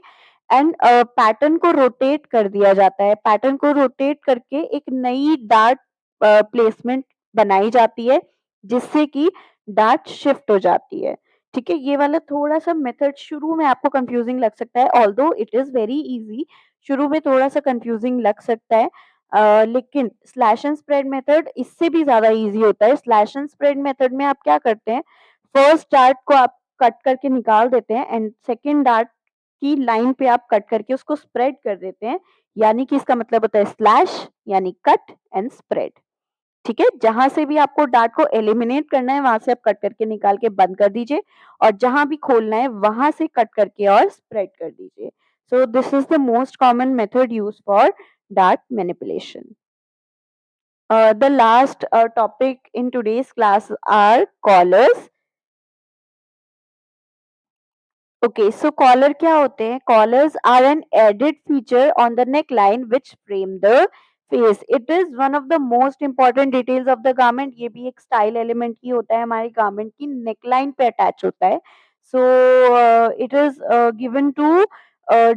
एंड पैटर्न को रोटेट कर दिया जाता है। पैटर्न को रोटेट करके एक नई डार्ट प्लेसमेंट बनाई जाती है जिससे कि डार्ट शिफ्ट हो जाती है। ठीक है, ये वाला थोड़ा-सा मेथड शुरू में आपको कंफ्यूजिंग लग सकता है, although it is very easy. शुरू में थोड़ा-सा कंफ्यूजिंग लग सकता है लेकिन स्लैश एंड स्प्रेड मेथड इससे भी ज़्यादा ईज़ी होता है। स्लैश एंड स्प्रेड मेथड में आप क्या करते हैं, फर्स्ट डार्ट को आप कट करके निकाल देते हैं एंड सेकंड डार्ट की लाइन पे आप कट करके उसको स्प्रेड कर देते हैं। यानी कि इसका मतलब होता है स्लैश यानी कट एंड स्प्रेड। ठीक है? जहाँ से भी आपको डार्ट को एलिमिनेट करना है, वहाँ से आप कट करके निकाल के बंद कर दीजिए और जहाँ भी खोलना है, वहाँ से कट करके और स्प्रेड कर दीजिए। So this is the most common method used for dart manipulation. The last topic in today's class are collars. Okay, so collar क्या होते हैं? Collars are an added feature on the neckline which frame the face. It is one of the most important details of the garment. ये भी एक style element ही होता है, हमारे garment की neckline पे attach होता है. So it is given to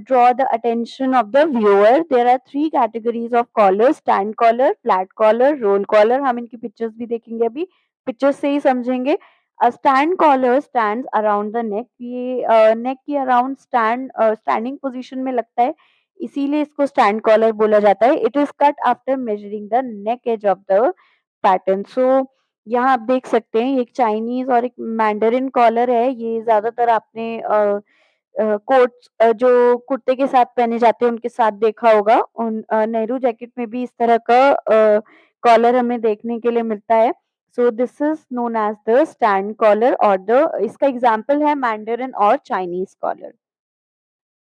draw the attention of the viewer. There are three categories of collars: stand collar, flat collar, roll collar. हम इनकी pictures भी देखेंगे अभी. Pictures से ही समझेंगे. Stand collar stands around the neck, ये neck के अराउंड स्टैंडिंग पोजीशन में लगता है, इसीलिए इसको स्टैंड कॉलर बोला जाता है. It is cut after measuring the neck edge of the pattern. So यहाँ आप देख सकते हैं, ये एक चाइनीज और एक मैंडरिन कॉलर है. ये ज्यादातर आपने कोट्स जो कुर्ते के साथ पहने जाते हैं उनके साथ देखा होगा. नेहरू जैकेट में भी इस तरह का कॉलर हमें देखने के लिए मिलता है. So this is known as the stand collar, और द इसका एग्जाम्पल है मैंडरिन और चाइनीज कॉलर.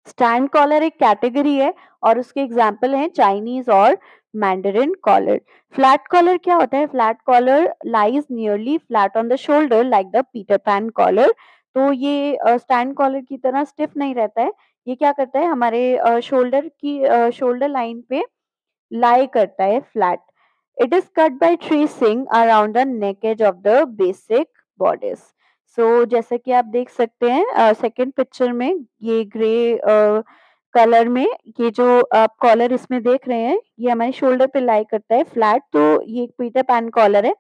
स्टैंड कॉलर एक कैटेगरी है और उसके एग्जाम्पल हैं चाइनीज और मैंडरिन कॉलर. फ्लैट कॉलर क्या होता है? Flat collar lies nearly flat on the shoulder like the Peter Pan collar. तो ये स्टैंड कॉलर की तरह स्टिफ नहीं रहता है. ये क्या करता है, हमारे शोल्डर लाइन पे lie करता है flat. It is cut by tracing around the neck edge of the basic bodice. So जैसे कि आप देख सकते हैं सेकंड पिक्चर में, ये ग्रे कलर में ये जो आप कॉलर इसमें देख रहे हैं, ये हमारे शोल्डर पे लाई करता है फ्लैट. तो ये एक पीटर पैन कॉलर है.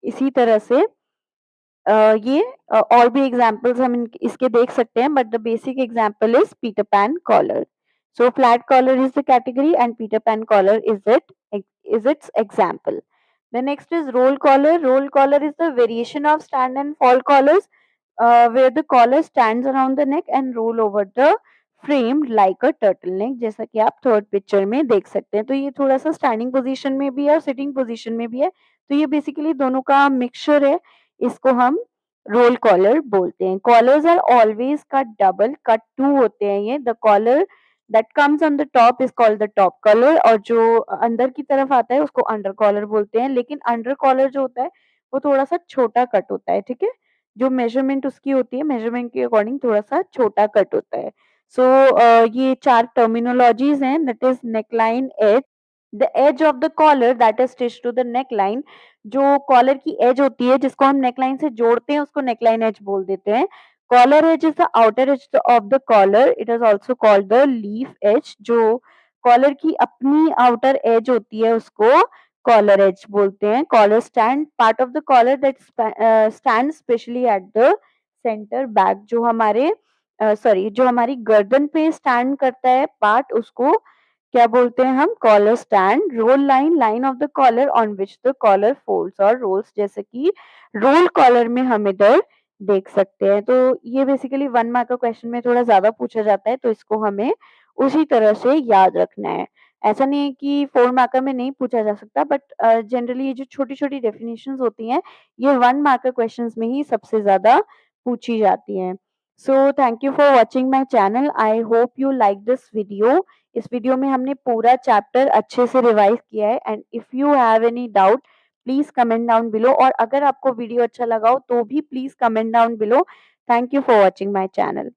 इसी तरह से ये और भी एग्जांपल्स हम इसके देख सकते हैं, but the basic example is Peter Pan collar. So flat collar is the category and Peter Pan collar is its example. The next is roll collar. Roll collar is the variation of stand and fall collars, where the collar stands around the neck and roll over the frame like a turtleneck. जैसा कि आप third picture में देख सकते हैं. तो ये थोड़ा सा स्टैंडिंग पोजीशन में भी है और सिटिंग पोजीशन में भी है. तो ये बेसिकली दोनों का मिक्सचर है. इसको हम रोल कॉलर बोलते हैं. Collars are always cut double, cut two होते हैं ये. The collar that comes on the top is called the top collar, और जो अंदर की तरफ आता है उसको अंडर कॉलर बोलते हैं. लेकिन अंडर कॉलर जो होता है वो थोड़ा सा छोटा कट होता है. ठीक है, जो मेजरमेंट उसकी होती है, मेजरमेंट के अकॉर्डिंग थोड़ा सा छोटा कट होता है. सो ये चार टर्मिनोलॉजीज हैं. That is neckline edge, the edge of the collar that is stitch to the neckline. जो कॉलर की एज होती है जिसको हम नेकलाइन से जोड़ते हैं उसको नेकलाइन एज बोल देते हैं. Collar edge is the outer edge of the collar. It is also called the leaf edge. जो कॉलर की अपनी आउटर एज होती है उसको कॉलर एज बोलते हैं. Collar stand part of the collar that stand specially at the centre back. जो हमारी गर्दन पे स्टैंड करता है पार्ट, उसको क्या बोलते हैं हम? Collar stand. Roll line, line of the collar on which the collar folds और रोल्स, जैसे कि रोल कॉलर में हम इधर देख सकते हैं. तो ये बेसिकली 1 मार्क का क्वेश्चन में थोड़ा ज़्यादा पूछा जाता है, तो इसको हमें उसी तरह से याद रखना है. ऐसा नहीं है कि 4 मार्कर में नहीं पूछा जा सकता, बट जनरली ये जो छोटी-छोटी डेफिनिशंस होती हैं, ये 1 मार्कर क्वेश्चंस में ही सबसे ज़्यादा पूछी जाती हैं. So thank you for watching my channel. I hope you like this video. इस वीडियो में हमने पूरा चैप्टर अच्छे से रिवाइज किया है. And if you have any doubt please comment down below, और अगर आपको वीडियो अच्छा लगा हो तो भी please comment down below. Thank you for watching my channel.